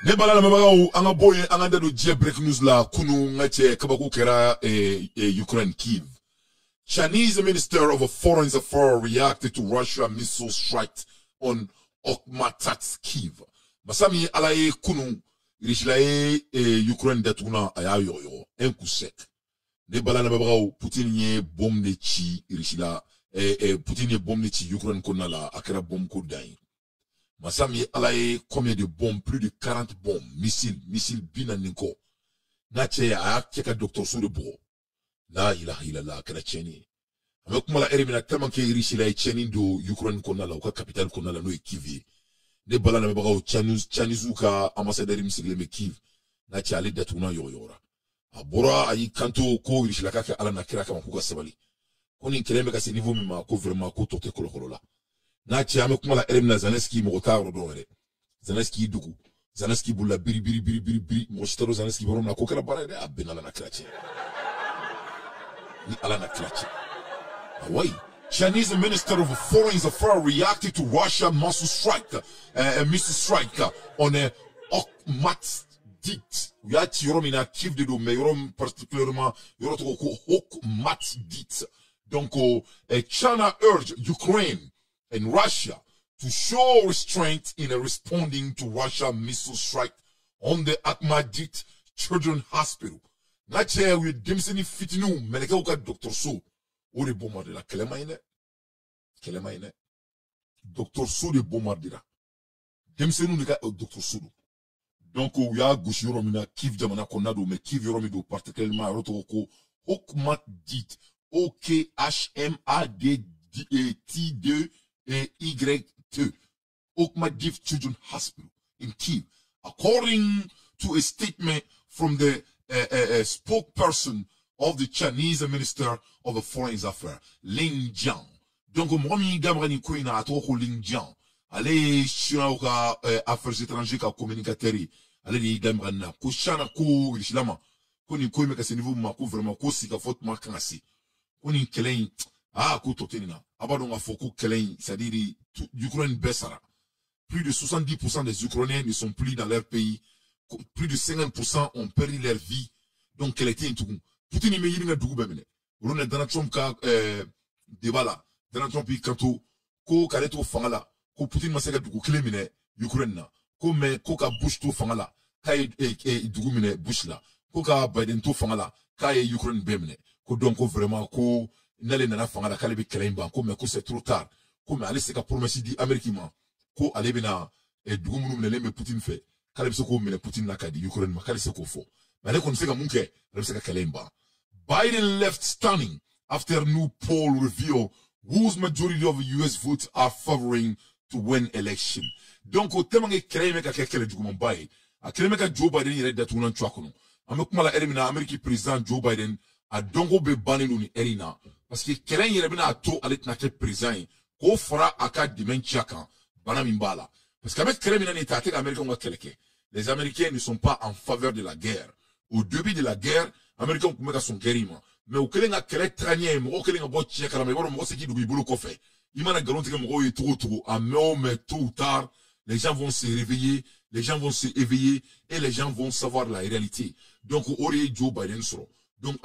Ne bala na mabagaw anga boye anga dadu je break news la kunu ngache kabaku kera Ukraine Kiev. Chinese Minister of Foreign Affairs reacted to Russia missile strike on Okhmatsk Kiev. Masami alaye kunu rishlaye Ukraine datuna ayayoyo enkusek. Ne bala na mabagaw Putin ye bombe de chi rishla Putin ye bombe de chi Ukraine konala akera bombe kodai. Masami alaye combien de bombes, plus de 40 bombes, missiles binaniko. Nache a keka docteur sous le bro. La ilaha illallah kana cheni. Avec moi la erimina tellement que riche la cheni do Ukraine konala ou ka capitale konala no Kiev. Ne bala na mabagaw Chanizuka ambassadeur missigle me Kiev. Nache ale datuna yoyora. Abora ayi kanto ko riche la kaka ala na kira kama kuka sabali. Koni keleme ka se niveau mima ko vraiment ko tote kolokolola. Nachi ame kuma la elimna Zelensky mogotaro doere. Zelensky dugu. Zelensky bulla biri. Moshitaro Zelensky borom na kokera barade abena la na klache. Ni ala na klache. Hawaii. Chinese Minister of Foreign Affairs reacted to Russia missile strike on a Okhmatsk. Yati yorom ina Kiev de do me yorom particulièrement yorotoko Okhmatsk. Donc China urged Ukraine and Russia to show restraint in responding to Russia missile strike on the Akhmatsk Children's Hospital. Nache we dimseni fitinu meleke uka Dr. So o de bombardera kelema ine Dr. So de bombardera dimsenu nika Dr. So. Donc we a gauche yoromina Kiev jamana konado me Kiev yoromido particulièrement rotoko Okhmatsk OKHMADT2 et Y2 Okhmatsk Children's Hospital in Kiev, according to a statement from the spokesperson of the Chinese Minister of the Foreign Affairs, Lin Jiang. Donc, moi-même, Gamrani Kouina a trop Lin Jiang. Allez, sur affaires étrangères, comme communicateur, allez, Gamrana, Kouchana, Kou, Richlama, Koni Kouime, qu'à ce niveau, Mako, vraiment, Kosi, qu'à faute, Markanasi, Koni Kelen, Koutotenina. Abadon a foko Kelen, c'est-à-dire l'Ukraine baissera. Plus de 70% des Ukrainiens ne sont plus dans leur pays. Plus de 50% ont perdu leur vie. Donc, quel était un tout. Poutine me yinga dugu bemene. On a Donald Trump ka debala. Donald Trump yi kanto ko kareto fangala. Ko Poutine masaka dugu kile mine Ukraine na. Ko me ko ka Bush to fangala. Ka dugu mine Bush la. Ko ka Biden to fangala. Ka Ukraine bemene. Ko donc vraiment ko n'allez nana fangala kalibi kelemba ko me ko c'est trop tard ko me allez c'est ka promesse di américain ko allez bena dugu munu mene me Poutine fait kalibi se ko mene Poutine la kadi Ukraine ma kalibi se ko fo mais allez ko se ka munke allez se ka kelemba. Biden left stunning after new poll reveal whose majority of US votes are favoring to win election. Donc au tema nge keleme ka kekele dugu mbaye a keleme ka Joe Biden yere datuna chwakono amekuma la elimina American president Joe Biden a dongo be baninu ni erina parce que kelen yere bina to alet na ke président ko fera aka dimension kan bana mimbala parce qu'avec kelen mina ni tate américain wa keleke les américains ne sont pas en faveur de la guerre. Au début de la guerre américains kumeka son guerrima mais au kelen a kelen tranye mo kelen bo chia kala me woro mo se ki dugu bulu ko fe imana galonte ke mo yi trop à mais tôt ou tard les gens vont se réveiller, les gens vont se éveiller et les gens vont savoir la réalité. Donc ori Joe Biden soro. Donc,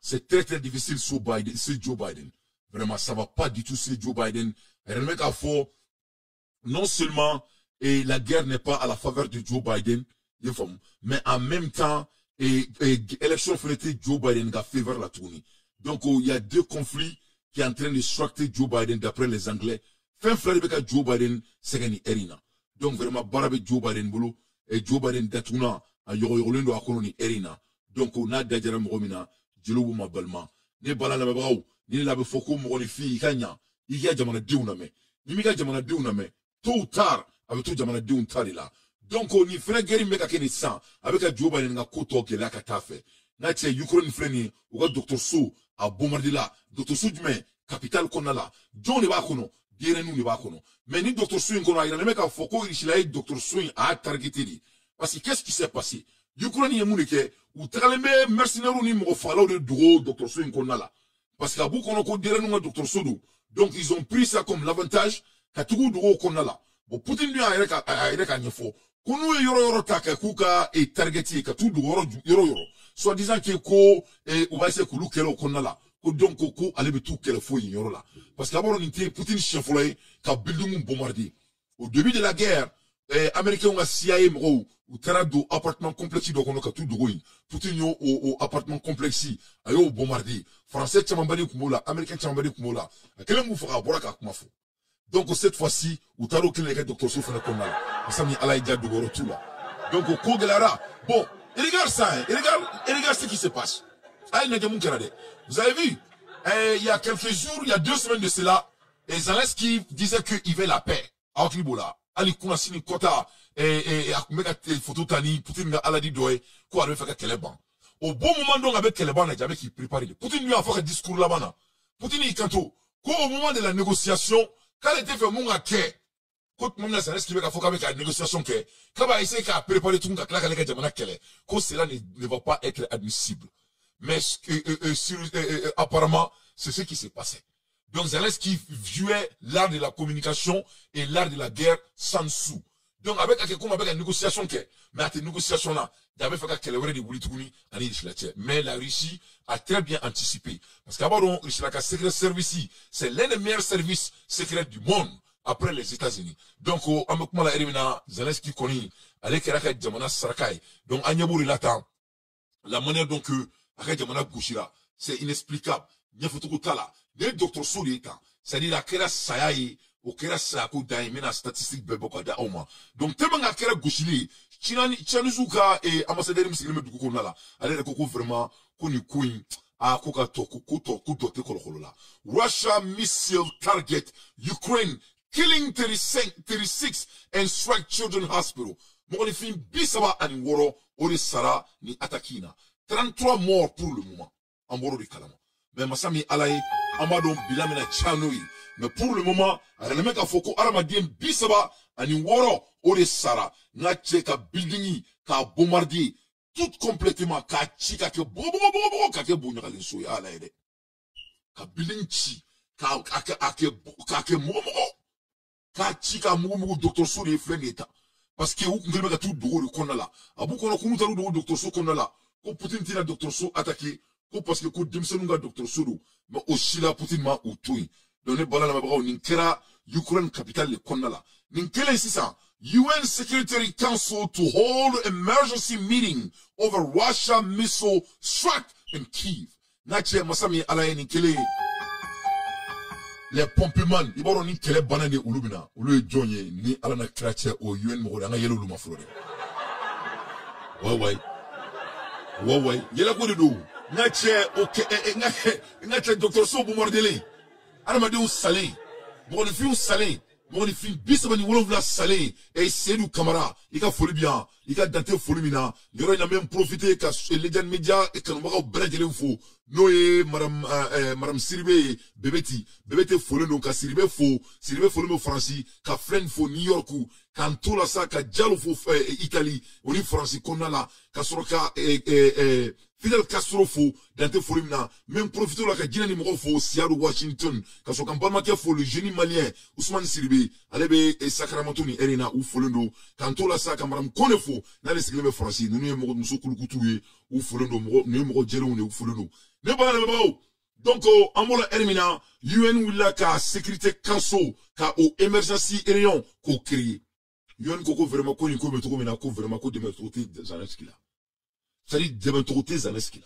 c'est très difficile sur Biden, c'est Joe Biden. Vraiment, ça va pas du tout sur Joe Biden. Non seulement, la guerre n'est pas à la faveur de Joe Biden, mais en même temps, élection fêtée Joe Biden a fait vers la tournée. Donc, il y a deux conflits qui sont en train de structurer Joe Biden d'après les Anglais. Fin frère de Joe Biden, c'est gagné Erina. Donc, vraiment, barabe Joe Biden boulot, et Joe Biden datuna, a yorolendo a koloni Erina. Donc on a déjà romina jelo ma balma ne bala la babaw ni la be foko mo ni fi kanya il y a jamana diuna me ni mi ga jamana diuna me tôt ou tard avec tout jamana diuna tarila donc on y frère guerre me ka keni san avec Joe Biden nga koto ke la ka tafe na tse Ukraine freni o ga Dr. So a bombardila Dr. So dume capital konala John ne ba kono dire nous ne ba kono mais ni Dr. So kono ira ne me ka foko il Dr. So a targeté parce que qu'est-ce qui s'est passé Ukraine est mounique ou traleme mercenaires ni mo falo de droit Dr. Swing konala parce qu'à bout qu'on a dire nous Dr. Sodo donc ils ont pris ça comme l'avantage qu'à tout droit konala bon Poutine lui a yɛrɛ nyefo ko n'u ye yɔrɔ ta ka k'u ka targeti ka t'u dogo yɔrɔ soit disant que ko u va essayer k'olu kɛlɛ o kɔnɔna la ko donc ko ale bɛ t'u kɛlɛ fo yen yɔrɔ la parce que d'abord nin tɛ Poutine siɲɛ fɔlɔ ye ka building bombarder au début de la guerre américains ka CIA mɔgɔw u taara don appartement complexe dɔ kɔnɔ ka t'u dogo yen Poutine y'o o appartement complexe a y'o bombarder français caman ba de tun b'o la américain caman ba de tun b'o la a kɛlen b'u faga a bɔra k'a kuma fɔ donc cette fois-ci u taara o kelen kɛ dɔgɔtɔrɔso fana kɔnɔna la masa min ala ye ja dogo yɔrɔ t'u la donc o ko gɛlɛyara bon regarde ça hein, regarde ce qui se passe ayi lajɛ mun kɛra dɛ vous avez vu il y a quelques jours il y a 2 semaines de cela Zelensky disait qu'il veut la paix a hakili b'o la ali kunasini kɔta a kun bɛ ka photo ta ni Poutine ka aladi dɔ ye ko ale bɛ fɛ ka kɛlɛ ban au bon moment donc a bɛ kɛlɛ ban lajɛ a bɛ k'i préparer de Poutine lui a fɔ ka discours laban na Poutine y'i kanto ko au moment de la négociation k'ale tɛ fɛ mun ka kɛ ko tuma min na Zelensky bɛ ka fɔ k'a bɛ ka négociation kɛ k'a b'a essayer k'a préparer tuguni ka tila k'ale ka jamana kɛlɛ ko cela ne va pas être admissible mais apparemment c'est ce qui s'est passé. Donc Zelensky jouait l'art de la communication et l'art de la guerre sans sous. Donc avec une négociation mais à cette négociation là, il y avait fait qu'elle de Boulitouni mais la Russie a très bien anticipé parce qu'abord le secret service c'est l'un des meilleurs services secrets du monde après les États-Unis. Donc avec moi la Erimina Zelensky connaît avec Raka Jamana Sarakai. Donc Agnabou l'attend. La manière donc Raka Jamana Gouchira, c'est inexplicable. Il faut tout là. Le docteur Souli c'est-à-dire la kera sayaye au kera sako daimena statistique beboka da oma. Donc tellement la kera gouchili, Chianuzuka et ambassadeur Msikilime du Kukonala, allez le coco vraiment koni queen a koka toko kudote kolokolola. Russia missile target Ukraine killing 36 and strike children hospital. Monifin bisaba ani woro ori sara ni atakina. 33 morts pour le moment. En woro di kalama. Mais Massami Alaye, Amadon Bilamina Chanoui. Mais pour le moment, René Foko Aramadien Bisaba, Ani Woro, Ore Sara, Nache ka building, ka bombardier, tout complètement, ka chika ke bobo, ka ke bonya kalin soya alaye. Ka building chi, ka momo, ka chika momo, docteur Souli Fleneta. Parce que vous n'avez pas tout le konala. Abu kono kunu taru do docteur So konala. Ko Poutine tina docteur So attaqué. Parce que ko demsenunga docteur Sodo mais aussi la Poutine ma outui donc ne bala na babaw ninkera Ukraine capitale le konnala ninkela ici ça UN Security Council to hold emergency meeting over Russia missile strike in Kiev nache masami alaye ninkele les pompeman iboro ninkele banane ulubina ulu jonye ni alana krache o UN mo nga yelo luma flore ouais yela ko de do Nache, ok, nache, docteur So bombardé. Aramade ou salé. Bonifin ou salé. Bonifin, bisabani wolofla salé. Et c'est nous camara. Il a folie bien. Il a daté folie mina. Il a même profité que les médias et que nous avons brûlé faux. Noé, madame Sirbe, bébéti. Bébéti folie non, ka Sirbe faux. Sirbe folie au Francis. Ka Fren faux New York ou. Quand tout la ça, ka Diallo faux Italie. On est Francis, qu'on a là. Ka Soroka, Fidel Castro fo dante folimna même profiter la ka Guinée numéro fo Seattle Washington ka so kampama ke fo le génie malien Ousmane Sirbe alebe e Sacramento ni Erina ou folendo kanto la sa kamaram kone fo na le siglebe français nous ne mo muso kulukutuye ou folendo mo ne mo jelo ne ou folendo ne ba na ba donc amola Ermina UN willa ka sécurité council ka o emergency réunion ko créer UN koko vraiment ko ni ko metoko mena ko vraiment ko de mettre des Zelensky là. C'est-à-dire de Zelensky là.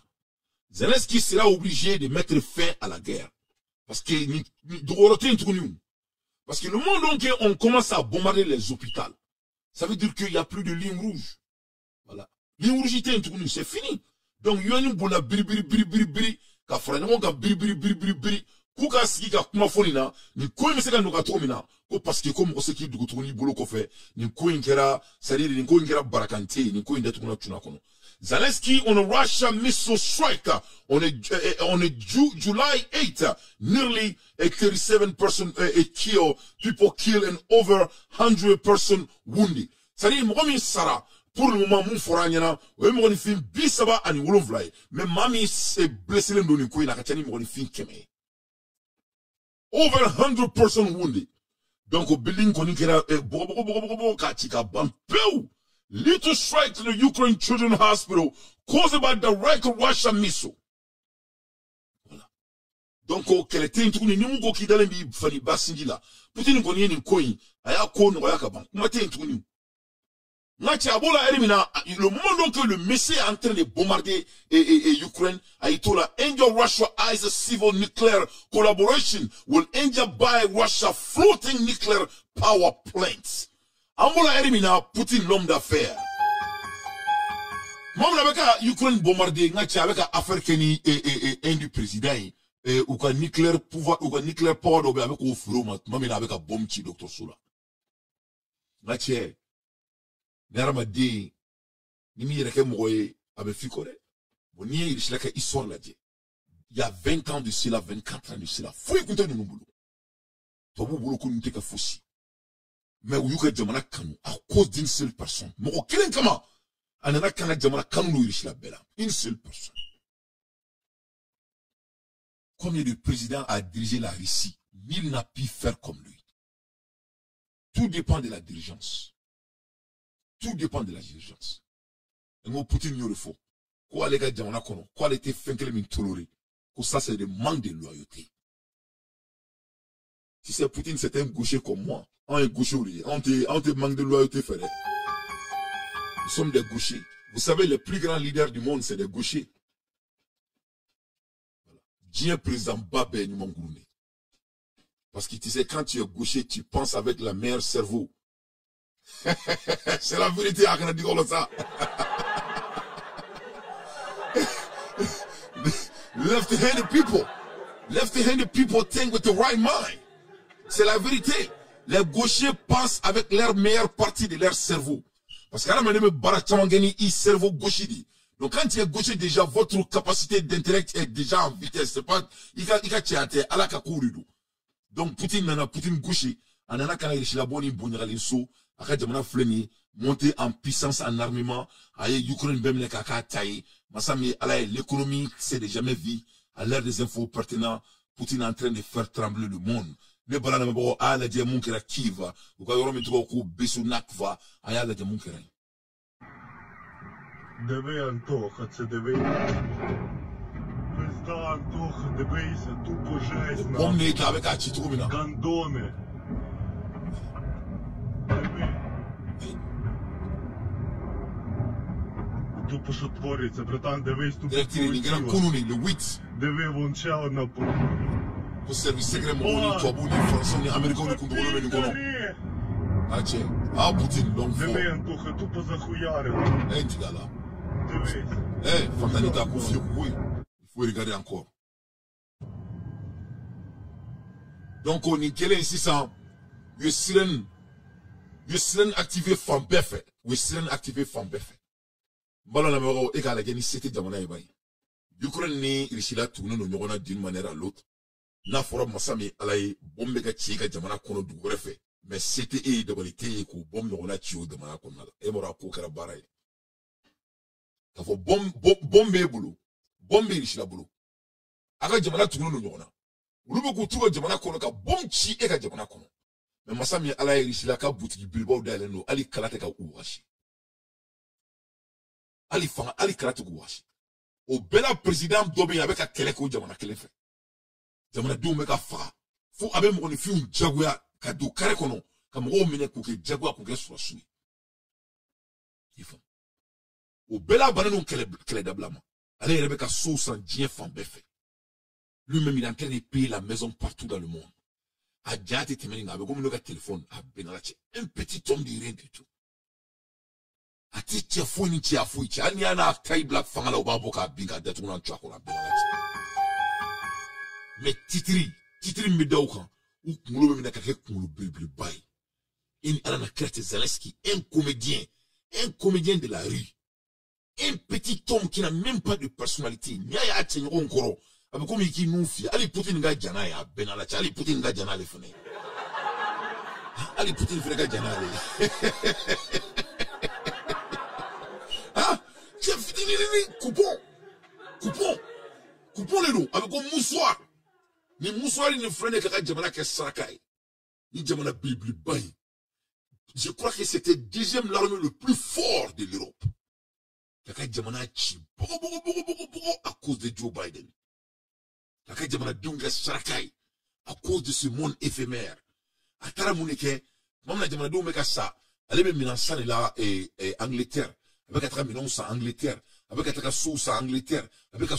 Zelensky sera obligé de mettre fin à la guerre. Parce que parce que le monde entier, on commence à bombarder les hôpitaux. Ça veut dire qu'il n'y a plus de ligne rouge. Voilà. Ligne rouge, c'est fini. Donc, il y a une bonne biri, ka frère, ka biri, kuka siki ka kuma fonina, ni ko me seka nuka tromina, ko parce que comme on sait qu'il doit tourner bolo ko fait, ni ko inkera, c'est-à-dire ni ko inkera barakante, ni ko inda tukuna tuna kono. Zelensky on a Russia missile strike on a July 8, nearly 37 person killed, people killed and over 100 person wounded. C'est-à-dire momi sara pour le moment mon foranyana, we mo ni fin bisaba ani woloflay, mais mami se blessé le ndoni ko ina katani mo ni fin keme. Over 100 person wounded. Donc, au building qu'on y a, little strike to the Ukraine Children's Hospital caused by direct Russian missile. Voilà. Donc, quel était une tournée, nous, qui dans les Fanny Bassingila. Poutine, qu'on y ait une coin, aya kon, aya kaban. Matin, une tournée. Le moment que le Messie est en train de bombarder Ukraine, il told India Russia eyes a civil nuclear collaboration will India buy Russia floating nuclear power plants. Amola elimina Poutine l'homme d'affaires. Moi avec Ukraine bombardé, ngachi avec affaire keni et du président ou ka nucléaire pouvoir ou ka nucléaire power avec au flot moi avec un bombe chi docteur Soula. Ngachi Naramadi, Nimi Reke Moye, avec Fikore. Bon, il y a une histoire là. Il y a 20 ans de cela, 24 ans de cela. Faut écouter nous boulot. Toi, vous boulot qu'on nous t'es fossi. Mais où y a Jamana Kanu, à cause d'une seule personne. Mais au Kilen Kama, Anana Kana Jamana Kanu nous la belle. Une seule personne. Combien de présidents a dirigé la Russie? Nul n'a pu faire comme lui. Tout dépend de la dirigeance. Tout dépend de la dirigeance. Et moi, Poutine, il faut. Quoi, les gars, on a connu. Quoi, les fins que les tolérés. Ça, c'est des manques de loyauté. Si c'est Poutine, c'est un gaucher comme moi. On est gaucher, on te manque de loyauté, frère. Nous sommes des gauchers. Vous savez, les plus grands leaders du monde, c'est des gauchers. Voilà. Dieu président Babé, nous m'en gourné. Parce que tu sais, quand tu es gaucher, tu penses avec la meilleure cerveau. C'est la vérité, à dit comme ça. Left-handed people think with the right mind. C'est la vérité. Les gauchers pensent avec leur meilleure partie de leur cerveau. Parce qu'à la manière de cerveau gaucher. Donc quand tu es gaucher déjà, votre capacité d'intellect est déjà en vitesse. C'est pas, donc Poutine gaucher, en a quand il la bonne bonne Aka jamana fleni monter en puissance en armement aye Ukraine bemle kaka taille masami alaye l'économie c'est de jamais vu à l'ère des infos pertinents Poutine est en train de faire trembler le monde ne balana mabo ala je munkera kiva uka yoromi tuko ku bisu nakva ayala je munkera Диви, Антоха, це диви. Пизда, Антоха, дивися, тупо жесть. Помни, avec a chitrumina. Гандони. Тупо що твориться, братан, дивись, тупо полетіло. Диви, вон ще одна Au service secret, mon Toabou, les Français, les Américains, les Contrôleurs, les Nicolons. Ah, tiens. Ah, Poutine, donc, faut. Диви, Антоха, тупо захуярив. Eh, tu gars là. Дивись. Eh, Fantanita, confié, oui. Il faut regarder encore. Donc, on est quel ici, ça? Je suis activé femme BF. Je suis activé femme BF. Ballon la mort, et qu'à la gagne, c'était dans mon aïe. Ukraine ni Richila tourne nos neurones d'une manière à l'autre. Na fora masami alaye bombe ka chiga jamana kono du refe. Mais c'était et de qualité ko bombe neurones chio de mana kono. E mora ko kara baray. Ka fo bombe bulu. Bombe Richila bulu. Aka jamana tourne nos neurones. Ulubu ko tuba jamana kono ka bombe chi e ka jamana kono. Mais masami alaye Richila ka boutique Bilbao daleno ali kalate ka uwashi. Ali fanga ali kalate ko uwashi. Au bel président Dobé avec un keleko jamana kelefe. Jamana dou meka fa. Faut abe mo ni fi un jagua ka do kare kono. Ka mo mene ko ke jagua ko ke so sui. Ifo. Au bel banano kele dablama. Allez Rebecca Sousan Dien fan befe. Lui-même il est en train de payer la maison partout dans le monde. A jati temeninga avec comme le téléphone a benalache un petit homme de rien du tout. Ati tia foni tia fui tia ni ana tai black fangala obabo ka binga datu na chako na benalache. Mais titri me dauka ou kumulo me nakake kumulo bilbil bay. In alana Kerte Zelensky, un comédien de la rue. Un petit homme qui n'a même pas de personnalité. Nya ya atyenyo nkoro. Avec comme qui nous fit, allez Poutine ga jana ya benalache, allez Poutine ga jana le fone. Allez Poutine frega jana le. Ah, j'ai fini coupons les loups avec un moussoir. Ni moussoir ni frère kaka jamana ke sarakai. Je crois que c'était deuxième l'armée le plus fort de l'Europe. À cause de Joe Biden. À cause de ce monde éphémère. Angleterre. Avec Angleterre. Avec Angleterre. Avec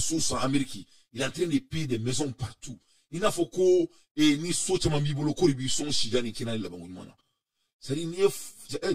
Amérique. Il est en train de payer des maisons partout. Il n'a faut qu'au et ni soutien bibolo ko bi son shigani kina la bangumana. Sari ni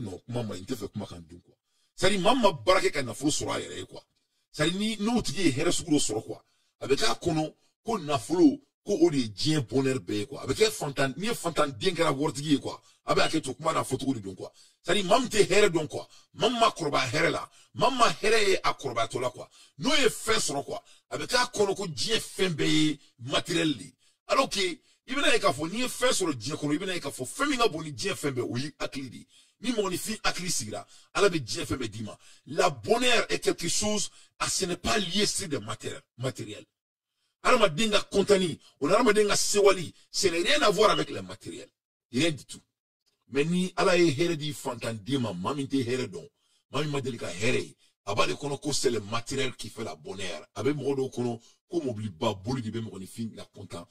non mama inte fait kuma kan quoi. Sari mama barake kan na fulu sura yere quoi. Sari ni no tigi here suguro sura quoi. Avec a kono ko na fulu ko o de dien bonheur be quoi. Avec fantan ni fantan dien kara wortigi quoi. Avec a to kuma na photo de quoi. Sari mamte here don quoi. Mama korba here la. Mama here akorba to la quoi. No e fait sura quoi. Avec a kono ko dien fembe matériel li. Alors que, il vient d'être fait, ni fait sur le diacono, il vient d'être fait, féminin boni dien fembe, oui, aclidi. Ni mon fi aclisigra, à la dien fembe dima. La bonheur est quelque chose, ce n'est pas lié sur des matériels. Alors, ma dinga contani, on a ma dinga sewali, ce n'est rien à voir avec le matériel. Rien du tout. Mais ni, à la here di fantan dima, mami te here don, mami ma delika here, aba le kono ko c'est le matériel qui fait la bonheur. Abe mrodo kono, ko mobili ba boli di be mroni fin la content.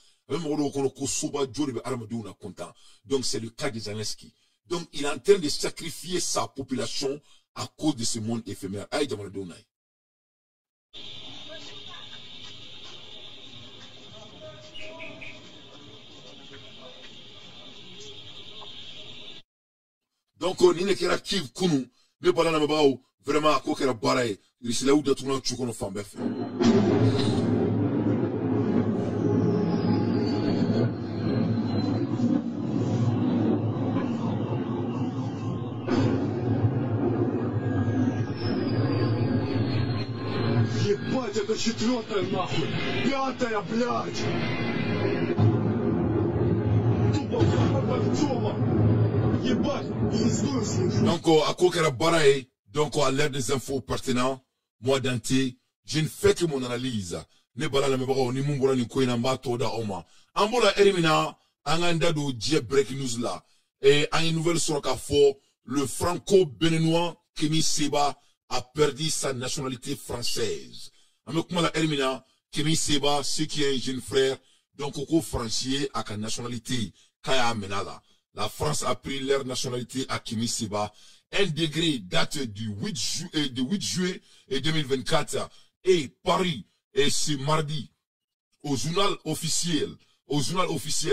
Donc c'est le cas de Zelensky. Donc il est en train de sacrifier sa population à cause de ce monde éphémère. Donc on est là qui kunu, mais pas là vraiment à quoi qu'elle a barré. Il est là où de tout le monde qu'on fait bef. Ебать, это четвертая нахуй! Пятая, блядь! Тупо Артема! Ебать, пиздую слышу! Donc, à quoi qu'elle a barré, donc à l'aide des infos pertinentes, moi d'anté, je ne fais que mon analyse. Ne bala la mebara ni mumbura ni koina mbato da oma. Ambola erimina, anganda do die break news là. Et à une nouvelle sur le franco-béninois Kémy Séba a perdu sa nationalité française. Amekuma Elmina, Kémy Séba, ce qui est un jeune frère, donc au français à la nationalité Kaya Menala. La France a pris leur nationalité à Kémy Séba. Un degré date du 8 juillet 2024 et Paris et ce mardi au journal officiel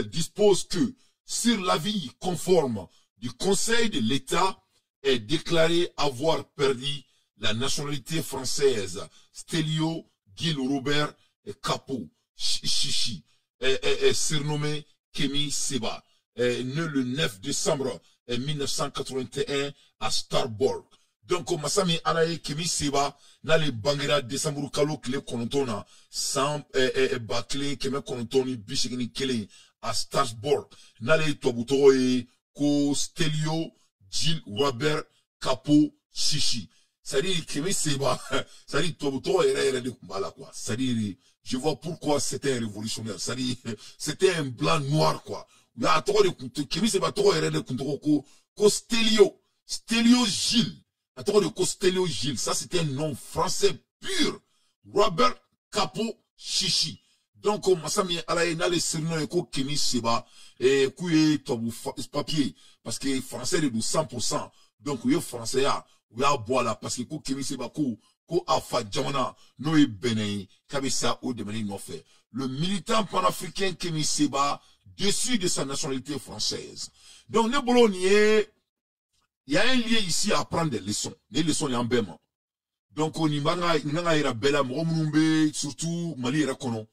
dispose que sur l'avis conforme du Conseil de l'État est déclaré avoir perdu la nationalité française. Stelio Gil Robert Capo Chichi est surnommé Kémy Séba, né le 9 décembre 1981 à Starborg. Donc, Masami Alaye Kémy Séba, na le Bangira décembre kalo kle konontona, sans bakle keme konontoni bishigini kele à Starborg. Na le tobuto ko Stelio Gil Robert Capo Chichi. C'est-à-dire, Kémy Séba, c'est-à-dire, tobuto era de kumbala quoi. C'est-à-dire, je vois pourquoi c'était un révolutionnaire. C'est-à-dire, c'était un blanc noir quoi. Ya trop de Kémy Séba trop era de kuntoko ko Stelio Gilles. Attends, Costello Gilles, ça c'était un nom français pur. Robert Capo Chichi. Donc, Masami Alaïna, les surnoms, Kémy Séba, et Kouye Tobu papier, parce que français de 100%. Donc, oui, français, oui, voilà, parce que Kémy Séba, ko Afa Djamana, Noé Bené, Kabessa, ou Demani Nofé. Le militant panafricain Kémy Séba, déçu de sa nationalité française. Donc, le Bolognier, il y a un lien ici à prendre des leçons. Les leçons, il y a un bêtement. Donc, on y va, surtout Mali et Rakono.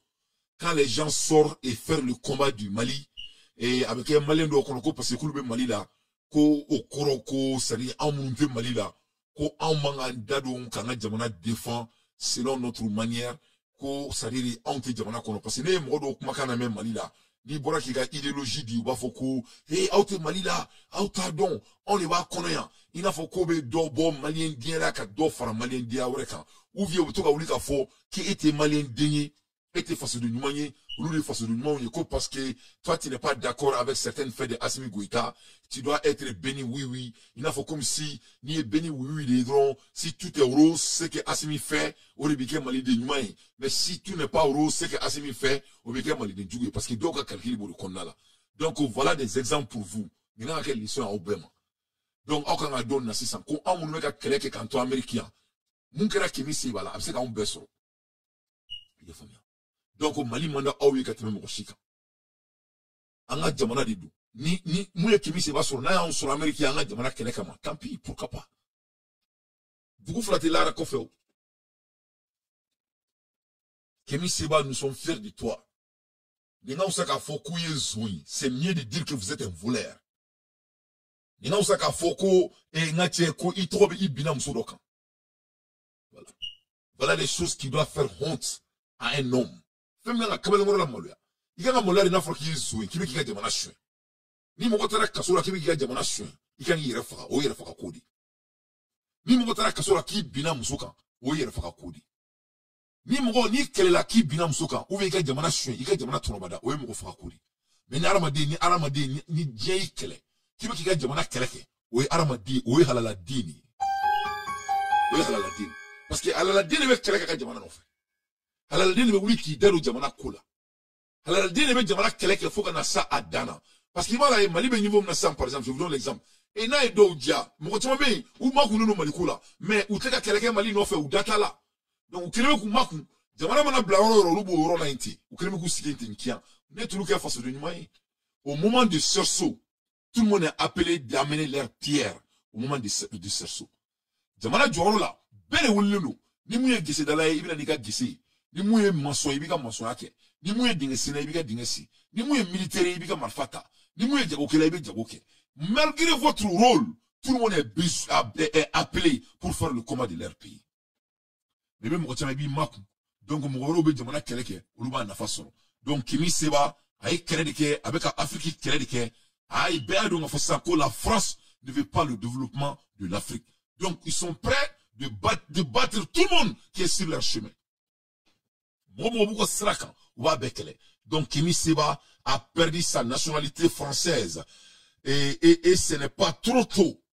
Quand les gens sortent et faire le combat du Mali, et avec un Malien de Okonoko, parce que le Mali là, ko Okoroko, c'est-à-dire, en monté Mali là, ko en manga dadon, kana Djamana défend, selon notre manière, ko, c'est-à-dire, en te Djamana kono. Parce que les modos, makana même Mali là, ni bora qui a idéologie di wafoko hey auto malila auto don on est va connaître il a faut kobe do bon malien bien là ka do fara malien dia wreka ou vieux to ka wuli ka fo qui était malien digné était face de Noumanye, ou de face de Noumanye, parce que toi, tu n'es pas d'accord avec certaines faits de Assimi Goïta, tu dois être béni, oui. Il faut comme si, ni béni, oui, les drons, si tout est rose, ce que Assimi fait, au début, Mali de Noumanye. Mais si tout n'est pas rose, ce que Assimi fait, au début, Mali de Djougé, parce qu'il doit calculer pour le condamner. Donc, voilà des exemples pour vous. Il y a quelle mission à Obama. Donc, on a donné 600. Quand on a créé que canton américain, mon kera kimi si bala, c'est qu'on baisse. Donc, au Mali, manda aouye katime moshika. Anga jamana de dou. Ni, mouye kimi si bala, na ya on sur américain, anga jamana kene kama. Tant pis, pourquoi pas. Beaucoup flatter l'ara kofeo. Kimi si bala, nous sommes fiers de toi. N'inga usaka fokouye zoui. C'est mieux de dire que vous êtes un voleur. N'inga usaka foko, et ngache ko, itrobe ibina msodokan. Voilà les choses qui doivent faire honte à un homme. Femme n'a qu'à me la molla. Il y a un molla in Afrique qui est soué, qui veut qu'il y ait des manaches. Ni mon côté la cassura qui veut qu'il y ait des manaches. Il y a un refa, ou il y a un kodi. Ni mon côté la cassura qui bina musoka, ou il y a un kodi. Ni mon ni quelle la qui bina musoka, ou il y a des manaches, il y a des manaches tromada, ou il y a un kodi. Mais ni aramadi, ni djei kele. Qui veut qu'il y ait des manaches keleke, ou il y a aramadi, ou il y a la dini. Ou il y a la dini. Parce que Alaladine veut keleke ka jamana nofe. Alaladine veut wuli ki dero jamana kola. Alaladine veut jamana keleke faut qu'on a ça à dana. Parce qu'il va là Mali be niveau na par exemple, je vous donne l'exemple. Et na edo dia, mo tuma be ou maku no Mali kola, mais ou teka keleke Mali no fe ou data là. Donc keleke ku maku, jamana mana bla ro bo ro na inti. Ou keleke ku sikente nkia. Ne tout le cas face de Nimaï. Au moment de sursaut, tout le monde est appelé d'amener leur pierre au moment de sursaut. Jamana joro là bele wululu ni muye gese dala ibina nika gese ni muye maso ibika maso yake ni muye dingesi na ibika dingesi ni muye militaire ibika marfata ni muye jagoke la ibika jagoke malgré votre rôle tout le monde est appelé pour faire le combat de leur pays mais même quand ibi maku donc mugoro be jamana keleke uluba na faso donc kimi seba ay kredike avec Afrique kredike ay be do nga fasa ko la France ne veut pas le développement de l'Afrique donc ils sont prêts de battre tout le monde qui est sur leur chemin. Donc Kimi Seba a perdu sa nationalité française. Et ce n'est pas trop tôt.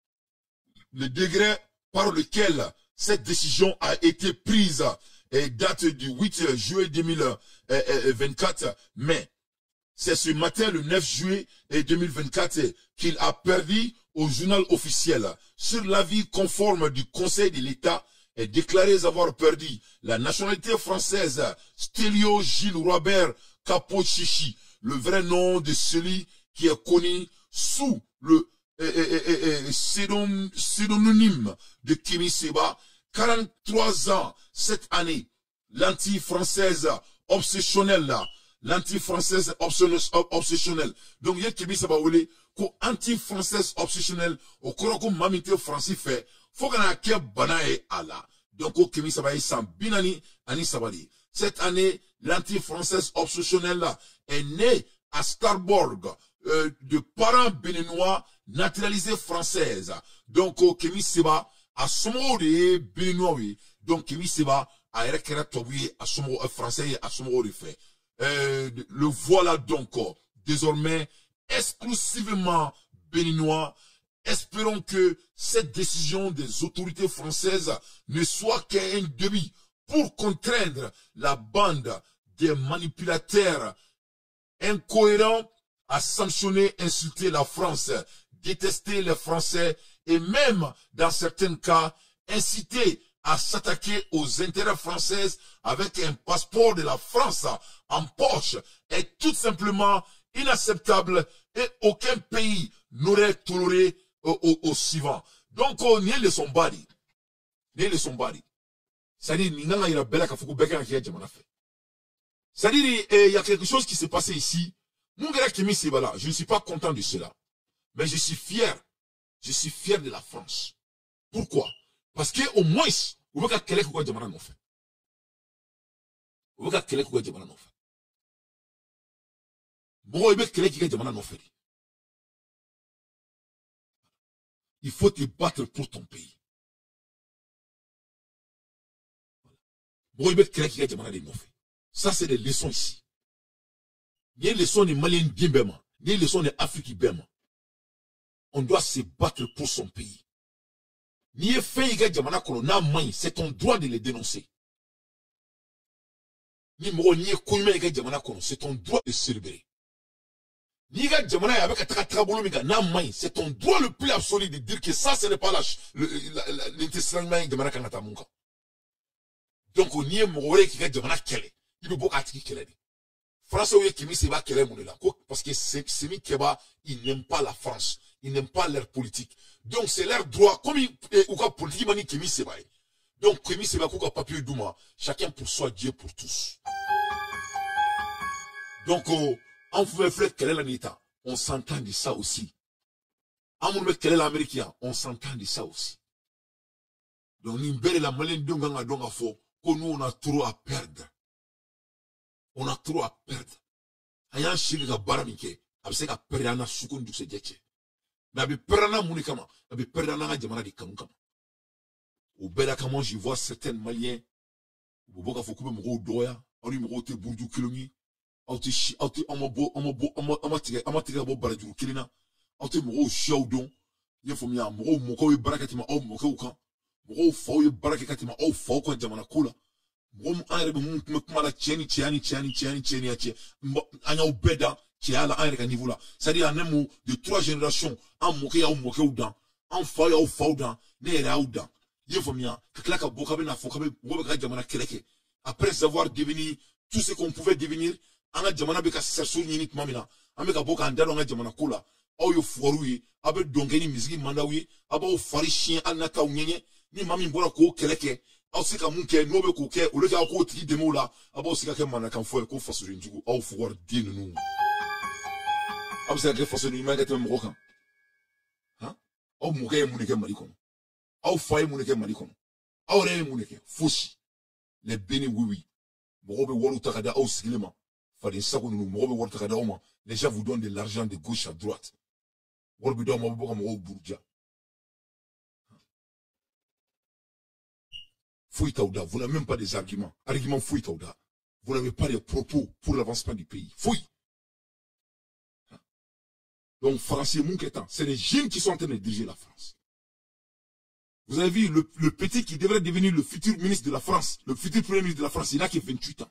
Le degré par lequel cette décision a été prise date du 8 juillet 2024. Mais c'est ce matin, le 9 juillet 2024, qu'il a perdu au journal officiel. Sur l'avis conforme du Conseil de l'État, est déclaré avoir perdu la nationalité française Stelio Gilles Robert Capochichi, le vrai nom de celui qui est connu sous le pseudonyme de Kimi Seba. 43 ans cette année, l'anti-française obsessionnelle, l'anti-française obsessionnelle. Donc, il y a Kimi Seba Oulé, ko anti-française obsessionnelle, au koroko mamite français fait, faut qu'on a qu'un banae à la. Donc, au Kimi Seba San Binani, Ani Sabali. Cette année, l'anti-française obsessionnelle est née à Starborg, de parents béninois naturalisés françaises. Donc, au Kimi Seba, à Somo de béninois, oui. Donc, Kimi Seba, a Erekera Tobi, à Somo français, à Somo de fait. Le voilà donc, désormais, exclusivement béninois. Espérons que cette décision des autorités françaises ne soit qu'un début pour contraindre la bande des manipulateurs incohérents à sanctionner, insulter la France, détester les Français et même, dans certains cas, inciter à s'attaquer aux intérêts français avec un passeport de la France en poche est tout simplement inacceptable et aucun pays n'aurait toléré au suivant. Donc, on est le somebody. C'est-à-dire, c'est-à-dire, il y a quelque chose qui s'est passé ici. Je ne suis pas content de cela. Mais je suis fier. Je suis fier de la France. Pourquoi? Parce que au moins, on veut qu'à quoi Jamana non fait. On veut qu'à quoi Jamana non fait. Bon, il veut qu'à Jamana non fait. Il faut te battre pour ton pays. Bon, il veut qu'à Jamana non fait. Ça, c'est des leçons ici. Il y a des leçons des Maliens Bimbema. Il y a des leçons des Africains Bema. On doit se battre pour son pays. Ni fait c'est ton droit de les dénoncer. Ni mo ni koyme ga jamana kono, c'est ton droit de célébrer. Ni ga jamana avec atrabolo miga na mai, c'est ton droit le plus absolu de dire que ça ce n'est pas l'intestin jamana kanata munka. Donc on y est moré qui ga jamana kele. Il veut beaucoup attirer kele. France ou qui mi se va kele mon là parce que c'est mi keba, ils n'aiment pas la France, ils n'aiment pas leur politique. Donc c'est leur droit comme ou quoi politique mani qui mi se va. Donc qui se va quoi papier douma, chacun pour soi, Dieu pour tous. Donc on pouvait faire quelle est l'État, on s'entend de ça aussi. On pouvait quelle est l'Américain, on s'entend de ça aussi. Donc nous la maline donga donga fo que nous on a trop à perdre. On a trop à perdre. Ayan shiri ga baramike, abse ka perdre na sukun du se jeche. Mais abi perdre na munikama, abi perdre na jamana di kamukama. Au bela comment j'y vois certains Maliens, au boka fokube moko doya, on y moko te bourdu kilongi, auti amatika bo barajuru kilina, auti moko shaudon, yefomia moko moko barakatima au moko uka, moko fawe barakatima au fawe kwa jamana kula. Mom ayre mu kuma la cheni ache anya obeda qui a la ayre niveau là c'est-à-dire en un mot de 3 générations en moké ou dan en faille ou faudan ne ra ou dan yefomia klaka bokabe na fokabe ngobe ka jamana keleke après avoir devenu tout ce qu'on pouvait devenir anga jamana be ka serso nyini mamina ameka boka andalo nga jamana kula au yo foruyi abe dongeni miziki mandawi aba fari chien anaka unyenye ni mami mbora ko keleke aussi comme on qu'est nobe coquet ou le cas au côté de mots là abo c'est quelqu'un man kan faut qu'on fasse une joue au pouvoir dire nous abo c'est que fasse une main que même rocan hein au mourir mounike malikon au faille mounike malikon au ré mounike fouchi les béni oui mobe wolu takada au silema fallait ça qu'on nous mobe wolu takada au moins les gens vous donnent de l'argent de gauche à droite wolu bidon mobe boka mo bourja. Fouille Taouda, vous n'avez même pas des arguments. Arguments Fouille Taouda. Vous n'avez pas de propos pour l'avancement du pays. Fouille. Donc, Français Mouketan, c'est les jeunes qui sont en train de diriger la France. Vous avez vu le petit qui devrait devenir le futur ministre de la France, le futur premier ministre de la France, il n'a que 28 ans.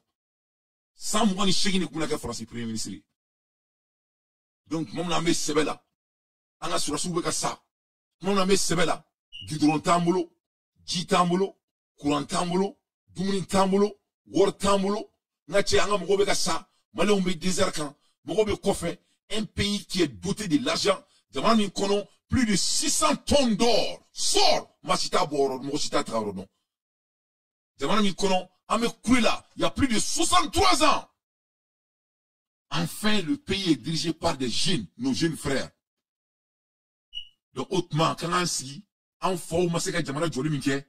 Sans moi, ni chéri, ni kounaka France, premier ministre. Donc, mon ami Sebela, Anga Surasubeka Sa, mon ami Sebela, Gidron Tambolo, Jitambolo, courant tambolo, dumuni tambolo, war tambolo, nache anga mogobe kasa, malé on be désercan, mogobe kofé, un pays qui est doté de l'argent, demande une kono, plus de 600 tonnes d'or, sort, machita boro, mochita trarodon. Demande une kono, ame kouila, il y a plus de 63 ans. Enfin, le pays est dirigé par des jeunes, nos jeunes frères. Donc, hautement, quand ainsi, en faux, maseka jamana joli minke,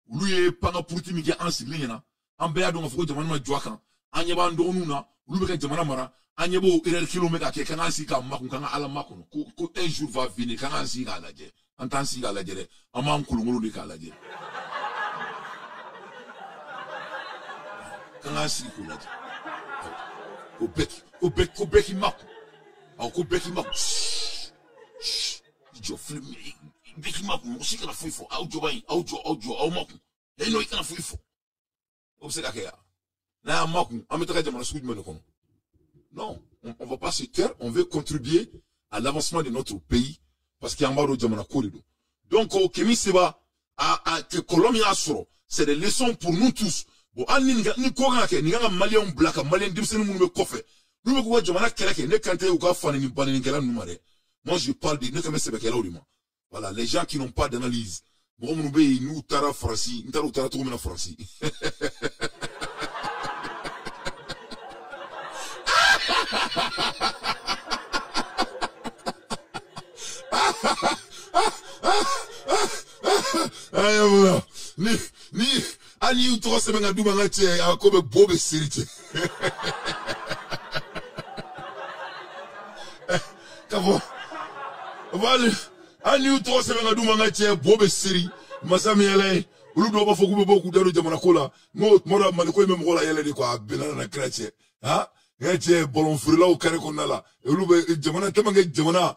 lui panga purti mi ke an sigli na an be ya don fo jamana ma jwa kan anya ba ndo nuna lui be jamana mara anya bo irel kilomètre ke kan si ka makun kan ala makun ko un jour va venir kan si ka laje en tant si ka laje de ama nkulungulu de ka laje kan si ko laje ko beki makun au ko beki makun jo film beki makun si ka fo audio au makun et non il kan fo observe que na makun ametaka jamana sud meno kono. Non, on va pas se taire, on veut contribuer à l'avancement de notre pays parce qu'il y a un barreau jamana kolido. Donc au Kemi Seba à que Colombie a soro, c'est des leçons pour nous tous. Bon ni koga ke ni nga malien black malien dimsenu mu me kofe. Nous me ko jamana keleke ne kante ou ka fani ni banani ngela numare. Moi je parle de ne kame sebe kela odima. Voilà, les gens qui n'ont pas d'analyse. Bon nous be nous tara franci, nous tara to na franci. Ni ani utro se menga duma ngache akobe bobe sirite. Kavo. Vale ani utro se menga duma ngache bobe siri Masami yele ulu do ba foku be boku daro jamana kola ngo mora maliko même kola yele de quoi benana na chrétien ha ngete bolon frila o kare konala ulu be jamana tamange jamana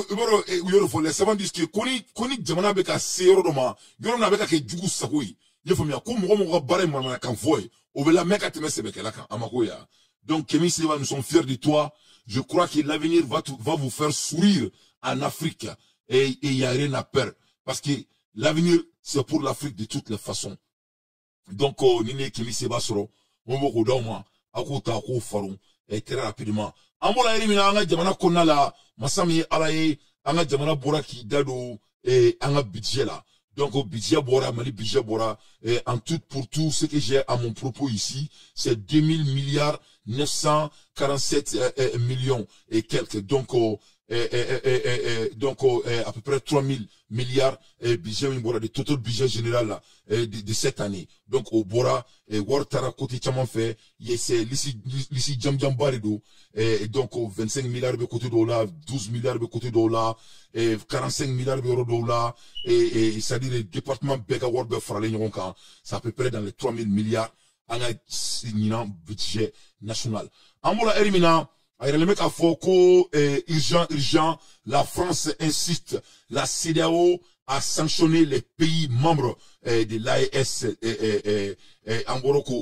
boro yoro fo les savants disent que koni jamana be ka sero do ma yoro na be ka ke jugu sakoi ye famia ko mo bare mana kan voy o be la meka teme sebe ke la kan amakoya. Donc Kémy Séba, nous sommes fiers de toi. Je crois que l'avenir va vous faire sourire en Afrique et il y a rien à perdre parce que l'avenir, c'est pour l'Afrique de toutes les façons. Donc, Nini Kémy Séba soro, on va vous donner, et très rapidement. Ambola elimina anga jamana konna la, masami alaye, anga jamana bora ki dado, et anga budget là. Donc, au budget bora, mali budget bora, et en tout pour tout, ce que j'ai à mon propos ici, c'est 2000 milliards 947 millions et quelques. Donc, à peu près 3000 milliards budget de total budget général là, de cette année. Donc au Bora Wartara côté chaman fait c'est l'ici Jam Barido et donc 25 milliards de côté dollar, 12 milliards de côté dollar et 45 milliards d'euros dollar et c'est-à-dire le département Bega World Fralé c'est à peu près dans les 3000 milliards en un budget national. Ambola Erimina le mec a foko urgent, la France insiste, la CEDEAO a sanctionné les pays membres de l'AES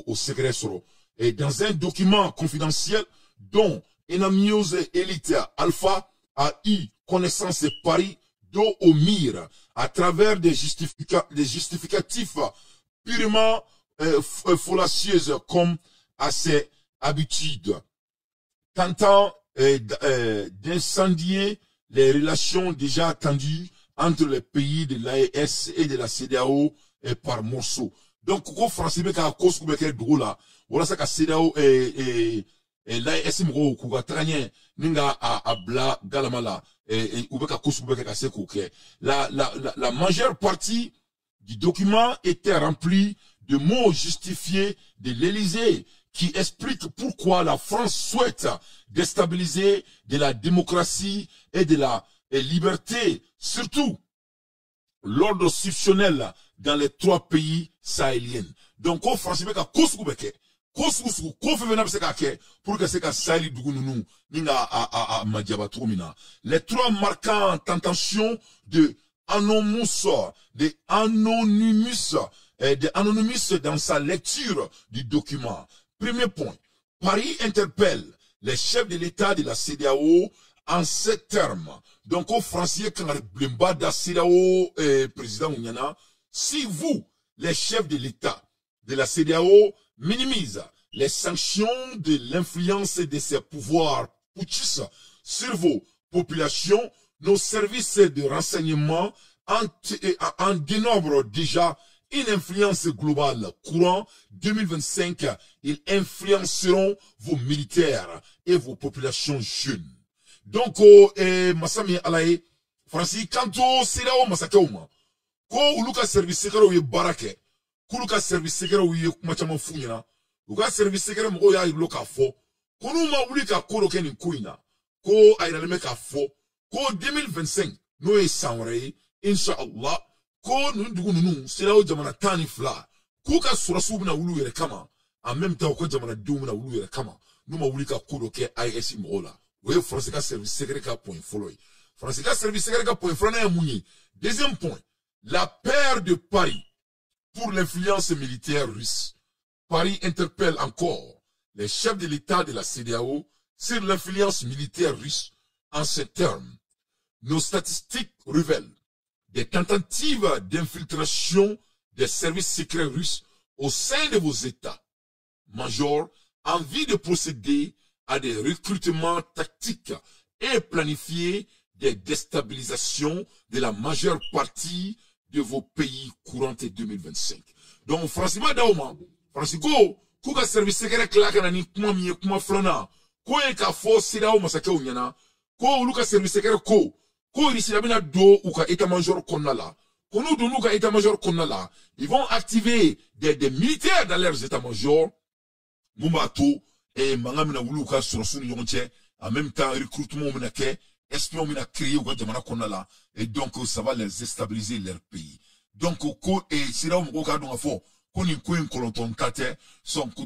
au secret soro. Et dans un document confidentiel dont Enamios Elite Alpha a eu connaissance et pari dos au mire à travers des justificatifs purement fallacieux comme à ses habitudes, tentant d'incendier les relations déjà attendues entre les pays de l'AES et de la CEDEAO par morceaux. Donc, quand français ka cause que drôle voilà ça que CEDEAO et l'AES mko kuga tranye ninga a bla galamala et ubeka cause que c'est que la majeure partie du document était remplie de mots justifiés de l'Élysée qui explique pourquoi la France souhaite déstabiliser de la démocratie et de la liberté, surtout l'ordre institutionnel dans les 3 pays sahéliens. Donc, au français, pour que c'est Saheli Dougounounou, les 3 marquantes intentions de Anonymous dans sa lecture du document. Premier point, Paris interpelle les chefs de l'État de la CEDEAO en ces termes. Donc, au français, quand Blemba da CEDEAO, président Ounyana, si vous, les chefs de l'État de la CEDEAO, minimisent les sanctions de l'influence de ces pouvoirs putschistes sur vos populations, nos services de renseignement en dénombrent déjà une influence globale. Courant 2025, ils influenceront vos militaires et vos populations jeunes. Donc, Masami Alaye, Francis, Kanto, Sedao, Masakauma, Ko Uluka service secret ou barake, Kuluka service secret ou Machama Funyana, Uka service secret ou ya Loka fo, Konuma Ulika Koro Kenin Kuina, Ko Aïralemeka fo, Ko 2025, Noé Sanrei, Inch'Allah, Ko Nundugununu, Sedao Jamana Tani Fla, Kuka Surasubna Ulu yere kama, en même temps que Jamana Doumna Ulu yere kama, Numa Ulika Koro Ke ISI Mola. Oui, France service secret point follow. France service secret point follow. Deuxième point, la paire de Paris pour l'influence militaire russe. Paris interpelle encore les chefs de l'État de la CEDEAO sur l'influence militaire russe en ces termes. Nos statistiques révèlent des tentatives d'infiltration des services secrets russes au sein de vos États majors en vue de procéder à des recrutements tactiques et planifier des déstabilisations de la majeure partie de vos pays courant 2025. Donc, Francis Daoma, Francis Kuka service secret clakanani kuma miye kuma flana, ko eka fo sidao masake unyana, ko luka service secret ko risilabina do uka état-major konnala. Kono do nuka état-major konnala, ils vont activer des militaires dans leurs états-majors, Mumbato, et Mangamina Wuluka sur son yonche, en même temps, recrutement minake, espion mina créé ou jamana konala, et donc ça va les déstabiliser leur pays. Donc, c'est là où on a fait, qu'on y coin colonton kate,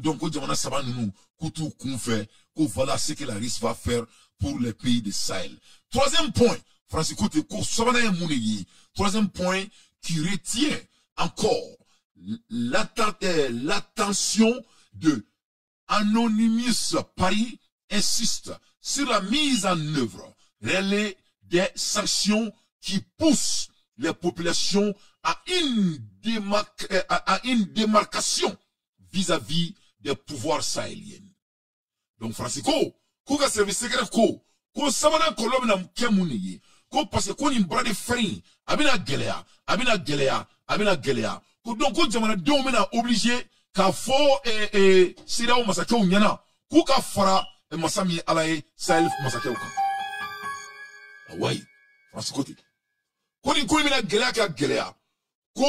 donc, on a saban nous, koutou qu'on fait, qu'on voilà ce que la RIS va faire pour les pays de Sahel. Troisième point, Francisco, troisième point qui retient encore l'attention de Anonymous Paris insiste sur la mise en œuvre réelle des sanctions qui poussent les populations à une démarcation vis-à-vis des pouvoirs sahéliens. Donc, Francisco, koka service secret ko sabana kolom na mkemuniye, ko parce ko ni brade frin, abina gelea. Donc, ko jamana de mena obligé, ka fo sida o masake o nyana, ko ka fara masami alaye Sahel masake o kan. Awai, Francisco ti. Ko ni ko mena gelea, ko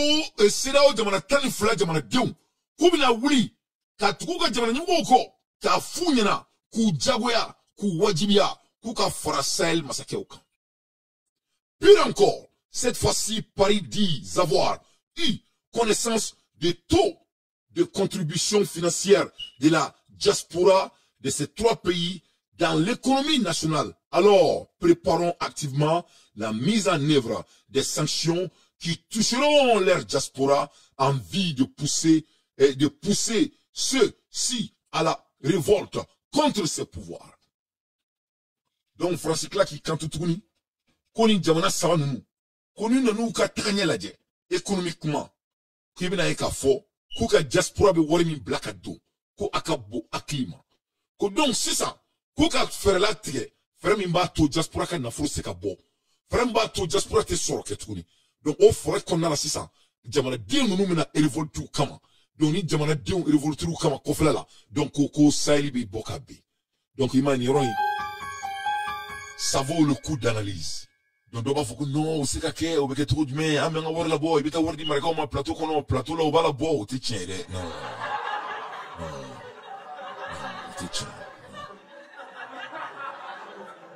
sida o jamana tani fla jamana deum, ko bina wuli, ka tuku ka jamana nyugo ko, ka fu nyana, ku jagoya, ku wajibia, ku ka fara Sahel masake o kan. Pire encore, cette fois-ci, Paris dit avoir eu connaissance des taux de contribution financière de la diaspora de ces trois pays dans l'économie nationale. Alors, préparons activement la mise en œuvre des sanctions qui toucheront leur diaspora en vue de pousser ceux-ci à la révolte contre ces pouvoirs. Donc, Francis Claki, quand tu tournes, koni jamana sawa nunu, koni nanu ka taganya laje, économiquement, kibina eka fo, ko ka diaspora be wari min blaka do, ko akabo aklima. Ko donc, c'est ça, ko ka fere la tige, fere min ba to diaspora ka nafro se ka bo, fere mba to diaspora te soro ke tukuni. Donc, o fore konna la sisa, jamana diyo nunu mina revoltu kama, donc ni jamana diyo revoltu kama kofela la, donc ko Saheli be boka be. Donc, imani roi, ça vaut le coup d'analyse. Donc, il faut que non, c'est qu'à on veut que tout le monde, ah, mais on va voir la bois, il va voir des marques, on a plateau, qu'on a un plateau, là, on va la boire, on te tient, non. Non, on te tient.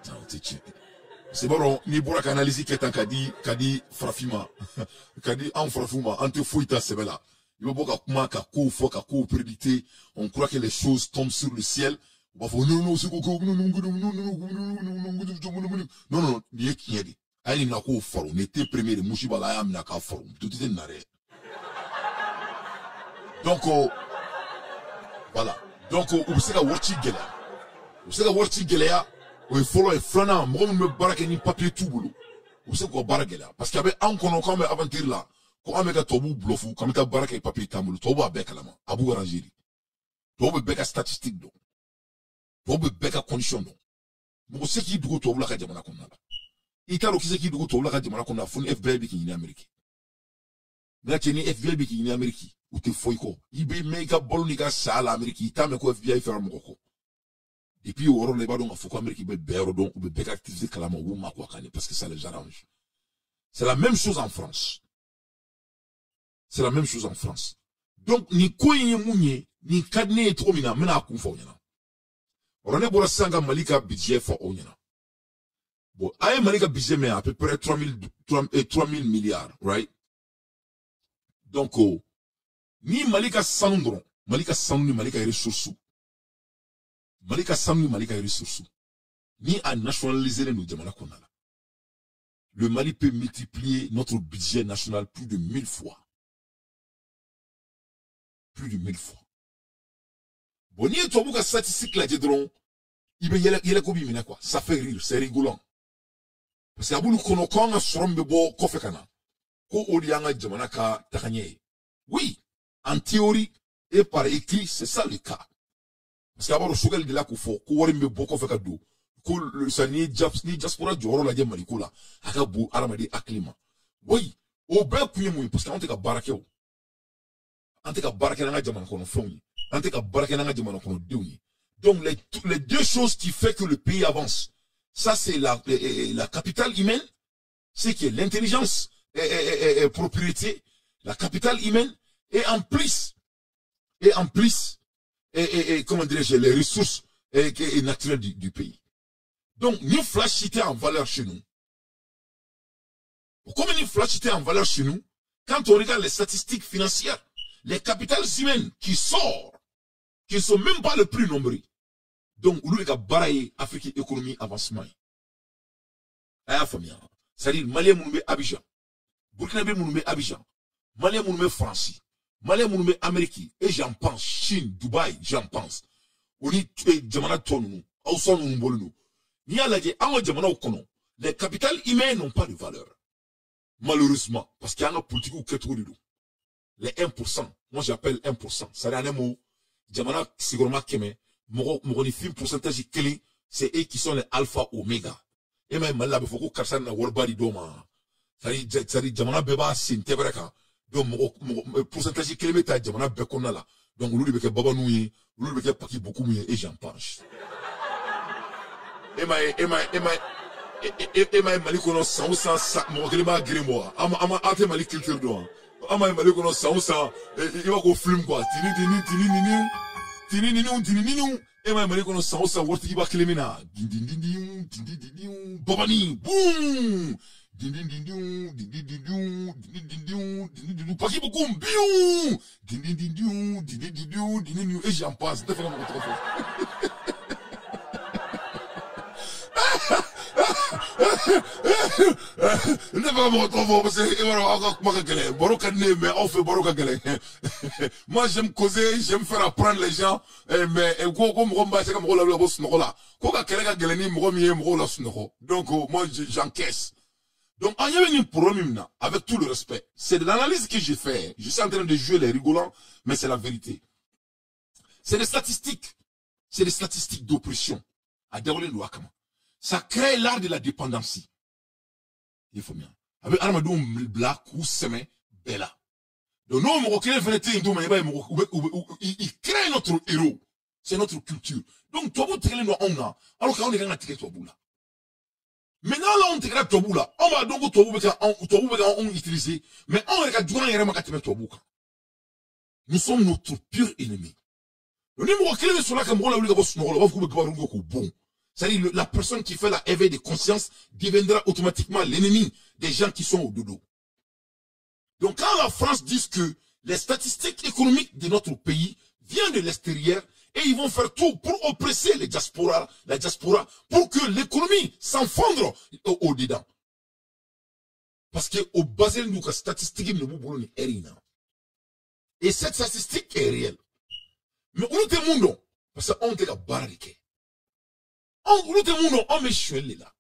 Non, on te tient. C'est bon, ni pour analyser qui est en kadi frafima, kadi en frafuma, ante fouita, c'est là. Il va voir qu'à coup, prédicter, on croit que les choses tombent sur le ciel. Non, c'est quoi, non, il y a qui est dit. Aïe, n'a qu'au forum, n'était premier de Mouchibala, yam n'a qu'à forum, tout était narré. Donc, voilà. Donc, vous savez, vous savez, il faut le flânant, moi, me barake ni papier tout boulot. Vous savez quoi, baragela. Parce qu'il y avait un qu'on quand même aventure là, quand on met un tobu bluffou, quand on met un barake papier tamboulou, tobu à bec à la main, à bout arrangé. Tobu bec à statistique donc. Tobu bec à condition donc. Vous savez qui doit tobu la kadjamana qu'on a là. Il y a aussi qui doit tobu la kadjamana qu'on a fond FBI qui est en Amérique. Mais là, ni FBI qui est en Amérique, ou te foi quoi. Il be méga ballon ni gars ça à l'Amérique, il t'a mis quoi FBI faire mon coco. Et puis, au les ballons, il faut qu'Amérique be béro donc, ou be bec activiser kalama ou ma quoi parce que ça les arrange. C'est la même chose en France. C'est la même chose en France. Donc, ni quoi y mounier, ni kadne et trop mina, mena akoufo yana. On est pour la sanga malika budget for onyana. Bon, aye malika budget mais à peu près 3000 milliards, right? Donc, ni malika sanundron, malika sanuni, malika ressources. Malika sanuni, malika ressources. Ni à nationaliser les nous demandons qu'on a là. Le Mali peut multiplier notre budget national plus de 1000 fois. Plus de 1000 fois. Bon, ni toi, vous avez statistique là, il y a combien de quoi? Ça fait rire, c'est rigolant. Parce que vous nous quand on se rend de bon, qu'on fait kana. Ko orianga jamanaka takanye. Oui, en théorie et par écrit, c'est ça le cas. Parce qu'avant le chogal de la koufo, ko warimbe boko fait cadeau. Ko le sani diaspora du rôle la diamarikola, akabu aramadi aklima. Oui, au ben kuye mouy, parce qu'on te ka barake ou. On te ka barake nanga jaman kono fongi. On te ka barake nanga jaman kono deuni. Donc les deux choses qui fait que le pays avance, ça c'est la capitale humaine, c'est qui est l'intelligence et propriété, la capitale humaine, et en plus, comment dirais-je, les ressources naturelles du pays. Donc, nous flashité en valeur chez nous. Comme nous flashité en valeur chez nous, Quand on regarde les statistiques financières, les capitales humaines qui sortent, qui ne sont même pas le plus nombreux. Donc, nous, les gars, baraye, Afrique, économie, avancement. C'est-à-dire, Malien, Mounoumé, Abidjan. Burkinabé, Mounoumé, Abidjan. Malien, Mounoumé, France. Malien, Mounoumé, Amérique. Et j'en pense, Chine, Dubaï, j'en pense. On dit, Djamana, Tonou, Aoussa, Nounou, Ni à la dit, Awa, Djamana, Okono. Les capitales humaines n'ont pas de valeur. Malheureusement, parce qu'il y a un politique qui est trop de les 1%, moi j'appelle 1%. Ça n'a rien mot. Djamana, Sigorma, Keme, Moronifi, pourcentage clé, c'est eux qui sont les alpha, oméga. Et même là, il faut que Karsan na Wolbari Doma. C'est-à-dire, Djamana Beba, c'est une tebreka. Donc, pourcentage clé, mais t'as Djamana Bekona là. Donc, l'ouli beke Baba Nouye, l'ouli beke Paki beaucoup mieux, et j'en pense. Et malikono sausa sa mogelema grimoire ama ate malik culture do ama malikono sausa il va ko film quoi tini et malikono sausa worti ba klemina din babani boum din paki beaucoup biou din et j'en passe de faire trop fort. Ne pas me retrouver parce que moi j'aime causer, j'aime faire apprendre les gens, mais donc moi j'encaisse. Donc il y a un problème avec tout le respect. C'est de l'analyse que j'ai fait. Je suis en train de jouer les rigolants, mais c'est la vérité. C'est des statistiques. C'est des statistiques d'oppression. À dérouler le Wakama. Ça crée l'art de la dépendance. Il faut bien. Avec Armadou Black ou Semé Bella. Donc, nous, il crée notre héros. C'est notre culture. Donc, toi, vous tirez nous on a. Alors qu'on est dans la tirée toi là. Maintenant, là, on tire toi là. On va donc toi on utiliser. Mais on regarde durant les remaks à toi. Nous sommes notre pur ennemi. Le numéro clé sur la caméra, on va vous bon. C'est-à-dire, la personne qui fait la éveil de conscience deviendra automatiquement l'ennemi des gens qui sont au dodo. Donc, quand la France dit que les statistiques économiques de notre pays viennent de l'extérieur et ils vont faire tout pour oppresser la diaspora, pour que l'économie s'enfondre au-dedans. Parce que au basé de la statistique, et cette statistique est réelle. Mais où est le monde? Parce qu'on est la barrique. On me chouelle là.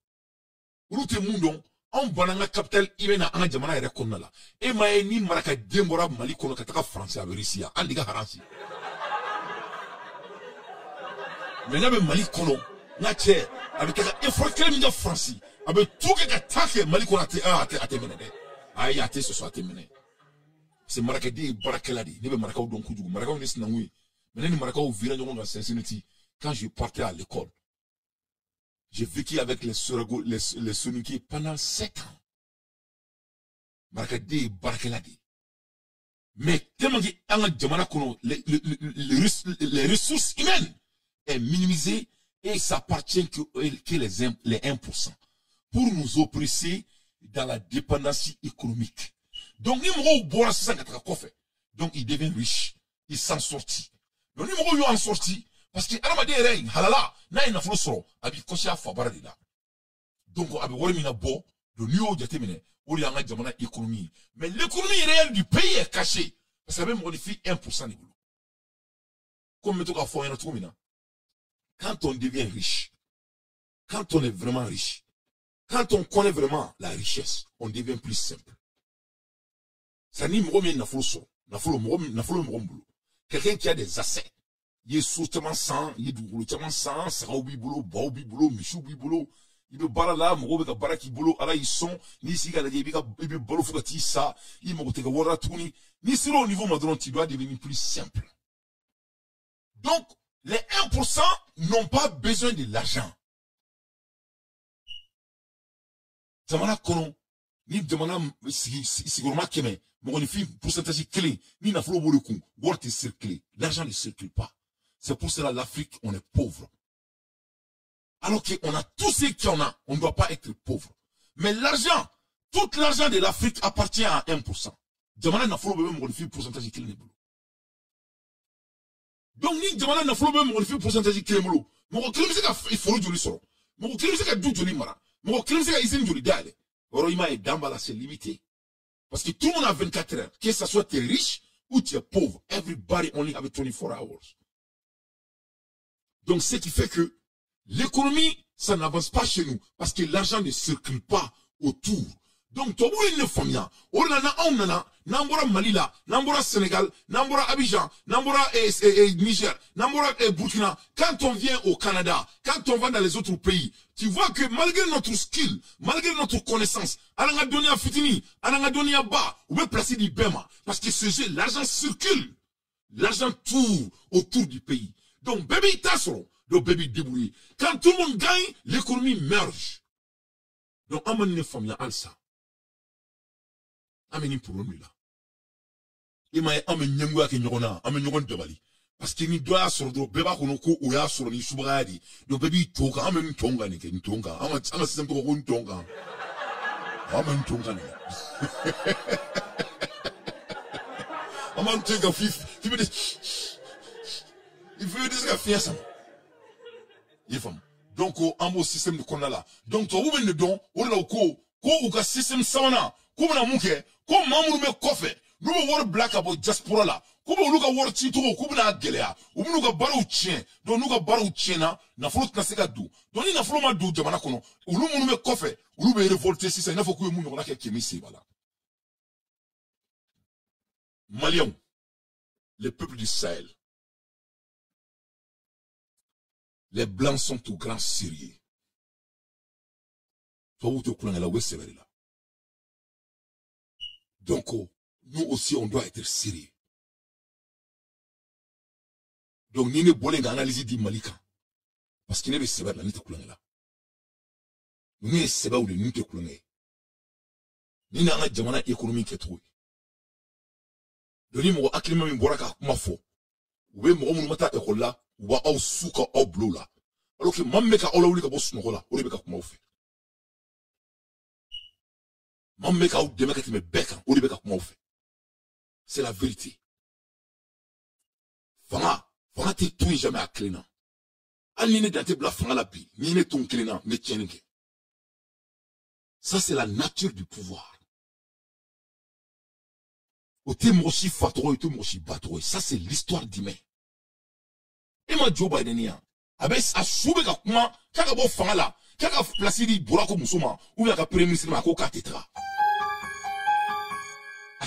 On bananga capital imena anga jamana yere konna la. E ma ni maraka dembora mali kono kataka français averisia andiga haransi. Mais na be mali kono na che avec effort kele minja français avec tout que attaque mali kono ate menede. Ay ate ce soit mené. C'est maraka di barakela di. Ne be maraka don kujugu maraka ni sinangui. Mais ni maraka au village dans Cincinnati quand je partais à l'école. J'ai vécu avec les Sonikiers pendant 7 ans. Barakade, Barakelade. Mais tellement que les ressources humaines est minimisées et ça appartient que les 1%. Pour nous oppresser dans la dépendance économique. Donc, donc il devient riche. Il s'en sortit. Donc, il en sorti. Parce que Aramade Rein, halala, na ina flosoro, abi kosia fabara de là. Donc, abi wori mina bo, le niveau de terminé, ou li anga jamana économie. Mais l'économie réelle du pays est cachée. Parce que même on fait 1% de boulot. Comme mettons qu'à fond, quand on devient riche, quand on est vraiment riche, quand on connaît vraiment la richesse, on devient plus simple. Ça n'y me na flosoro, na flosoro, quelqu'un qui a des assets. Il est soutellement sans, il est double, sans, ça ou bibolo, bao bibolo, michou bibolo, il veut barala, moro beka baraki bolo, ala ils sont, ni si gala il veut balo fugati ça, il m'a goûté wara tourni, ni si au niveau madron, tu dois devenir plus simple. Donc, les 1% n'ont pas besoin de l'argent. Zamana kono, ni demana, sigurma keme, mon film, pourcentage clé, ni n'a flot beaucoup, boire tes circuler, l'argent ne circule pas. C'est pour cela l'Afrique, on est pauvre. Alors qu'on a tout ce qu'on a, on ne doit pas être pauvre. Mais l'argent, tout l'argent de l'Afrique appartient à 1%. jamana nafolo bebe modifier pourcentage kile ne bolo. Donc ni jamana nafolo bebe modifier pourcentage kile bolo. Moko kile se ka iforo joli soro. Moko kile se ka du joli mara. Moko kile se ka izine joli dale. Oro ima e dambala c'est limité. Parce que tout le monde a 24 heures. Que ça soit tu es riche ou tu es pauvre. Everybody only have 24 hours. Donc ce qui fait que l'économie, ça n'avance pas chez nous. Parce que l'argent ne circule pas autour. Donc, tu as une famille. On a Nambora Malila, Nambora Sénégal, Nambora Abidjan, Nambora Niger, Nambora Burkina. Quand on vient au Canada, quand on va dans les autres pays, tu vois que malgré notre skill, malgré notre connaissance, on a donné à Fitini, on a donné à Bas, on peut placer du Bema. Parce que ce jeu, l'argent circule. L'argent tourne autour du pays. Donc, baby tassero, donc baby débrouillé. Quand tout le monde gagne, l'économie merge. Donc, on a une famille à ça. Ameni problème là. Il m'a amené nyangwa ke nyona, amené nyon debali. Parce que ni doya sur do beba kono ko oya sur ni subagadi. Do bebi toka amené tonga ni ke tonga. Ama system to ko tonga. Amené tonga ni. Ama tonga fif. Il veut dire que faire ça. Il faut. Donc en mot système de kona là. Donc to ou ben de don, ou la ko ou ka système sawana. Comme na muke, comme mamour me kofe, nous voir black about diaspora là. Comme nous ga war tito, comme na gelea, ou nous ga baru chien, donc nous ga baru chiena, na folo na seka du. Donc ni na folo ma du jamana kono, ou nous me kofe, ou nous be révolter si ça, il faut que nous on a quelque chose voilà. Maliens, les peuples du Sahel, les blancs sont au grand sérieux. Toi où tu connais la ouest sévère là. Donc, nous aussi, on doit être sérieux. Donc, nous ne pouvons pas analyser du Malika. Parce qu'il n'est pas sévère la nuit de là. Nous ne sommes pas où de nuit de couleur. Nous n'avons pas jamana économique qui est trouvé. Donc, nous avons acclimé un boraka ma fo. Ou bien, nous avons mata école là, ou bien, au souka, au bleu là. Alors que, même meka ola ouli ka boss no là, ou bien, comment on fait. C'est la vérité. Fanga te tout jamais à cléna. Al ni date bla fanga la pi, ni ne ton cléna, ne tienke. Ça c'est la nature du pouvoir. Ote moshi fatoro, ote moshi batoro. Ça c'est l'histoire d'humain. Et moi Joe Biden ya, abes a soube ka kuma, kaka bo fanga la, kaka placé di burako musoma, ou bien ka premier ministre ma ko katetra.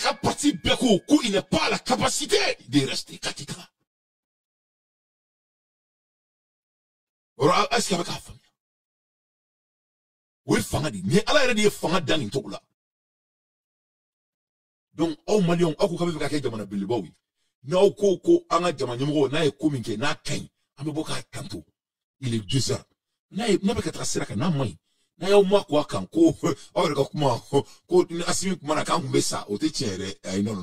À partir Beko, il n'est pas la capacité de rester cathédral. Est-ce qu'il y a une famille? Oui, fangadi. Mais Allah a dit fangadi dans l'intogla. Donc, au Malion, au Koukabe Vaka Jamana Bilibawi. Na au Koko, Anga Jamanimo, na Kominke, na Ken, Ameboka Kanto. Il est 2 heures. Na pas tracé la Kanamai. Na yo mwa kwa kan ko awre kuma ko asimi kuma na kan mbesa o te tiere non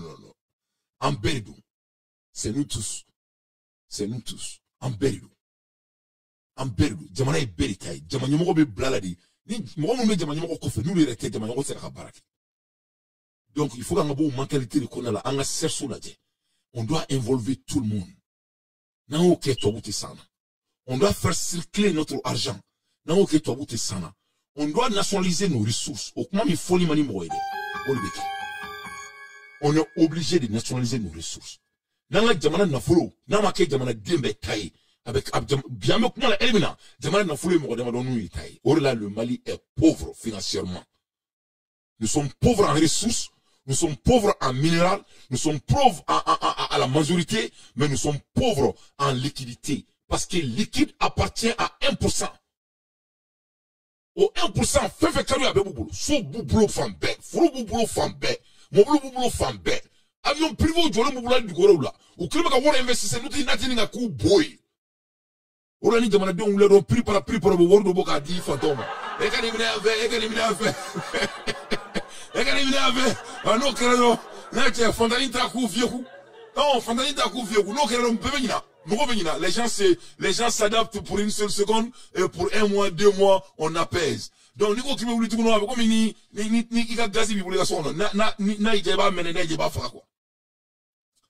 en beridou c'est nous tous en beridou jamana e beritai jamana mo be blaladi ni mo mo me jamana mo ko fe nous le rete jamana ko se ka baraki. Donc il faut qu'on ait une mentalité de konala anga serso la je on doit involver tout le monde na o ke to buti sana on doit faire circuler notre argent na o ke to buti sana. On doit nationaliser nos ressources. On est obligé de nationaliser nos ressources. Dans la jamana nafolo, na make jamana dembe taille avec bien comment la élimina. Jamana nafolo mo demande nous taille. Or là le Mali est pauvre financièrement. Nous sommes pauvres en ressources, nous sommes pauvres en minéral, nous sommes pauvres à la majorité, mais nous sommes pauvres en liquidité parce que le liquide appartient à 1%. Au 1%, fait carré avec boubou. So boubou fambe, fro boubou fambe, mobile boubou fambe. Avion privé au jolé boubou du goroula. Ou que le mec a voulu investir, nous dit natin n'a coup boy. Ou la ni demande bien, ou le prix par le word de boca dit fantôme. Et quand il venait avec, un autre, n'a pas fantaline ta coup vieux. Non, fantaline ta coup vieux, non, qu'elle a un peu venir. Les gens s'adaptent pour une seule seconde et pour 1 mois, 2 mois, on apaise. Donc,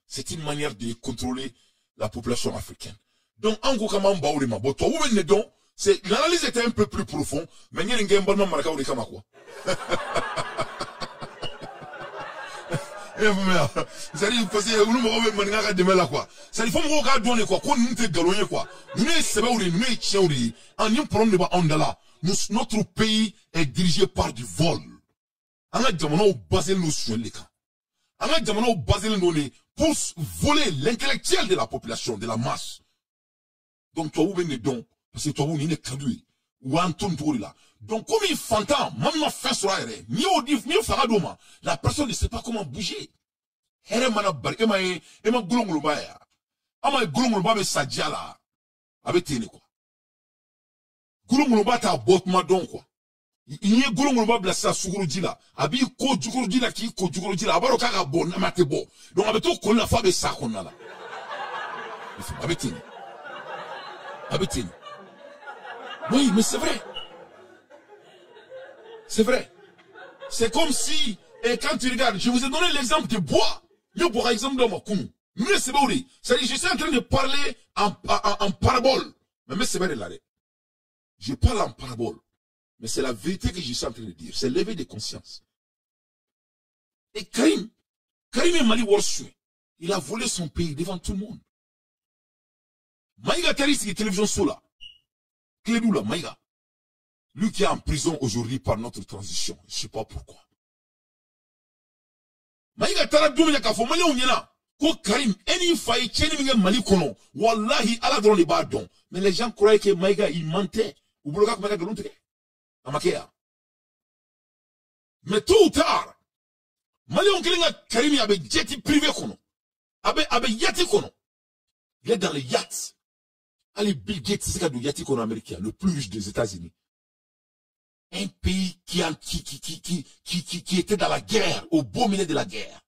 c'est une manière de contrôler la population africaine. Donc, en gros, comment c'est l'analyse était un peu plus profonde, mais il y a une bonne marque de Kamakwa. C'est-à-dire, parce que nous m'avons demandé à demain là quoi. C'est-à-dire, il faut me regarder quoi, qu'on nous te galonner quoi. Nous ne sommes pas où nous ne sommes pas en un problème de bas en là. Notre pays est dirigé par du vol. On a demandé au basé nos sur les cas. On a demandé au basé nos pour voler l'intellectuel de la population, de la masse. Donc, toi, vous venez donc, parce que toi, vous n'êtes pas cadué. Ou un tour là. Donc, comme il fantôme, même fait sur l'air, ni au div, ni au faradoma, la personne ne sait pas comment bouger. Here mana bar, ema gulonguluba ya. Ama gulonguluba be sadjala. Abe tene quoi. Gulonguluba ta botma don quoi. Il y a gulonguluba blassa suguru dila. Abi ko juguru dila ki ko juguru dila. Abaro kaka bon, namate bo. Donc abe to kon la fa be sa kon la. Abe tene. Abe tene. Oui, mais c'est vrai. C'est vrai. C'est comme si, et quand tu regardes, je vous ai donné l'exemple de bois. Yo, par exemple, dans mon coup. Mais c'est bon, c'est-à-dire, je suis en train de parler en parabole. Mais c'est vrai, là. Je parle en parabole. Mais c'est la vérité que je suis en train de dire. C'est l'éveil de conscience. Et Karim est Mali Warsu. Il a volé son pays devant tout le monde. Maïga Karim, c'est la télévision Sola. Clédoula, Maïga. Lui qui est en prison aujourd'hui par notre transition. Je ne sais pas pourquoi. Maïga Tara Doumia Kafo, Mali Onyena. Ko Karim, eni faille, tcheni minga Mali Kono. Wallahi, ala dans les bardons. Mais les gens croyaient que Maïga, il mentait. Ou bloquait Maïga de l'autre. Amakea. Mais tôt ou tard, Mali Onkelinga Karim avait jeté privé Kono. Avait yati Kono. Il est dans les yachts. Allez, Bill Gates, c'est le yati Kono américain, le plus riche des États-Unis. Un pays qui était dans la guerre, au beau milieu de la guerre.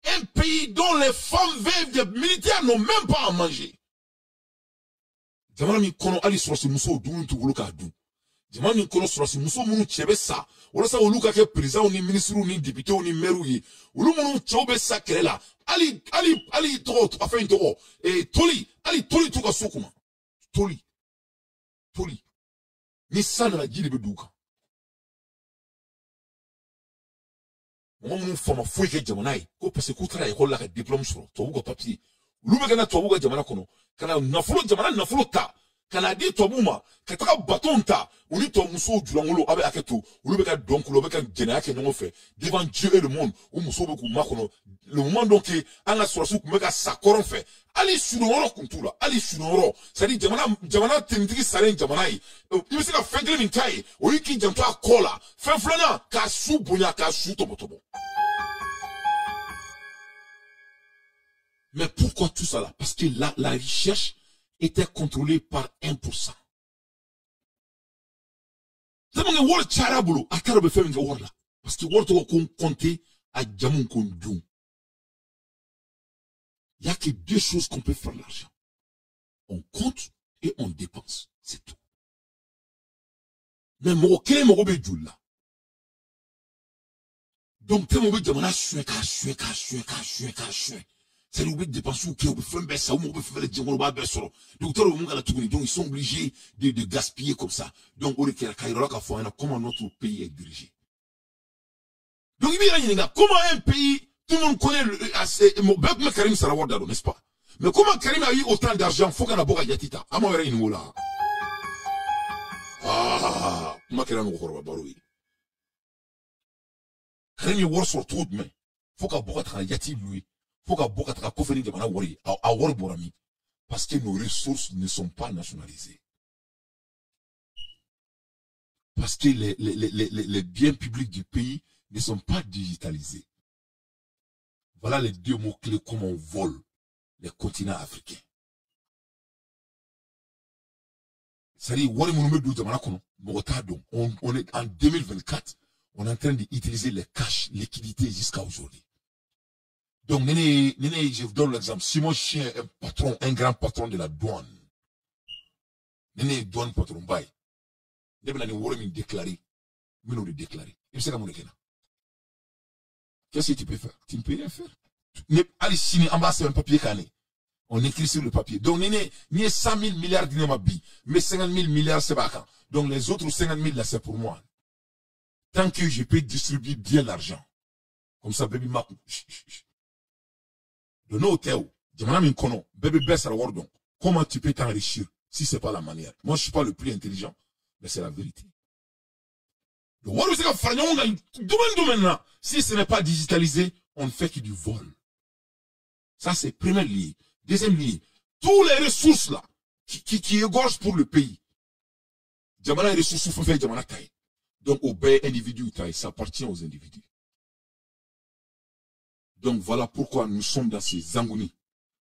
Un pays dont les femmes veuves des militaires n'ont même pas à manger. Jamana mi kono ali surasi muso du tu wuluka du. Jamana mi kono surasi muso munu chebe sa. Wala sa wuluka ke président ni ministre ni député ni maire yi. Wulu munu chebe sa kelela. Ali trop afin trop. Et toli tuka sukuma. Toli. Ni ça na jili be duka. Mon fama foi ke jamana yi. Ko parce que tra école la diplôme sur. To buka papier. Wulu be kana to buka jamana kono. Kana nafulo jamana nafulo ta. Kana di to buma. Kataka baton ta. Uni to muso julangolo abe aketo. Wulu be ka donc lo be ka jena ke nyongo fe. Devant Dieu et le monde. Ou muso be ku makono. Le moment donc anga surasu ku meka sakoron fe. Ali sunoro kuntula. Ali sunoro. C'est-à-dire jamana tendiki salen jamana yi. Il se ka fengele min kai. Oyi ki jamto akola. Fenflana ka su bunya ka su tobotobo. Mais pourquoi tout ça là? Parce que la recherche était contrôlée par 1%. C'est mon word charabulo. Akara be faire word là. Parce que word to compter à jamun kondou. Il n'y a que deux choses qu'on peut faire l'argent. On compte et on dépense. C'est tout. Mais mon quel mon be là. Donc t'es mon be jamana sué. C'est l'objet de dépenser ou qui ont fait un baisse, ou on fait le djingolo ba baisse. Donc ils sont obligés de gaspiller comme ça. Donc on est comment notre pays est dirigé. Donc il y a comment un pays, tout le monde connaît le Karim Sarawada, n'est-ce pas? Mais comment Karim a eu autant d'argent? Faut qu'on a beaucoup à Yatita. À moi, il y a là. Ah, ma Karim au Baroui. Karim est war sur tout, mais faut qu'on a beaucoup à Yati lui. Faut qu'à beaucoup à conférer de Manawari, à Warborami. Parce que nos ressources ne sont pas nationalisées. Parce que les biens publics du pays ne sont pas digitalisés. Voilà les deux mots-clés comment on vole les continents africains. C'est-à-dire, on est en 2024, on est en train d'utiliser les cash, liquidités jusqu'à aujourd'hui. Donc, je vous donne l'exemple. Si mon chien est un patron, un grand patron de la douane, douane patron, bye. Déclaré. Qu'est-ce que tu peux faire? Tu ne peux rien faire. Allez, si on va un papier cané. On écrit sur le papier. Donc, ni 100 000 milliards de bi, mais 50 000 milliards c'est pas. Donc, les autres 50 000 là, c'est pour moi. Tant que je peux distribuer bien l'argent. Comme ça, baby ma. De nos hôtels, baby baisse à la donc. Comment tu peux t'enrichir si c'est pas la manière? Moi, je suis pas le plus intelligent, mais c'est la vérité. Si ce n'est pas digitalisé, on ne fait que du vol. Ça, c'est premier lié. Deuxième lié, tous les ressources là, qui égorgent pour le pays. Jamana les ressources font faire Jamana taille. Donc, au bail individu taille, ça appartient aux individus. Donc, voilà pourquoi nous sommes dans ces angonies.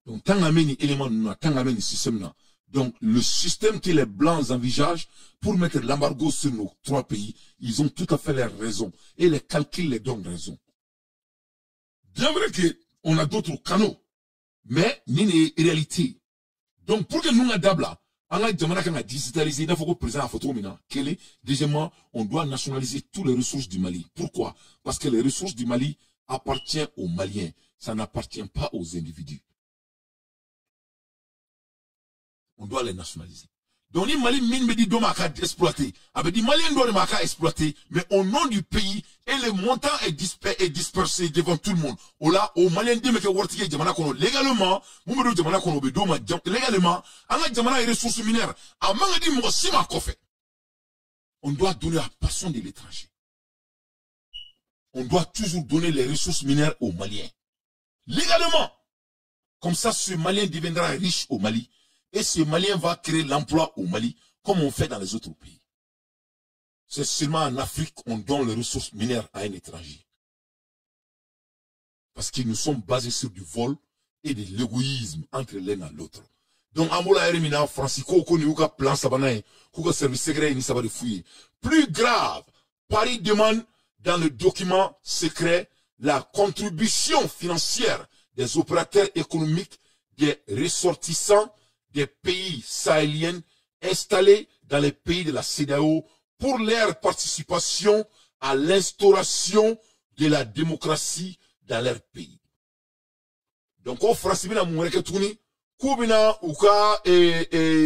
Donc, tant amène élément, tant amène système là. Donc, le système que les Blancs envisagent pour mettre l'embargo sur nos 3 pays, ils ont tout à fait les raisons. Et les calculs les donnent raison. Bien vrai qu'on a d'autres canaux, mais il y a une réalité. Donc, pour que nous adaptions là, on a digitalisé, il faut que présent à photo maintenant. Deuxièmement, on doit nationaliser toutes les ressources du Mali. Pourquoi? Parce que les ressources du Mali appartiennent aux Maliens. Ça n'appartient pas aux individus. On doit les nationaliser. Donc, les Mali me dit Domaka exploiter. Avec dit Malien doit exploiter, mais au nom du pays, et le montant est dispersé devant tout le monde. Au Malien dit que Wartier Jamana Kono, légalement, Moumoudou Jamana Kono, légalement, en Jamana et ressources minières, à Mangadi Moussima Kofé. On doit donner la passion de l'étranger. On doit toujours donner les ressources minières aux Maliens. Légalement. Comme ça, ce Malien deviendra riche au Mali. Et ce Malien va créer l'emploi au Mali, comme on fait dans les autres pays. C'est seulement en Afrique qu'on donne les ressources minières à un étranger. Parce que nous sommes basés sur du vol et de l'égoïsme entre l'un et l'autre. Donc, Amola Erimina, Francisco, Koniuka, plan Sabanaï, Kuka service secret, ni Sabah de fouiller. Plus grave, Paris demande dans le document secret la contribution financière des opérateurs économiques des ressortissants des pays sahéliens installés dans les pays de la CEDEAO pour leur participation à l'instauration de la démocratie dans leur pays. Donc, au France, bina mouéreke touni, koubina ouka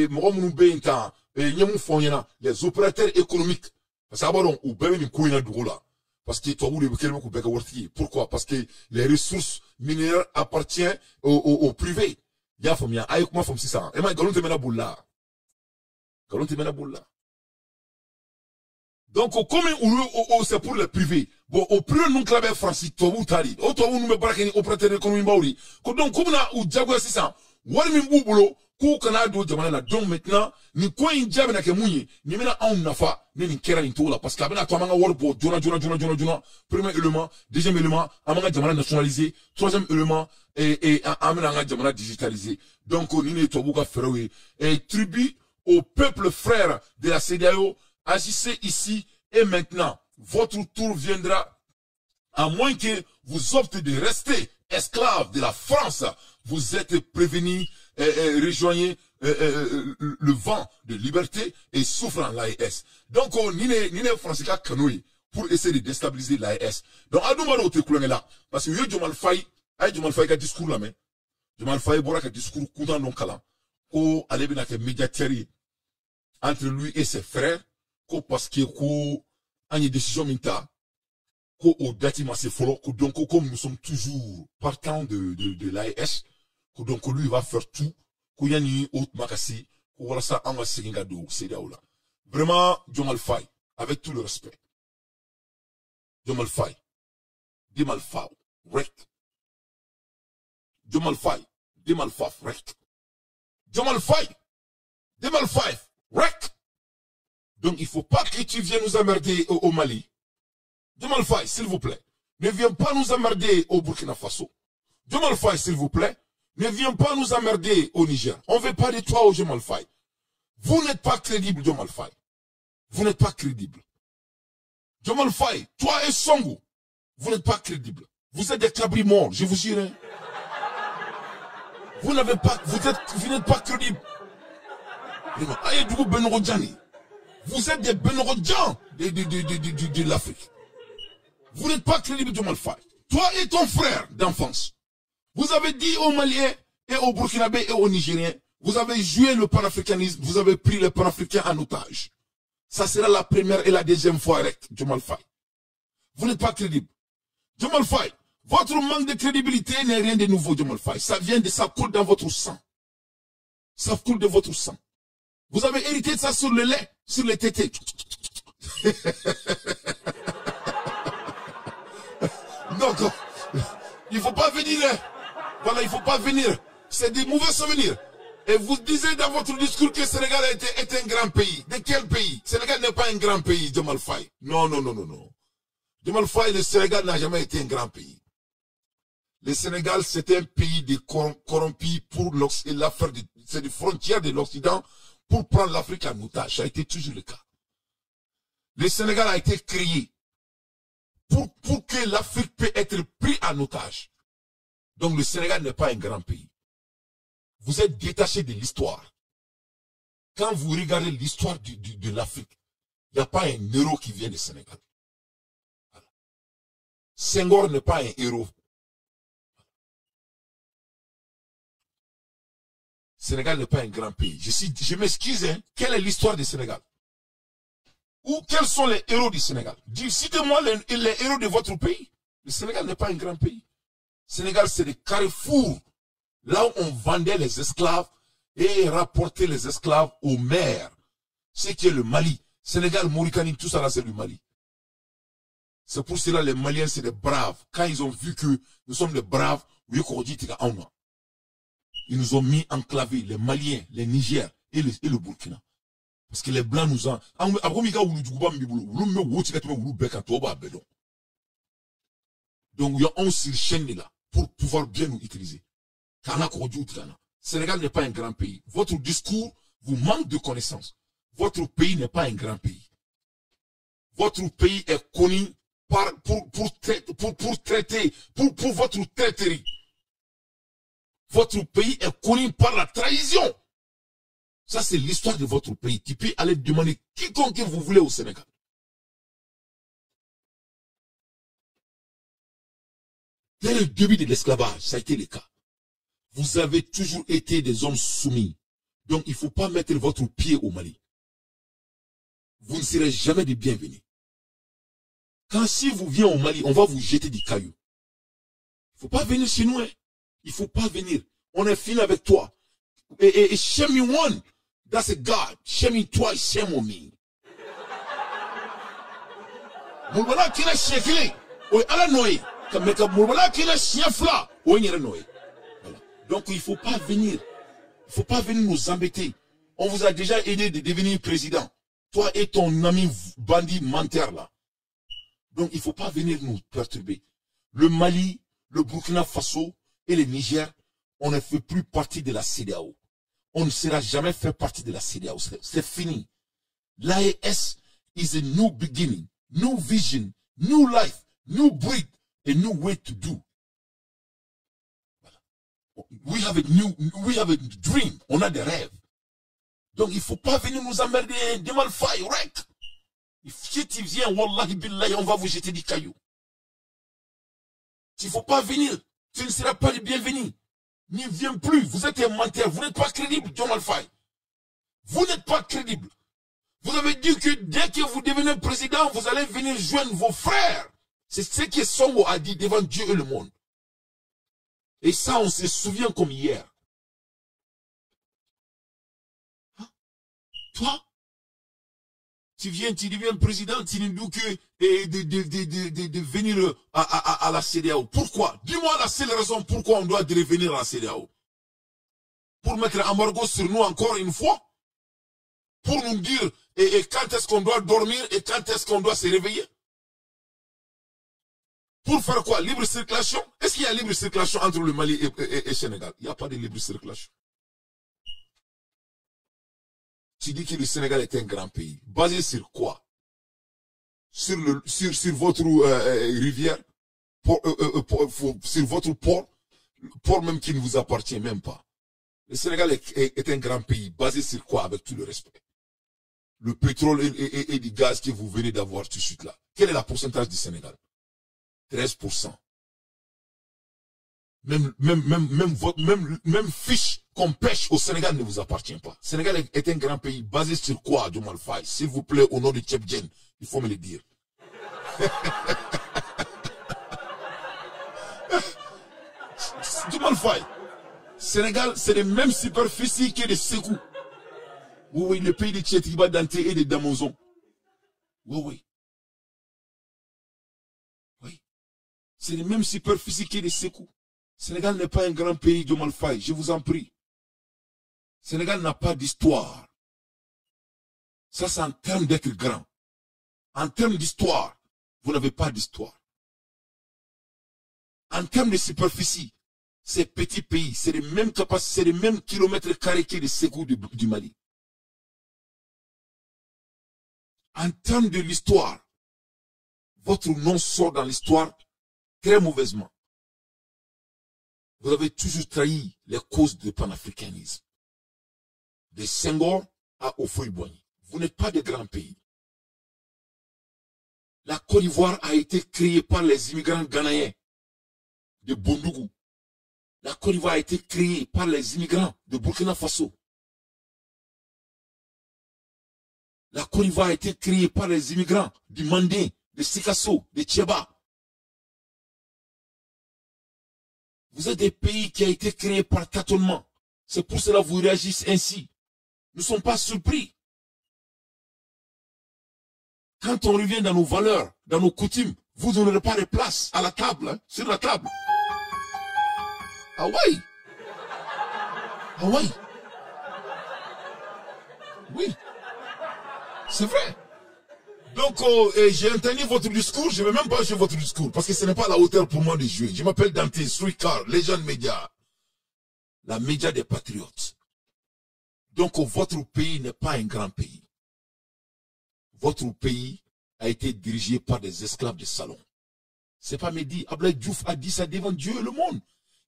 moumounou beinta, nyamou fonyana, les opérateurs économiques. Parce que abadon, ou bébé ni kouina dougola. Parce que toi, vous les bouquets, vous beka worti. Pourquoi? Parce que les ressources minières appartiennent au privé. Ya fomia ayo kuma fom sisa ema galon te mena bulla donc comme c'est pour le privé bon au privé nous clave Francis tobu tali o tobu nous me baraka ni opérateur économique bauri ko donc comme na ou jago sisa wari min bubulo ku kana do jamana la donc maintenant ni ko injabe na ke munyi ni mena on nafa ni kera ni tola parce que abena to manga worbo jona premier élément deuxième élément amanga jamana nationalisé troisième élément et amena jamana digitalisé donc on ni to buka ferowe et tribu au peuple frère de la CEDEAO agissez ici et maintenant votre tour viendra à moins que vous optez de rester esclave de la France vous êtes prévenus rejoignez le vent de liberté et souffrant l'AES. Donc, Nine Francisca Kanoui pour essayer de déstabiliser l'AES. Donc, Adoumaro te koulenge là. Parce que Jomal Faye ka discours là, mais Jomal Faye bora ka discours koudan non kala. Ko alebina ke médiateur entre lui et ses frères. Ko parce que ko anye décision minta. Ko au datima se folo. Donc, comme nous sommes toujours partants de l'AES. Donc, lui va faire tout. Kouyani out makasi, voilà ça en do CEDEAO là. Vraiment, Jomal Faye, avec tout le respect. Jomal Faye, Demal Faw, rek. Jomal Faye, Demal Faw, rek. Jomal Faye, Demal Faye, rek. Donc il faut pas que tu viennes nous emmerder au Mali. Jomal Faye, s'il vous plaît, ne viens pas nous emmerder au Burkina Faso. Jomal Faye, s'il vous plaît. Ne viens pas nous emmerder au Niger. On ne veut pas de toi au Jomal Faye. Vous n'êtes pas crédible, Jomal Faye. Vous n'êtes pas crédible. Jomal Faye, toi et Songo, vous n'êtes pas crédible. Vous êtes des cabris morts, je vous jure. Hein. Vous n'êtes pas crédible. Vous êtes des Benorodjans de l'Afrique. Vous n'êtes pas crédible, Diomaye Faye. Toi et ton frère d'enfance, vous avez dit aux Maliens et aux Burkinabés et aux Nigériens, vous avez joué le panafricanisme, vous avez pris les panafricains en otage. Ça sera la première et la deuxième fois avec Diomaye Faye. Vous n'êtes pas crédible. Diomaye Faye, votre manque de crédibilité n'est rien de nouveau, Diomaye Faye. Ça coule dans votre sang. Ça coule de votre sang. Vous avez hérité de ça sur le lait, sur les tétés. Donc, il ne faut pas venir. Voilà, il ne faut pas venir. C'est des mauvais souvenirs. Et vous disiez dans votre discours que le Sénégal est un grand pays. De quel pays? Le Sénégal n'est pas un grand pays, Diomaye Faye. Non. Diomaye Faye, le Sénégal n'a jamais été un grand pays. Le Sénégal, c'est un pays de corrompus pour l'affaire, c'est des frontières de l'Occident pour prendre l'Afrique en otage. Ça a été toujours le cas. Le Sénégal a été créé pour que l'Afrique puisse être prise en otage. Donc le Sénégal n'est pas un grand pays. Vous êtes détaché de l'histoire. Quand vous regardez l'histoire de l'Afrique, il n'y a pas un héros qui vient du Sénégal. Voilà. Senghor n'est pas un héros. Le Sénégal n'est pas un grand pays. Je m'excuse, hein. Quelle est l'histoire du Sénégal? Ou quels sont les héros du Sénégal? Citez-moi les héros de votre pays. Le Sénégal n'est pas un grand pays. Le Sénégal, c'est des carrefours. Là où on vendait les esclaves et rapportait les esclaves aux mers. Ce qui est le Mali. Sénégal, Mauritanie, tout ça là, c'est le Mali. C'est pour cela les Maliens, c'est des braves. Quand ils ont vu que nous sommes des braves, ils nous ont mis enclavés, les Maliens, les Niger et le Burkina. Parce que les Blancs nous ont... Donc, on se chaîne là pour pouvoir bien nous utiliser. Sénégal n'est pas un grand pays. Votre discours vous manque de connaissances. Votre pays n'est pas un grand pays. Votre pays est connu pour traiter, pour votre traiterie. Votre pays est connu par la trahison. Ça, c'est l'histoire de votre pays. Tu peux aller demander quiconque vous voulez au Sénégal. Dès le début de l'esclavage, ça a été le cas. Vous avez toujours été des hommes soumis. Donc, il ne faut pas mettre votre pied au Mali. Vous ne serez jamais de bienvenus. Quand si vous venez au Mali, on va vous jeter des cailloux. Il ne faut pas venir chez nous. Hein. Il ne faut pas venir. On est fini avec toi. Et shame one. That's a God. Shame twice, shame on me. Moulbala qui est chien oui, ala noé. Mais comme Moulbala qui est chien fla, oui, il y a noé. Donc il ne faut pas venir. Il ne faut pas venir nous embêter. On vous a déjà aidé de devenir président. Toi et ton ami bandit menteur là. Donc il ne faut pas venir nous perturber. Le Mali, le Burkina Faso et le Niger, on ne fait plus partie de la CEDEAO. On ne sera jamais fait partie de la CEDEAO. C'est fini. L'AES is a new beginning, new vision, new life, new breed, a new way to do. We have a dream. On a des rêves. Donc il ne faut pas venir nous emmerder. Diomaye Faye, rec. Si tu viens, wallahi billahi, on va vous jeter des cailloux. Il ne faut pas venir. Tu ne seras pas le bienvenu. N'y viens plus. Vous êtes un menteur. Vous n'êtes pas crédible, Diomaye Faye. Vous n'êtes pas crédible. Vous avez dit que dès que vous devenez président, vous allez venir joindre vos frères. C'est ce que Sonko a dit devant Dieu et le monde. Et ça, on se souvient comme hier. Hein? Toi, tu deviens président, tu ne dis que de venir à la CEDEAO. Pourquoi? Dis-moi la seule raison pourquoi on doit revenir à la CEDEAO. Pour mettre un embargo sur nous encore une fois. Pour nous dire et quand est-ce qu'on doit dormir et quand est-ce qu'on doit se réveiller. Pour faire quoi? Libre circulation? Est-ce qu'il y a libre circulation entre le Mali et le Sénégal? Il n'y a pas de libre circulation. Tu dis que le Sénégal est un grand pays. Basé sur quoi? Sur votre rivière? sur votre port même qui ne vous appartient même pas. Le Sénégal est un grand pays, basé sur quoi, avec tout le respect? Le pétrole et du gaz que vous venez d'avoir tout de suite là. Quel est le pourcentage du Sénégal? 13%. Même fiche qu'on pêche au Sénégal ne vous appartient pas. Le Sénégal est un grand pays basé sur quoi, Diomaye Faye? S'il vous plaît, au nom de Tchèpdjen, il faut me le dire. Diomaye Faye, Sénégal, c'est les mêmes superficies que les Ségou. Oui, le pays de Tchétiba, Danté et de Damozon. Oui. C'est les mêmes superficies que les Ségou. Sénégal n'est pas un grand pays, Diomaye Faye, je vous en prie. Sénégal n'a pas d'histoire. Ça, c'est en termes d'être grand. En termes d'histoire, vous n'avez pas d'histoire. En termes de superficie, ces petits pays, c'est les mêmes capacités, c'est les mêmes kilomètres carrés que les Ségou du Mali. En termes de l'histoire, votre nom sort dans l'histoire très mauvaisement. Vous avez toujours trahi les causes du panafricanisme. De Senghor à Houphouët-Boigny. Vous n'êtes pas de grands pays. La Côte d'Ivoire a été créée par les immigrants ghanéens de Bondougou. La Côte d'Ivoire a été créée par les immigrants de Burkina Faso. La Côte d'Ivoire a été créée par les immigrants du Mandé, de Sikasso, de Tcheba. Vous êtes des pays qui ont été créés par tâtonnement. C'est pour cela que vous réagissez ainsi. Nous ne sommes pas surpris. Quand on revient dans nos valeurs, dans nos coutumes, vous n'aurez pas de place à la table, hein, sur la table. Ah oui. Ah oui. Oui. C'est vrai. Donc, j'ai entendu votre discours, je ne vais même pas jouer votre discours, parce que ce n'est pas à la hauteur pour moi de jouer. Je m'appelle Dante Streetcar, Legend Media, la média des patriotes. Donc, votre pays n'est pas un grand pays. Votre pays a été dirigé par des esclaves de salon. C'est pas Mehdi Abdoulaye Diouf a dit ça devant Dieu et le monde.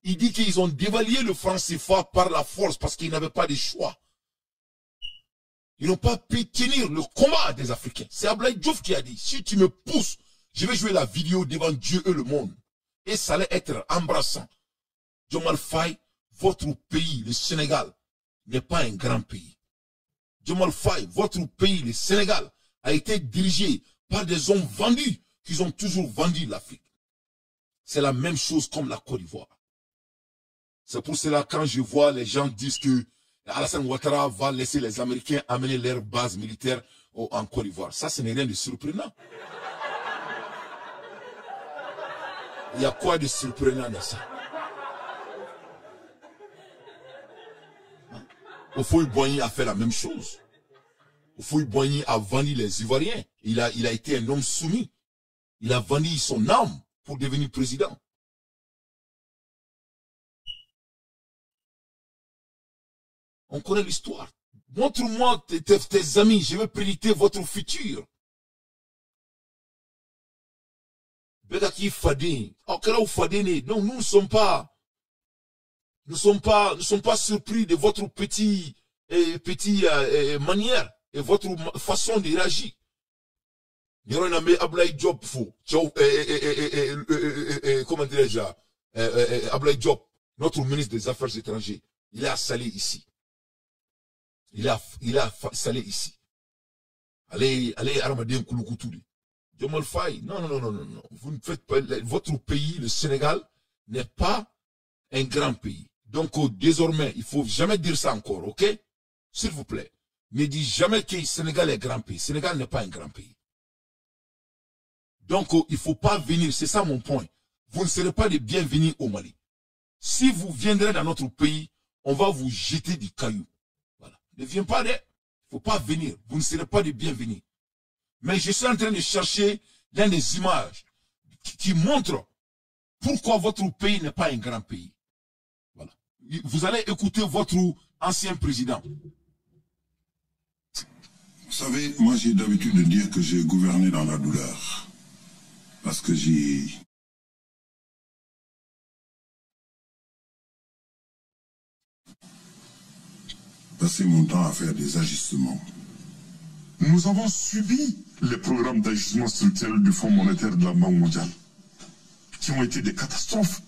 Il dit qu'ils ont dévalué le franc CFA par la force parce qu'ils n'avaient pas de choix. Ils n'ont pas pu tenir le combat des Africains. C'est Abdoulaye Diouf qui a dit, si tu me pousses, je vais jouer la vidéo devant Dieu et le monde. Et ça allait être embrassant. Diomaye Faye, votre pays, le Sénégal, n'est pas un grand pays. Diomaye Faye, votre pays, le Sénégal, a été dirigé par des hommes vendus qui ont toujours vendu l'Afrique. C'est la même chose comme la Côte d'Ivoire. C'est pour cela quand je vois les gens disent que Alassane Ouattara va laisser les Américains amener leur base militaire en Côte d'Ivoire. Ça, ce n'est rien de surprenant. Il y a quoi de surprenant dans ça? Houphouët-Boigny a fait la même chose. Houphouët-Boigny a vendu les Ivoiriens. Il a été un homme soumis. Il a vendu son âme pour devenir président. On connaît l'histoire. Montre-moi tes amis, je vais prédire votre futur. Begaki Fadé, Okera ou Fadé, non, nous ne sommes pas surpris de votre petit manière et votre façon de réagir. Comment dirais-je, Abdoulaye Diop, notre ministre des Affaires étrangères, il a salé ici. Il a salé ici. Allez, Aramadien Kouloukoutou리. Diomaye Faye, non. Vous ne faites pas, votre pays, le Sénégal, n'est pas un grand pays. Donc, désormais, il faut jamais dire ça encore, ok? S'il vous plaît. Ne dites jamais que le Sénégal est un grand pays. Le Sénégal n'est pas un grand pays. Donc, il ne faut pas venir, c'est ça mon point. Vous ne serez pas les bienvenus au Mali. Si vous viendrez dans notre pays, on va vous jeter du caillou. Voilà. Ne viens pas, il ne faut pas venir. Vous ne serez pas les bienvenus. Mais je suis en train de chercher dans des images qui montrent pourquoi votre pays n'est pas un grand pays. Voilà. Vous allez écouter votre ancien président. Vous savez, moi j'ai l'habitude de dire que j'ai gouverné dans la douleur. Parce que j'ai passé mon temps à faire des ajustements. Nous avons subi les programmes d'ajustement structurel du Fonds monétaire de la Banque mondiale, qui ont été des catastrophes,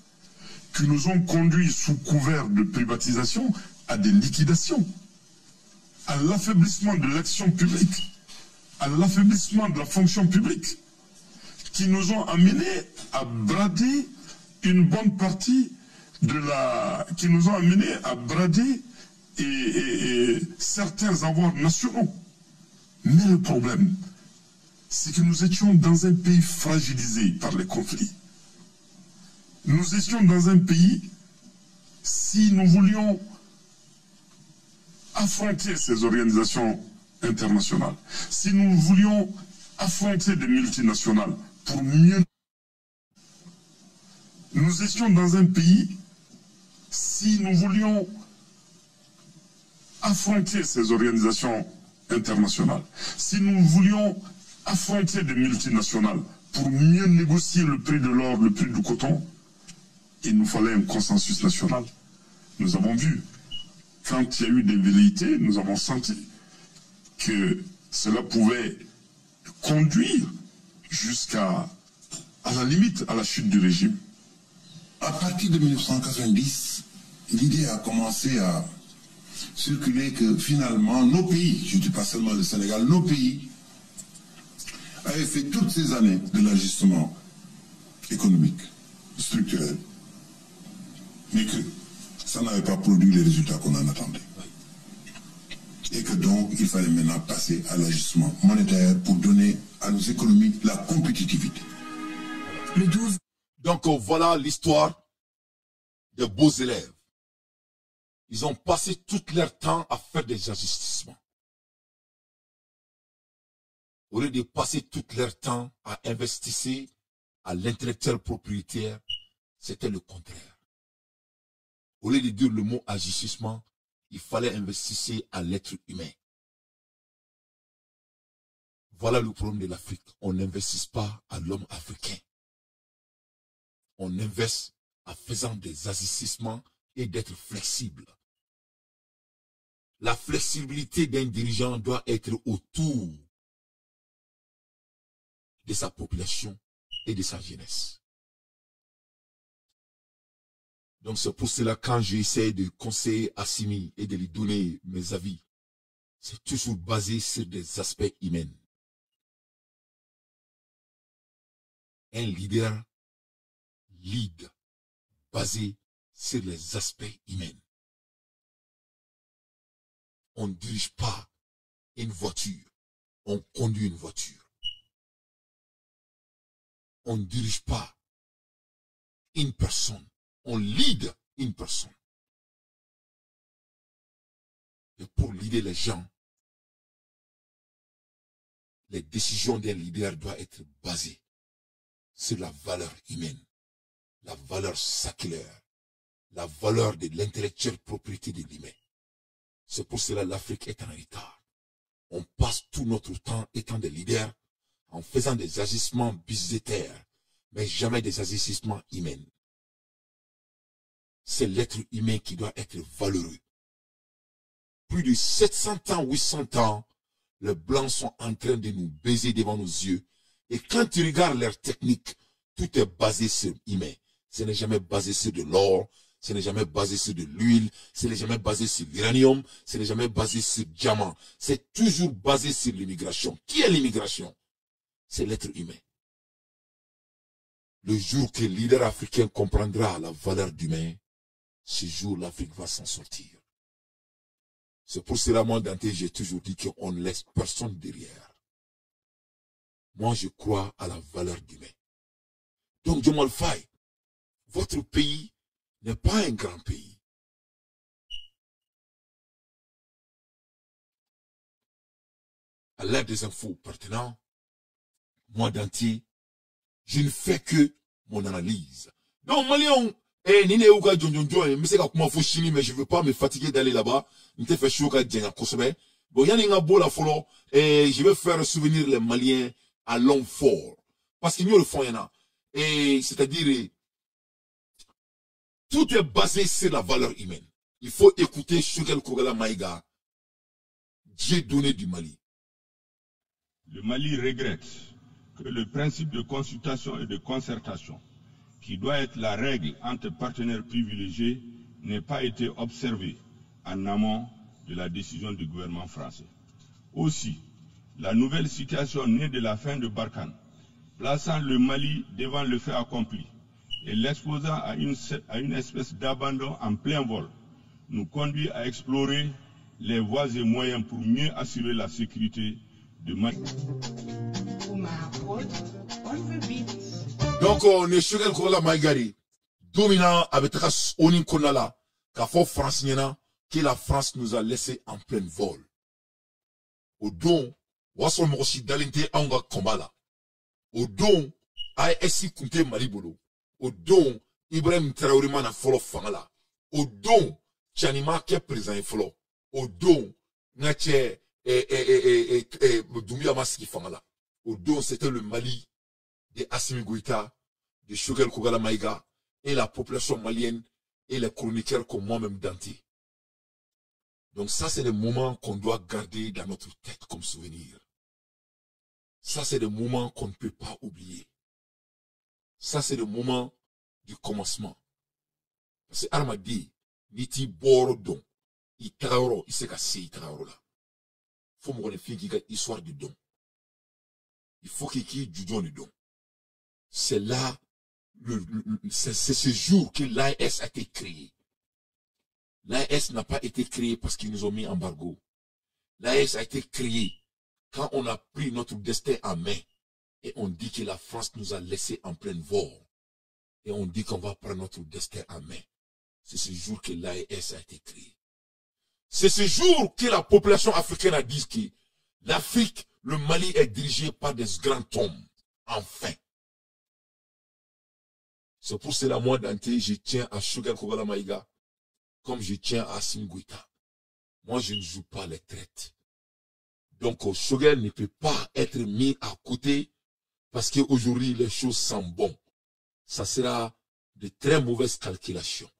qui nous ont conduits sous couvert de privatisation à des liquidations, à l'affaiblissement de l'action publique, à l'affaiblissement de la fonction publique, qui nous ont amenés à brader une bonne partie de la... qui nous ont amenés à brader et certains avoirs nationaux. Mais le problème, c'est que nous étions dans un pays fragilisé par les conflits. Nous étions dans un pays, si nous voulions affronter ces organisations internationales, si nous voulions affronter des multinationales pour mieux... Nous étions dans un pays, si nous voulions affronter ces organisations internationales, si nous voulions affronter des multinationales pour mieux négocier le prix de l'or, le prix du coton, il nous fallait un consensus national. Nous avons vu, quand il y a eu des velléités, nous avons senti que cela pouvait conduire jusqu'à la limite, à la chute du régime. À partir de 1990, l'idée a commencé à circuler que finalement nos pays, je ne dis pas seulement le Sénégal, nos pays avaient fait toutes ces années de l'ajustement économique, structurel, mais que ça n'avait pas produit les résultats qu'on en attendait. Et que donc il fallait maintenant passer à l'ajustement monétaire pour donner à nos économies la compétitivité. Le 12. Donc voilà l'histoire de beaux élèves. Ils ont passé tout leur temps à faire des ajustements. Au lieu de passer tout leur temps à investir à l'intellectuel propriétaire, c'était le contraire. Au lieu de dire le mot ajustissement, il fallait investir à l'être humain. Voilà le problème de l'Afrique. On n'investit pas à l'homme africain. On investit en faisant des ajustements et d'être flexible. La flexibilité d'un dirigeant doit être autour de sa population et de sa jeunesse. Donc c'est pour cela quand j'essaie de conseiller Assimi et de lui donner mes avis, c'est toujours basé sur des aspects humains. Un leader lead basé sur les aspects humains. On ne dirige pas une voiture, on conduit une voiture. On ne dirige pas une personne, on lead une personne. Et pour leader les gens, les décisions d'un leader doivent être basées sur la valeur humaine, la valeur sacrée, la valeur de l'intellectuelle propriété de l'humain. C'est pour cela que l'Afrique est en retard. On passe tout notre temps étant des leaders en faisant des agissements budgétaires, mais jamais des agissements humains. C'est l'être humain qui doit être valeureux. Plus de 700 ans, 800 ans, les Blancs sont en train de nous baiser devant nos yeux. Et quand tu regardes leur technique, tout est basé sur l'humain. Ce n'est jamais basé sur de l'or, ce n'est jamais basé sur de l'huile, ce n'est jamais basé sur l'uranium, ce n'est jamais basé sur le diamant. C'est toujours basé sur l'immigration. Qui est l'immigration? C'est l'être humain. Le jour que le leader africain comprendra la valeur d'humain, ce jour l'Afrique va s'en sortir. C'est pour cela, moi, Dante, j'ai toujours dit qu'on ne laisse personne derrière. Moi, je crois à la valeur d'humain. Donc, Diomaye Faye, votre pays n'est pas un grand pays. À l'aide des infos pertinentes, moi, Dante, je ne fais que mon analyse. Donc, Malion, Nine Ouga Djonjonjo, mais c'est comme moi, mais je ne veux pas me fatiguer d'aller là-bas. Je te fais chaud qu'à Djena Kosobe. Bon, y'en a un beau la follow, et je vais faire souvenir les Maliens à long fort. Parce qu'ils le font, y'en a. Et c'est-à-dire, tout est basé sur la valeur humaine. Il faut écouter Shugel Kogala Maïga Dieudonné du Mali. Le Mali regrette que le principe de consultation et de concertation, qui doit être la règle entre partenaires privilégiés, n'ait pas été observé en amont de la décision du gouvernement français. Aussi, la nouvelle situation née de la fin de Barkhane, plaçant le Mali devant le fait accompli et l'exposant à une espèce d'abandon en plein vol, nous conduit à explorer les voies et moyens pour mieux assurer la sécurité de Mali. Donc, on est sur la Maïgari. Dominant avec Onin Konala, qu'a fait France que la France nous a laissé en plein vol. Au don, Wasson Morosi Dalinte Anga Kombala. Au don, ASI Kunte Malibolo. Au don, Ibrahim Traoré Mana Folo Fangala. Au don, Chanima qui est présent Folo. Au don, Nache Doumbia Maski Fangala. Au don, c'était le Mali de Assimi Goïta, de Choguel Kogala Maïga, et la population malienne, et les chroniqueurs comme moi-même Danté. Donc ça, c'est des moments qu'on doit garder dans notre tête comme souvenir. Ça, c'est des moments qu'on ne peut pas oublier. Ça, c'est des moments du commencement. Parce que Armadi, Niti Boro Don, Itaoro, il sait qu'à Itaoro là. Faut me connaître qu'il y a une histoire du don. Il faut qu'il y ait du don du don. C'est là, c'est ce jour que l'AES a été créé. L'AES n'a pas été créé parce qu'ils nous ont mis embargo. L'AES a été créé quand on a pris notre destin en main et on dit que la France nous a laissé en pleine vol. Et on dit qu'on va prendre notre destin en main. C'est ce jour que l'AES a été créé. C'est ce jour que la population africaine a dit que l'Afrique, le Mali est dirigé par des grands hommes. Enfin. C'est pour cela, moi, Dante, je tiens à Choguel Kogala Maïga, comme je tiens à Assimi Goïta. Moi, je ne joue pas les traites. Donc, Choguel ne peut pas être mis à côté parce qu'aujourd'hui, les choses sont bonnes. Ça sera de très mauvaises calculations.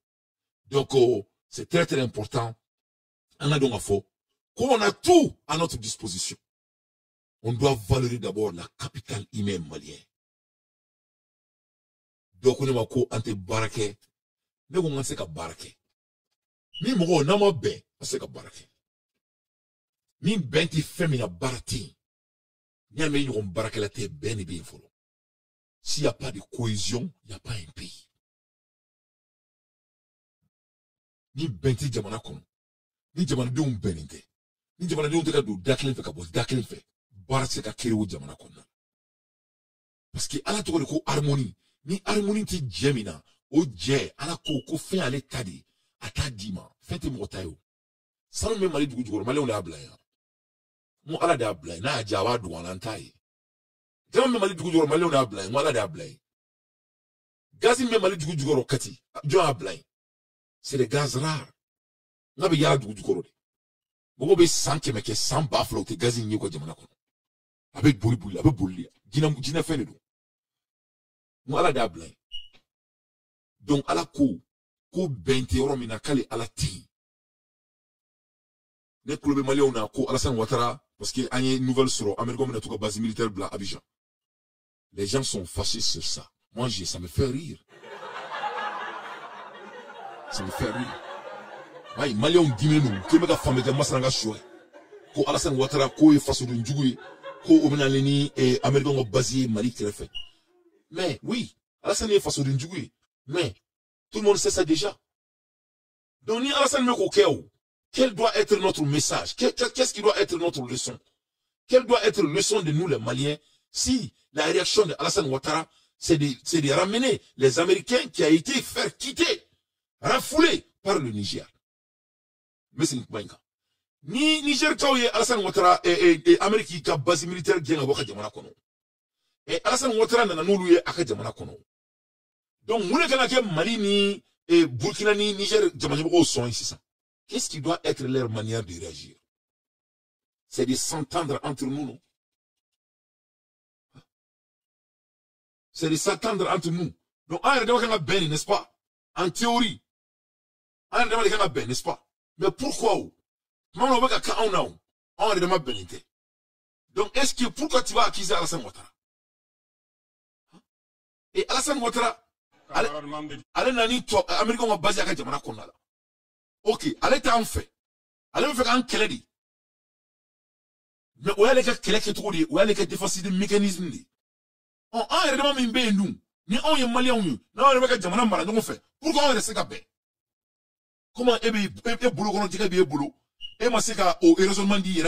Donc, c'est très, très important. On a donc à faux. Comme on a tout à notre disposition, on doit valoriser d'abord la capitale humaine malienne. Donc, on est ko ante barake. Ne ko ngase ka barake. Ni mo na mo be, ase ka barake. Ni benti femina barati. Ni ame yon barake la te beni bien folo. S'il n'y a pas de cohésion, il n'y a pas un pays. Ni benti jamana kono. Ni jamana de un beninte. Ni jamana de un te ka do daklen fe ka bo daklen fe. Barase ka kere wo jamana kono. Parce que ala to ko harmonie. Ni harmonie ti jemina o je ala ko fin ale tadi ata dima fete mo tayo sanu me mali dugu jugoro mali on abla ya mo ala da abla na jawa do wan antai jama me mali dugu jugoro mali on abla mo ala da abla gazi me mali dugu jugoro kati jo abla c'est des gaz rares na be ya dugu jugoro de mo be sanke me ke san ba flo te gazi nyi ko jamana ko avec boli avec boli dina fene do mo ala da abla. Donc, à la ko bente romina kale à la ti. Ne club malien on a ko Alassane Ouattara parce que a une nouvelle sur Américain na tout base militaire bla Abidjan. Les gens sont fâchés sur ça. Moi ça me fait rire. Ça me fait rire. Ay malien dimenu ke mega femme de masanga choy. Ko Alassane Ouattara ko e façon de njugui ko obina leni et Américain ko base Mali qui fait. Mais oui, Alassane est façon de njugui. Mais, tout le monde sait ça déjà. Donc, ni Alassane Mekokeo, quel doit être notre message? Qu'est-ce qui doit être notre leçon? Quelle doit être la leçon de nous, les Maliens, si la réaction de Alassane Ouattara, c'est de ramener les Américains qui a été faire quitter, refoulés par le Niger. Mais c'est pas cas. Ni Niger Kaouye, Alassane Ouattara et Amérique qui a base militaire qui a waka jamana kono. Et Alassane Ouattara n'a nous loué à jamana kono. Donc, nous, les Mali, ni Burkina, ni Niger, sont ici. Qu'est-ce qui doit être leur manière de réagir? C'est de s'entendre entre nous, non? C'est de s'entendre entre nous. Donc, on a ben, n'est-ce pas? En théorie. On a ben, n'est-ce pas? Mais pourquoi? On est de ma bénité. Donc, est-ce que, pourquoi tu vas accuser Alassane Ouattara? Et Alassane Ouattara, allez, nani, toi, Américain, on va baser à la Jamana Kondala. Ok, allez, t'as en fait. Allez, on fait un crédit. Mais où est-ce que quelqu'un est trop dit? Où est-ce que défense de mécanisme dit? On est de ma mimbe, nous. Ni on est malien, nous. Non, on est de Jamana Mala, donc on fait. Pourquoi on reste capé? Comment, boulot, qu'on dit, boulot. Et moi, c'est qu'au raisonnement dit, et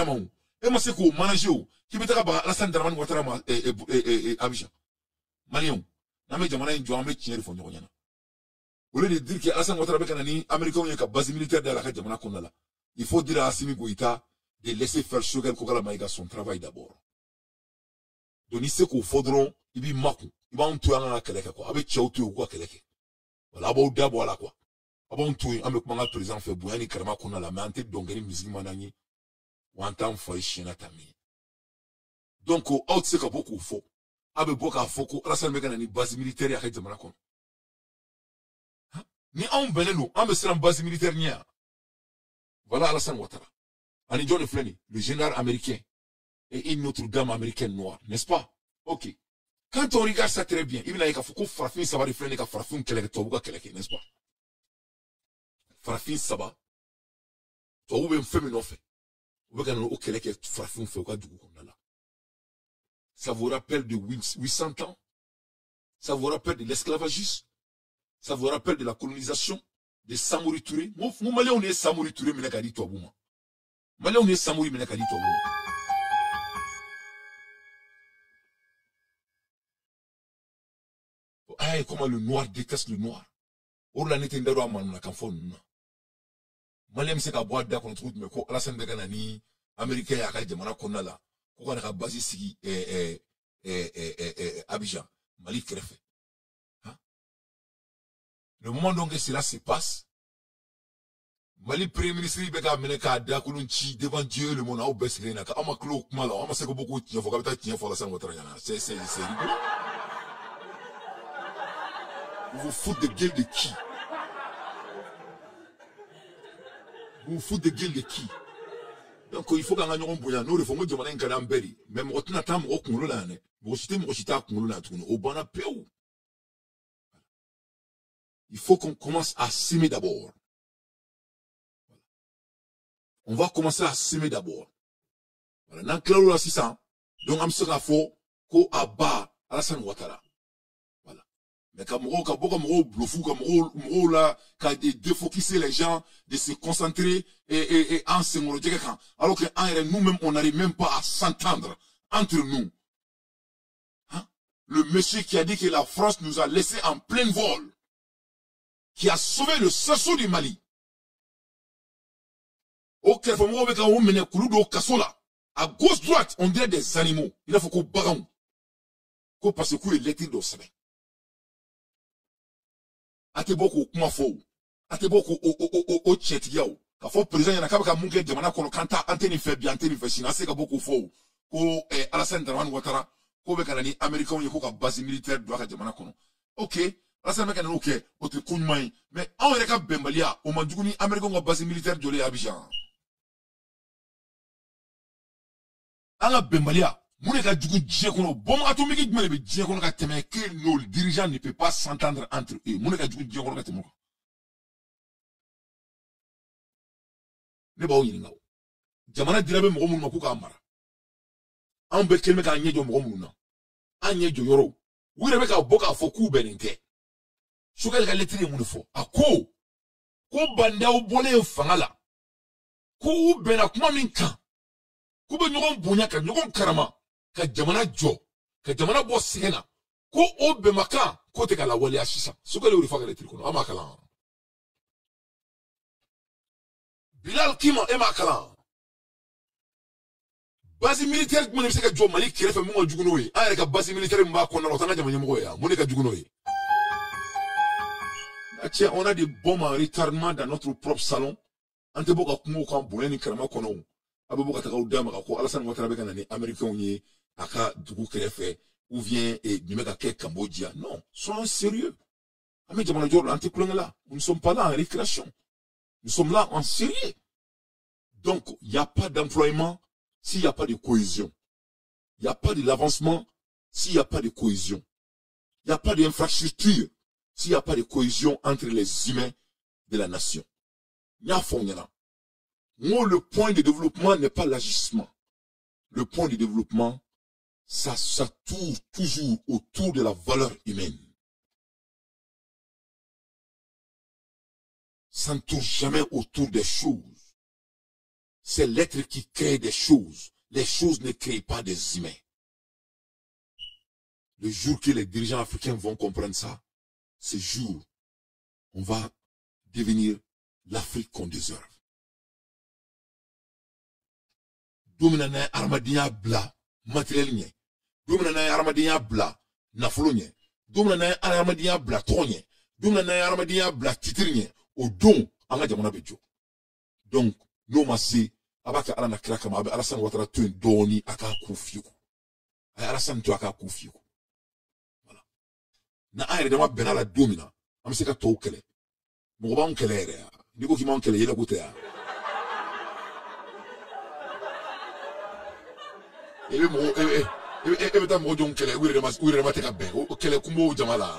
moi, c'est qu'au manager, qui peut être à la salle de Ouattara et Abidjan. Malien. N'a Jamana, il doit mettre tirer le fond de rien. Au lieu de dire que Alassane Ouattara avec un ami américain, il y a une base militaire de la Jamana Kondala. Il faut dire à Assimi Goïta de laisser faire Choguel Kokala Maïga son travail d'abord. Donc, il sait qu'au faudron, il va marquer. Il va en tuer un Keleke, quoi. Avec Tchaoutou ou quoi Keleke. Voilà, d'abord là, quoi. Avant tout, avec mon président fait Bouyani Karama Kondala, mais en tête d'ongani musulman nani. Ou en temps, faut y chier tami. Donc, au out, c'est qu'il y a beaucoup de faux. Avec beaucoup de faux, Alassane Ouattara ni base militaire à la Jamana Kondala. Ni on benelou, on me sera en base militaire nia. Voilà Alassane Ouattara. Ani John Fleni, le général américain, et une autre dame américaine noire, n'est-ce pas? Ok. Quand on regarde ça très bien, il y a un foucault farfin, ça va refléter qu'à farfin keleke, tobuga keleke, n'est-ce pas? Farfin, ça va. Toi, vous avez fait, mais non fait. Vous avez au keleke, farfin, fait, quoi, du coup, comme là. Ça vous rappelle de 800 ans? Ça vous rappelle de l'esclavagisme? Ça vous rappelle de la colonisation? De Samori Touré? Moi, Malais, on est Samori Touré, mais n'a dit toi, vous, Malais, on est Samori, mais n'a dit toi, vous. Ah, comment le noir déteste le noir. Or, la nette ndaro amana na kanfo nuna. Malais, c'est qu'à boire d'accord, on trouve, mais quoi, Alassane Ouattara ni, Américain, à la Jamana Kondala, quoi, on a basé si, Abidjan, Mali, Krefé. Le moment donc que cela se passe, Mali Premier ministre Beka Meneka Dakulunchi devant Dieu le monde a baissé les naka. On m'a clos mal, on m'a seko beaucoup de faut que tu Alassane Ouattara. C'est rigolo. Vous vous foutez de gueule de qui? Vous vous foutez de gueule de qui? Donc il faut qu'on gagne un bouillon. Nous, il faut que nous demandons un cadam berry. Même on a tant de qu'on l'a né. Vous citez mon chita qu'on l'a tourné. Au bon appel. Il faut qu'on commence à s'aimer d'abord. On va commencer à s'aimer d'abord. Voilà. Dans claro là, c'est ça. Donc, on sera fort qu'au abat Alassane Ouattara. Voilà. Mais comme on bluffou, comme on là, de défocuser les gens, de se concentrer et en se mourir. Alors que nous-mêmes, on n'arrive même pas à s'entendre entre nous. Hein? Le monsieur qui a dit que la France nous a laissé en plein vol, qui a sauvé le cerceau du Mali. Au Kerfamo, avec un homme, à gauche droite, on dirait des animaux. Il faut qu'on bagarre. Qu'on passe coup électrique dans sa main. Ate beaucoup au faux. Ate beaucoup au tchetiao. Quand faut président, il y a un mouké de mana qu'on canta, antenne fait bien, antenne fait chine, assez beaucoup faux. Ko Alassane Ouattara, ko avec un ami américain, il y a une base militaire de la Jamana kono. Ok. Alassane Ouattara, ok. Ote kounmai. Mais en Ereka Bembalia, au Mandjouni, américain, a base militaire de l'Abidjan. Anga Bembalia, Mouneka Djougou Djekono, bon atomique, mais le Djekono Kateme, que nos dirigeants ne peuvent pas s'entendre entre eux. Mouneka Djougou Djekono Kateme. Ne ba o yinga o. Jamana dirabe mo mo ko ka mara. An be kelme ka nyejo mo mo na. An nyejo yoro. Wire be ka boka fo ku beninte. Sugal ka letire mo fo. Ako. Ko banda o bole fangala. Ko bena kuma min kan. Ko be nyogon bonya ka nyogon karama ka jamana jo. Ka jamana bo sena. Ko o be maka ko te ka la wali asisa. Sugal o fa ka letire ko no amakala. Bilal Kima Emakala. Base militaire, mon émission que Joe Malik qui fait mon Djounoui. Ah, il y a base militaire, m'a qu'on a l'autre Moya. Monica Djounoui. Tiens, on a des bombes en retardement dans notre propre salon. Anteboka Kumo Kambouleni Karama Kono. Aboboka Takaoudam, Alassane Ouattara avec un année américain, Aka Djougou Kerefe, ou vient et Numeka Kek Cambodia. Non, soyons sérieux. Amis Jamanajor, l'anticolon là. Nous ne sommes pas là en récréation. Nous sommes là en sérieux. Donc, il n'y a pas d'employement s'il n'y a pas de cohésion. Il n'y a pas de l'avancement s'il n'y a pas de cohésion. Il n'y a pas d'infrastructure s'il n'y a pas de cohésion entre les humains de la nation. Moi, le point de développement n'est pas l'agissement. Le point de développement, ça tourne toujours autour de la valeur humaine. Ça ne tourne jamais autour des choses. C'est l'être qui crée des choses. Les choses ne créent pas des humains. Le jour que les dirigeants africains vont comprendre ça, ce jour, on va devenir l'Afrique qu'on déserve. Dominana armadillah bla, matériel nye. Dominana armadillah bla, nafolo nye. Dominana armadillah bla, tronye. Dominana armadillah bla, titrine. Au don, anga jamana bejo. Donc, no masi, abaka ala na kraka ma, alasan watara tuen doni aka kufiku. Alasan tu aka kufiku. Voilà. Na aire de ma benala domina, amseka to kele. Mo ba nkele ere. Niko ki ma nkele yele kote ya. Ebe ta mo jon kele, wire de ma teka ben. O kele kumbo jamala.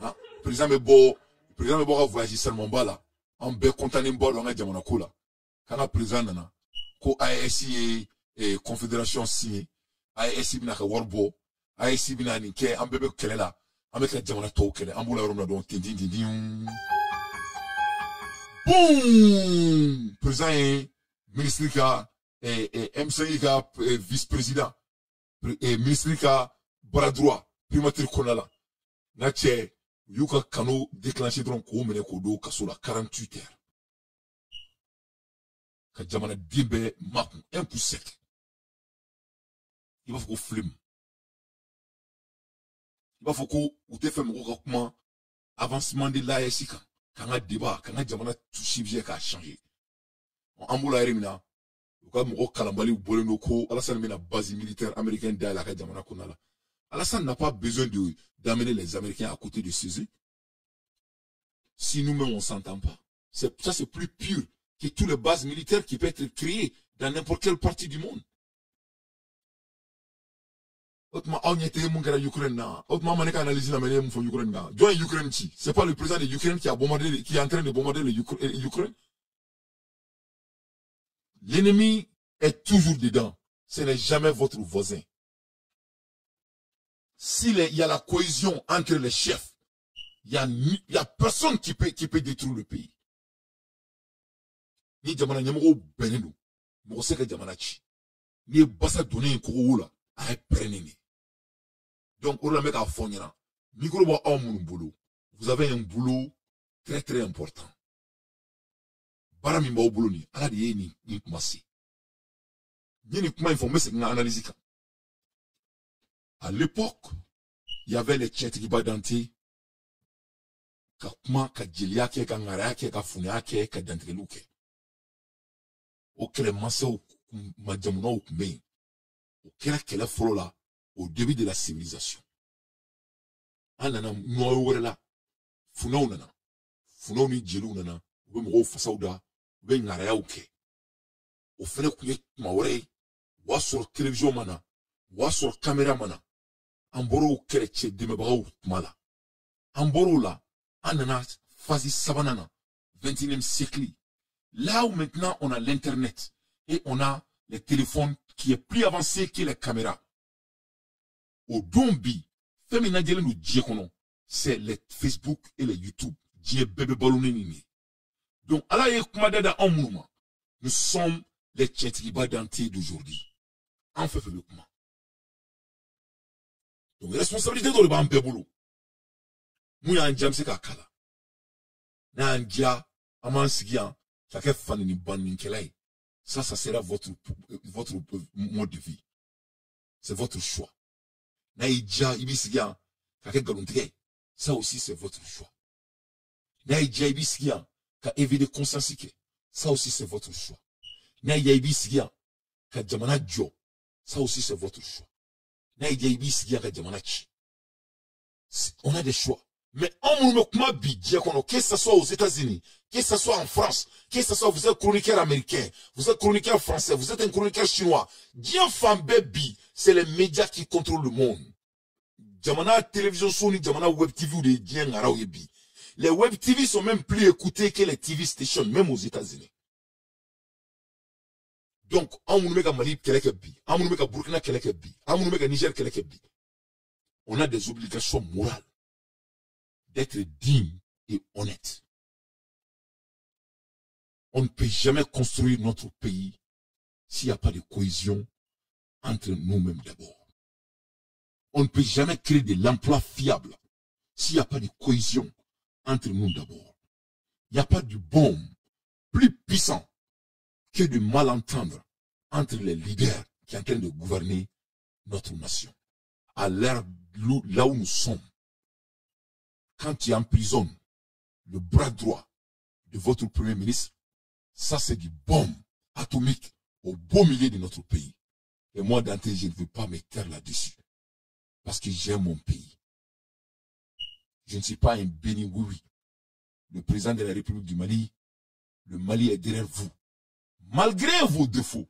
Hein? Président me a voyagé seulement bas en bé content on a jamana kula. Quand le président nana, ko AEC et confédération signé, AEC bina ka warbo, AEC bina ni ke en bébé kele la, en meka jamana to kele, en boula romna don tin. Boum! Président ministre ka MCI ka vice-président, ministre ka bras droit, primature konala. Na che Yuka Kano déclenché dans le Kodo Kasola 48 heures. Kajamana Dimbe Maku 1%. Il va falloir flim. Il va falloir ou te fait mon avancement de l'ASI quand un débat, quand un jamana tout chibje a changé. En moula erimina, ou quand mon kalambali ou bolenoko, Alassane mena base militaire américaine derrière la jamana konala. Alassane n'a pas besoin d'amener les Américains à côté de César. Si nous-mêmes on s'entend pas. Ça c'est plus pur que toutes les bases militaires qui peuvent être créées dans n'importe quelle partie du monde. C'est pas le président de l'Ukraine qui est en train de bombarder l'Ukraine. L'ennemi est toujours dedans. Ce n'est jamais votre voisin. S'il y a la cohésion entre les chefs, il y a personne qui peut détruire le pays. Ni jamana nyamoko benenu, mo seka jamana chi. Ni basa donner ko wula, ay preneni. Donc on la met à fond là. Micro ba mon boulot. Vous avez un boulot très très important. Bara mi ba boulot ni, ala di ni kumasi. Ni kuma informer c'est nga analyse ka. À l'époque, il y avait les Tchétriba Danté, Kakuma, Kadjiliake, Kangarake, Kafuneake, Kadantreluke. Au Kélémassé, au Madjamouna, au Kmé. Au Kéla Folola, au début de la civilisation. Anana, Noaouela, Funau Nana, Funau ni Djelou Nana, ou Mro Fasauda, ou Ngaraouke. Au Fenekouye Maore, ou sur télévision mana, ou sur caméra mana. Amboro kereche demebrao mala. Amboro là, anana phase savanana, 21e siècle. Là où maintenant on a l'internet et on a les téléphones qui est plus avancé que les caméras. Au dombi, femina djele nous djekono, c'est les Facebook et les YouTube. Dje bébé balounini. Donc, à la yekumada en mouvement, nous sommes les Tchétriba Danté d'aujourd'hui. En fait, le comment. Donc, responsabilité dans le ban pebolo. Mouya en jamse kakala. Na andia, amansigian, kake fanini banin kelai. Ça sera votre mode de vie. C'est votre choix. Na idja, ibisigian, kake galuntige. Ça aussi, c'est votre choix. Na idja, ibisigian, ka éviter conscience. Ça aussi, c'est votre choix. Na idja, ibisigian, ka jamana jo. Ça aussi, c'est votre choix. On a des choix. Mais on me comment bidja que ce soit aux États-Unis, que ce soit en France, que ce soit vous êtes chroniqueur américain, vous êtes chroniqueur français, vous êtes un chroniqueur chinois. Bien Fambebi, c'est les médias qui contrôlent le monde. Jamana télévision Sony, Jamana Web TV ou des Dien Ngaraoyebi. Les Web TV sont même plus écoutés que les TV stations, même aux États-Unis. Donc, on nous met à Mali, Kelekebi, on nous met à Burkina, Kelekebi, on nous met à Niger, Kelekebi. On a des obligations morales d'être digne et honnête. On ne peut jamais construire notre pays s'il n'y a pas de cohésion entre nous-mêmes d'abord. On ne peut jamais créer de l'emploi fiable s'il n'y a pas de cohésion entre nous d'abord. Il n'y a pas de bombe plus puissant que de malentendre entre les leaders qui sont en train de gouverner notre nation. À l'ère là où nous sommes, quand tu emprisonnes le bras droit de votre premier ministre, ça c'est du bombe atomique au beau milieu de notre pays. Et moi d'entrée, je ne veux pas me taire là-dessus. Parce que j'aime mon pays. Je ne suis pas un béni oui. Le président de la République du Mali, le Mali est derrière vous. Malgré vos défauts.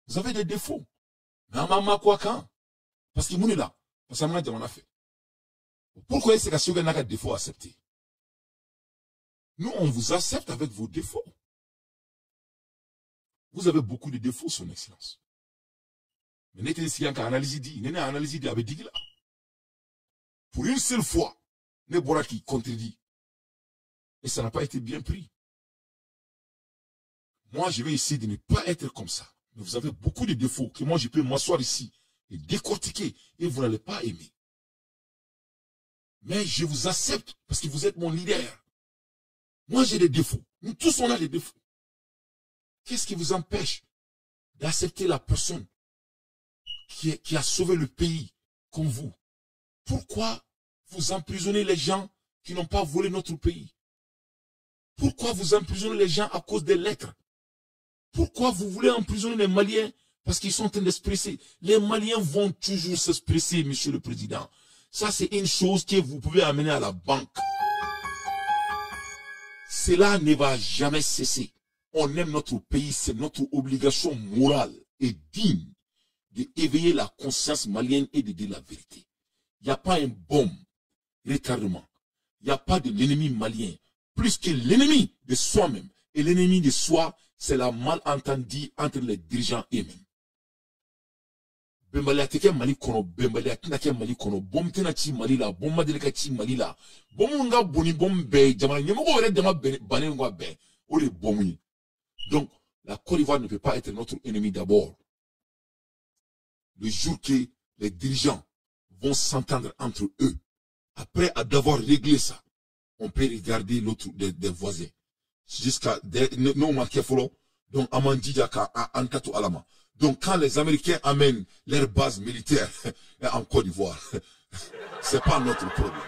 Vous avez des défauts. Mais quoi quand? Parce que vous êtes là. Parce que moi, fait. Pourquoi est-ce que ce n'a pas de défauts acceptés? Nous, on vous accepte avec vos défauts. Vous avez beaucoup de défauts, son excellence. Mais n'était ici qu'à analyse dit, n'est analyse dit avec dit là. Pour une seule fois, n'est pas qui contredit. Et ça n'a pas été bien pris. Moi, je vais essayer de ne pas être comme ça. Mais vous avez beaucoup de défauts que moi, je peux m'asseoir ici et décortiquer et vous n'allez pas aimer. Mais je vous accepte parce que vous êtes mon leader. Moi, j'ai des défauts. Nous tous, on a des défauts. Qu'est-ce qui vous empêche d'accepter la personne qui a sauvé le pays comme vous? Pourquoi vous emprisonnez les gens qui n'ont pas volé notre pays? Pourquoi vous emprisonnez les gens à cause des lettres? Pourquoi vous voulez emprisonner les Maliens parce qu'ils sont en train de se presser? Les Maliens vont toujours se presser, monsieur le président. Ça, c'est une chose que vous pouvez amener à la banque. Cela ne va jamais cesser. On aime notre pays, c'est notre obligation morale et digne d'éveiller la conscience malienne et de dire la vérité. Il n'y a pas un bon retardement. Il n'y a pas de l'ennemi malien. Plus que l'ennemi de soi-même. Et l'ennemi de soi, c'est la malentendu entre les dirigeants eux-mêmes. Bembalia teke Mali kono, Bembalia tinake Mali kono, bom tina chi Mali la, bom madeleka chi Mali la, bom nga boni bom be, jamana nyemoko wele dema bane ngwa be, ole bomu. Donc, la Côte d'Ivoire ne peut pas être notre ennemi d'abord. Le jour que les dirigeants vont s'entendre entre eux, après d'avoir réglé ça, on peut regarder l'autre des voisins. Jusqu'à non marqué follow, donc Amandi Djaka à Antatou Alama. Donc quand les Américains amènent leur base militaire en Côte d'Ivoire, c'est pas notre problème.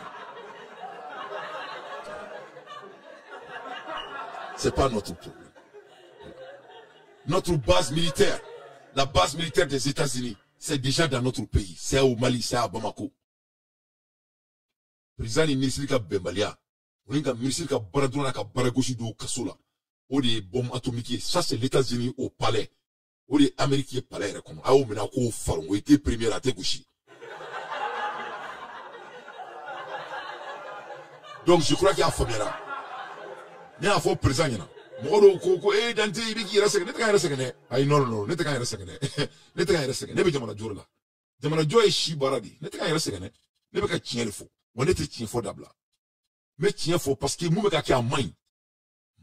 C'est pas notre problème. Notre base militaire, la base militaire des États-Unis, c'est déjà dans notre pays. C'est au Mali, c'est à Bamako. Président du ministre de Bembalia, on a ministre de Baradona, Baragoshi do Kasola, ou des bombes atomiques. Ça, c'est les États-Unis au palais. Ou les Américains au palais. Ah, on a encore fallu, on était premier à Tegushi. Donc, je crois qu'il y a un famera. Il y a un faux président. Moro koko dante ibiki rasake ne taka rasake ay non ne taka rasake ne taka rasake ne be jamana jorla jamana joy shi baradi ne taka rasake ne be ka tiel fo wonde te tiel fo dabla mais tiel fo parce que mu be ka ki amay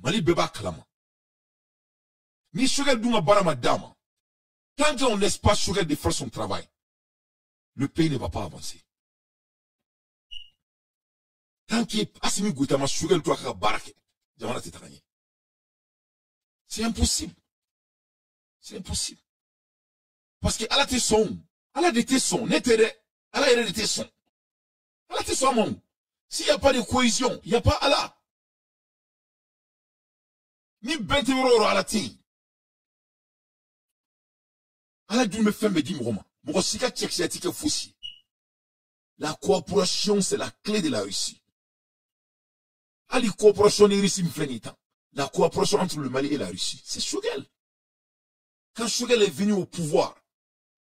Mali beba kalama ni Choguel duma barama dama tant qu'on laisse pas Choguel de faire son travail le pays ne va pas avancer tant que Assimi Goïta ma Choguel toi ka barake jamana te takanye. C'est impossible. C'est impossible. Parce que Allah te son. Allah de te son. Allah de te son. Allah te son, mon. S'il n'y a pas de cohésion, il n'y a pas Allah. Ni 20 euros à la ti. Allah dit me fait me dire, la coopération, c'est la clé de la réussite. Ali coopération des Russes la coopération entre le Mali et la Russie, c'est Choguel. Quand Choguel est venu au pouvoir,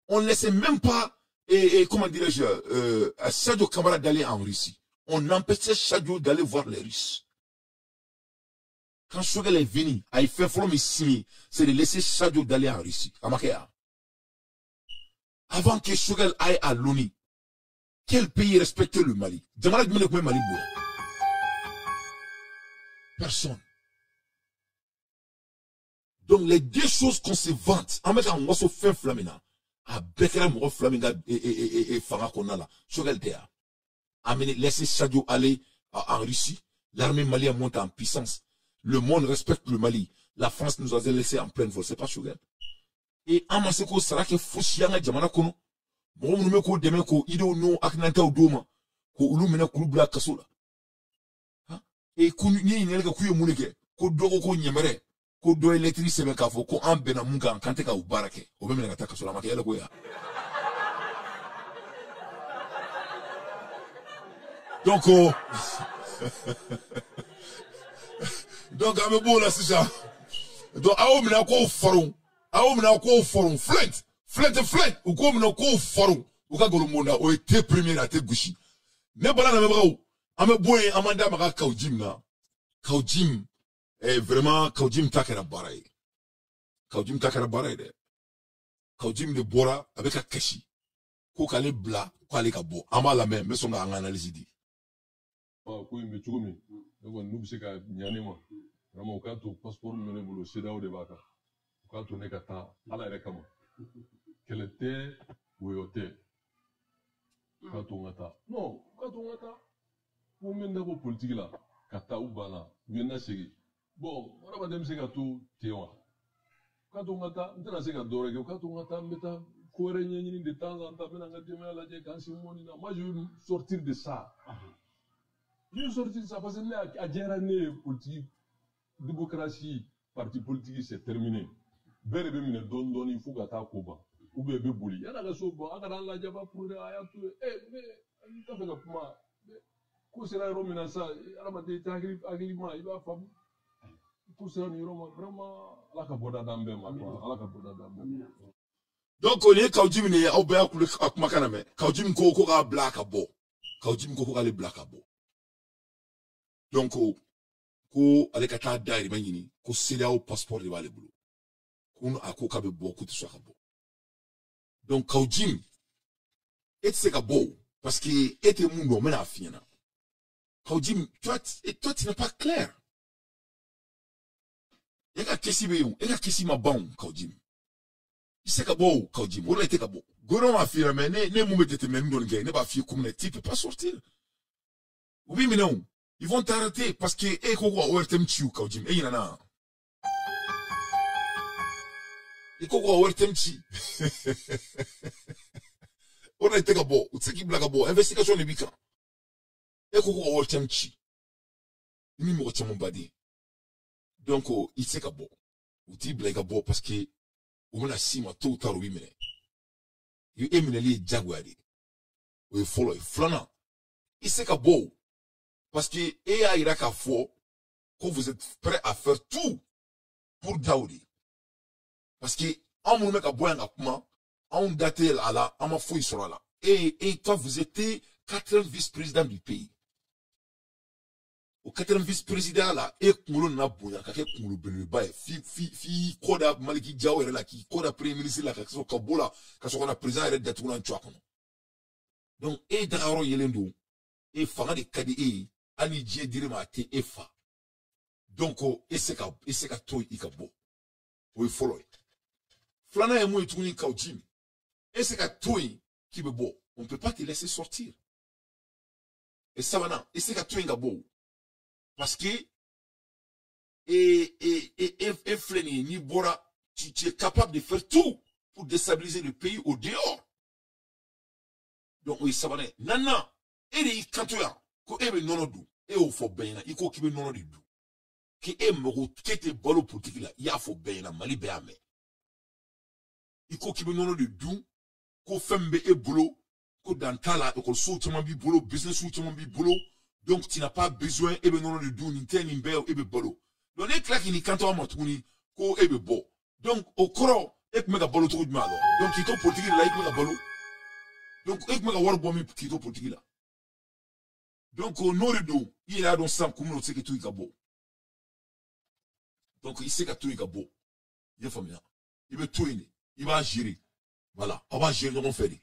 on ne laissait même pas, comment dirais-je, Sadio Kamara d'aller en Russie. On empêchait Sadio d'aller voir les Russes. Quand Choguel est venu, il fait flom signer, c'est de laisser Sadio d'aller en Russie. Avant que Choguel aille à l'ONU, quel pays respectait le Mali? Personne. Donc les deux choses qu'on se vante, en mettant un morceau fin flamina, à Bekera Moro Flaminga et Fara Konala, Choguel Théa, amener, laisser Sadio aller en Russie, l'armée malienne monte en puissance, le monde respecte le Mali, la France nous a laissé en pleine vol, c'est pas Choguel. Et Amaseko Sarake Fouchianga Jamana Kono, bon nous ko deme ko ido no aknanta udoma, ko ulumina kulubla kasola. Et kunu ni nelga kuye munike, ko dogo ko nyemere. Ko do électrique sebe ka fo ko an bena mun kan kante ka ubarake o be mena ka kasola make yela ko ya donc donc ame bo la sisa donc awo mena ko forum flint ou ko mena ko forum ou ka golo monda o était premier à te gushi ne bala na me brawo ame boye amanda maka kaujim na kaujim. Et vraiment, Kaujim Takara Baraye. Kaujim Takara Baraye de. Kaujim de Bora avec un keshi. Koukale bla, kwale kabo. Ama la même, mais son analyse dit. Ah, oui, mais tu connais. Donc, nous, c'est qu'à Nyanema. Vraiment, quand tu passeport, nous avons le CEDAO de Baka. Quand tu n'es qu'à ta, à la récama. Quel était, ou était. Quand on a non, quand on a pour mener vos politiques là, Kata ou Bana, bien série. Bon, on va dire que tout Théoa. Quand on a on a séquence d'orgue, quand on a méta, corénien de temps en temps, on a dit la quand c'est moi je veux sortir de ça. Je veux sortir de ça parce que là, à Djerane, politique, démocratie, parti politique, c'est terminé. Belle belle don il faut gata koba. Ou bébé bouli. Il y a la soba, à la java pour les ayatou. Mais il t'a fait le point. Quand c'est la romina ça, à la matinée, agrima, il va faire. Donc on est Kaujim ne au bea kule akmakana me Kaujim ko ga black abo Kaujim ko ga le black abo donc ko ale kata dairi manyini ko sila au passeport de vale bulu ko ako ka be beaucoup de swakabo donc Kaujim et c'est kabo parce que était mundo mena afiana Kaujim toi tu n'es pas clair. Ega kesi beyo, ega kesi mabang Kaujim. Iseka bo Kaujim, on a été kabo. Goron a fait mais ne moumete même dans le gars, ne pas faire comme les types, pas sortir. Oui mais non, ils vont t'arrêter parce que koko ouertem chiu Kaujim, nana. Koko ouertem chi. On a été kabo, utseki blaga bo, investigation ne bika. Koko ouertem chi. Ni mo chamon badi. Donc, il sait qu'à bon. Ou t'y blague à bon parce que, on a si ma tout tard, oui, mais. Il aime les jaguari. Ou il follow, flana. Il sait qu'à bon. Parce que, et à Irak à faux, que vous êtes prêt à faire tout pour Daoudi. Parce que, en mon mec à boire un apement, en daté à la, en ma fouille sera là. Et toi, vous étiez 4e vice-président du pays. Au 4e vice-président là, et Koulo n'a bouya, kake Koulo Benouba, fi koda Maliki Diaw là, qui koda premier ministre là, kake so Kabola, kake so président est d'être un tchouakono. Donc, et Daro Yelendo, et Fanga de Kadi, Ani Dje Dirima te Efa. Donc, et c'est ka toi ikabo. Oui, follow it. Flana et moi, tourni Kaujim. Et c'est ka toi qui be beau. On ne peut pas te laisser sortir. Et ça va, et c'est ka toi ikabo. Parce que, Fleni, ni Bora, tu es capable de faire tout pour déstabiliser le pays au dehors. Donc, oui, ça va. Nana, et les cantoya, ko ebe nonodu, et au fo bena, iko kibe nonodu. Ki e moro, ki te bolo politique la, ya fo bena, mali beame. Iko kibe nonodu, ko fembe e bolo, ko dantala, ko sou chaman bi bolo, business sou chaman bi bolo, Donc, tu n'as pas besoin, et ben non, de doux, ni tel, ni bel, et ben bolo. Donc, les claques, ni quand on m'a tourné, ko, et ben bon. Donc, au cro, et que mega bolo trop de mal. Donc, qui t'ont politique là, et que mega bolo. Donc, et que mega war bomi, qui t'ont politique là. Donc, au nord de nous, il est là dans sang, comme on sait que tout est beau. Donc, il sait que tout est beau. Il est familier. Il veut tout aider. Il va gérer. Voilà. On va gérer, on fait.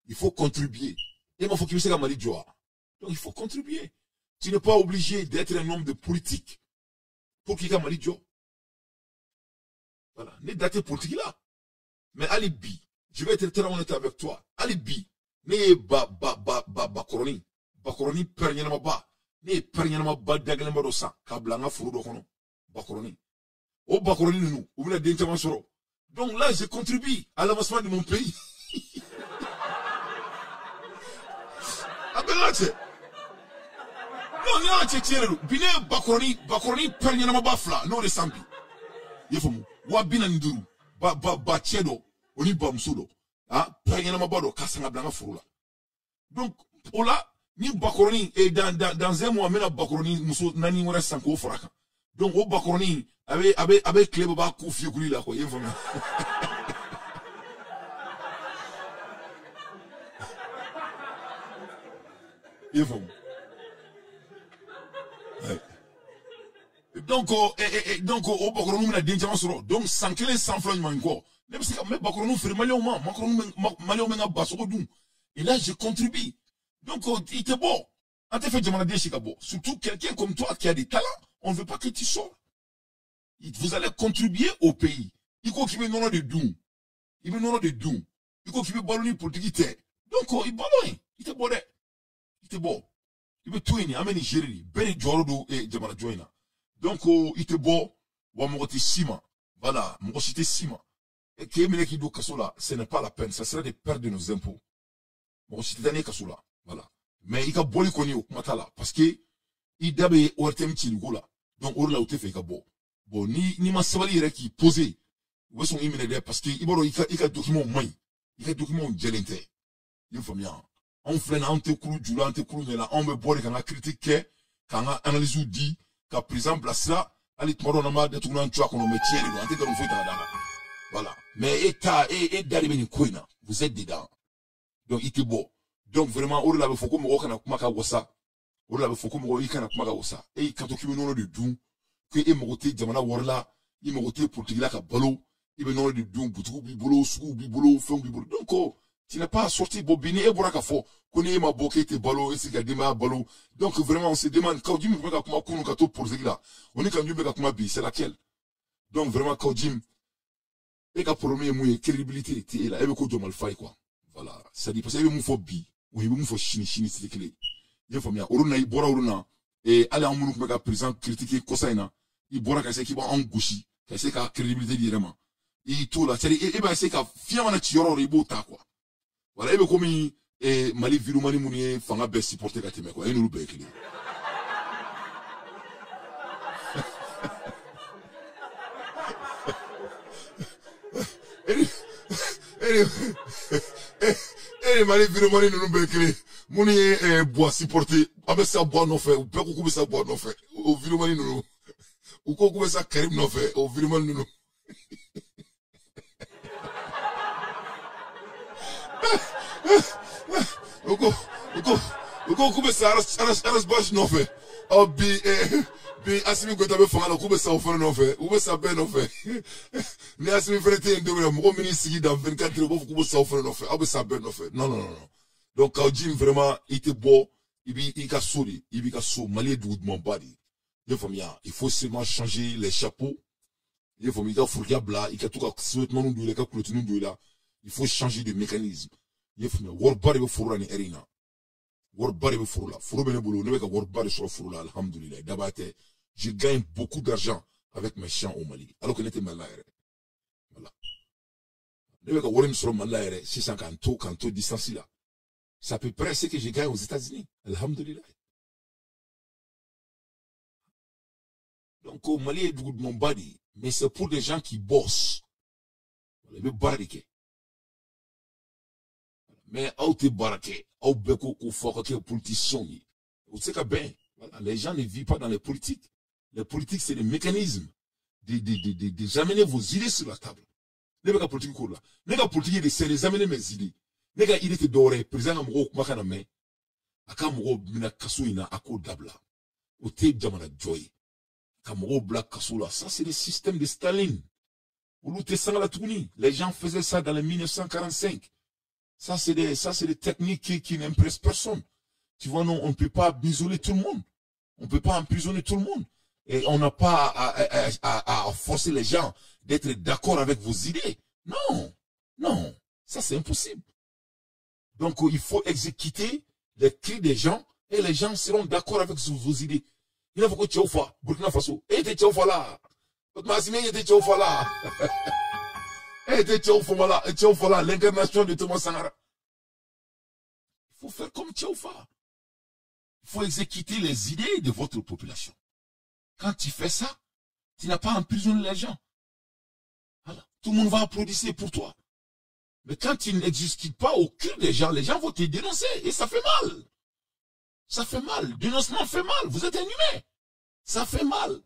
Il faut contribuer. Et il faut qu'il se mette à donc, il faut contribuer. Tu n'es pas obligé d'être un homme de politique pour qu'il y ait un job. Voilà. N'est daté politique là. Mais alibi. Je vais être très honnête avec toi. Alibi. N'est bakoroni. Bakoroni pernyama ba. N'est pernyama ba dagalema do sa. Kablanga furu do kono. Bakoroni. Oh bakoroni nous. Ou bien d'intervention soro. Donc là, je contribue à l'avancement de mon pays. Abelate. Non, non, tchétchéro. Bine bakoroni pernyama ba fla. Non, les sambi. Yefomu. Wabina nduru. Ba tchedo. Oni ba msudo. Ah, pernyama ba do. Kasanga blanga furu. Donc, là, ni bakoroni, et dans un mois, même bakoroni, muso, nani wara sanko fraka. Donc, au bakoroni, avec clé baba koufi kouli là, quoi, yefomu. Yefomu. Donc, au bakoroni, na denjama soro. Donc, sans que les sans flanc encore. Même si, mais bakoroni, fait malheureusement, malheureusement, basoko doum. Et là, je contribue. Donc, il était bon. En fait, je m'en ai dit, surtout quelqu'un comme toi qui a des talents, on ne veut pas que tu sors. Vous allez contribuer au pays. Il faut qu'il y ait un nom de doux. Il y ait un nom de doux. Il faut qu'il y ait un ballon pour te quitter. Donc, il ballon. Il était bon. Il était bon. Il veut tout aimer. Amen, Géry. Ben, Jordo et Jamana Joina. Donc, il était bon. Ou mon côté Sima. Voilà. Mon côté Sima. Et qui est qui doit Kassola, ce n'est pas la peine. Ça serait de perdre nos impôts. Bon, c'est dernier Kassola. Voilà. Mais il a bolé connu au Matala. Parce que, il d'abord, au RTM Chilugola. Donc, au là où tu fais bon. Bon, ni ma savali qui posé. Où sont immédiats parce que, il a document moins. Il a document gelente. Il faut bien. On fait un antécrou, du l'antécrou, mais là, on me boit quand on a critiqué, quand on a analysé ou dit, qu'à présent, là, allez, tu m'as donné de tout le monde, tu as qu'on me tient, on t'est dans le foot à la voilà. Mais, et d'arriver une couine, vous êtes dedans. Donc, il était beau. Donc, vraiment, on l'a fait comme on a kumaka wasa. On l'a fait comme on a kumaka wasa. Et quand on a non de doux, que il m'a roté, Jamana Warla, il m'a roté pour tirer la ballon, il m'a non de doux, boutou, bibolo, sou, bibolo, fond, bibolo. Donc, tu n'as pas sorti bobine et boraka fo. Connais ma boquet, tes ballons, et c'est gardé ma ballon. Donc, vraiment, on se demande, quand Jim me comme un kato pour là. On est quand Jim me comme un bi, c'est laquelle? Donc, vraiment, quand Jim, et qu'à premier mouille, crédibilité, t'es là, et beaucoup de mal fait, quoi. Voilà. Ça dit, parce qu'il y a une phobie. Oui, il faut chini, c'est clé. Il faut bien. Oruna, il bora oruna. Et allez en mounou, mega présent, critiquer, kosaina. Il bora qu'à ce qui va en gouchi. Qu'à ce qu'à crédibilité directement. Il tout là. C'est-à-dire, et ben, c'est qu'à fier en tioro, ribota, quoi. Voilà. Et ben, comme et Mali, Virumani, Mounier, fanga best supporter qu'à t'aimer, quoi. Et nous le bec, et Mali Virumani nous bekele moni bois supporter avec ça bois non fait ou peut couper ça bois non fait au Virumani nous ou couper ça Karim non fait au Virumani nous ou couper ça aras bash non fait oh bi asimi ko tabe fanga la couper ça au fond non fait ou ça ben non fait ni asimi frete ndo mo mini sigi dans 24 heures couper ça au fond non fait ah ça ben non fait non donc quand Jim vraiment il était beau il a souri il a so malé de mon body il faut seulement changer les chapeaux il faut mettre fourga bla il a tout souhaitement nous les cas clôture nous là il faut changer de mécanisme il faut work body be furra ni erina work body be furla furo bene bolo ne be ka work body sur furla alhamdulillah dabate je gagne beaucoup d'argent avec mes champs au Mali alors que n'était mal là voilà ne be ka work sur mal là 600 kanto distance là c'est à peu près ce que je gagne aux États-Unis. Alhamdulillah. Donc, au Mali, il y a de mon body. Mais c'est pour des gens qui bossent. Le barriquet. Mais, au te barriquet, au beko, au foko, au politicien, Vous savez bien, voilà, les gens ne vivent pas dans les politiques. Les politiques, c'est des mécanismes d'amener vos idées sur la table. Les gars politiques, là. Les gars politiques, c'est d'amener mes idées. Les gars, il était doré, président Amro, Makaname, Akamro, Mina Kasouina, Ako Dabla, Ote Jamana Joy, Kamro Black Kasoula, ça c'est le système de Staline. Les gens faisaient ça dans les 1945. Ça c'est des techniques qui n'impressent personne. Tu vois, non, on ne peut pas isoler tout le monde. On ne peut pas emprisonner tout le monde. Et on n'a pas à forcer les gens d'être d'accord avec vos idées. Non, non, ça c'est impossible. Donc il faut exécuter les cris des gens et les gens seront d'accord avec vos idées. Il faut que Tchéoufa, Burkina Faso, et t'es Tchéoufa là. Massimé était Tchéoufa là. Et t'es Tchéoufa là, l'incarnation de Thomas Sankara. Il faut faire comme Tchéoufa. Il faut exécuter les idées de votre population. Quand tu fais ça, tu n'as pas emprisonné les gens. Voilà. Tout le monde va applaudir pour toi. Mais quand tu n'exécutes pas au cul des gens, les gens vont te dénoncer. Et ça fait mal. Ça fait mal. Le dénoncement fait mal. Vous êtes inhumain. Ça fait mal.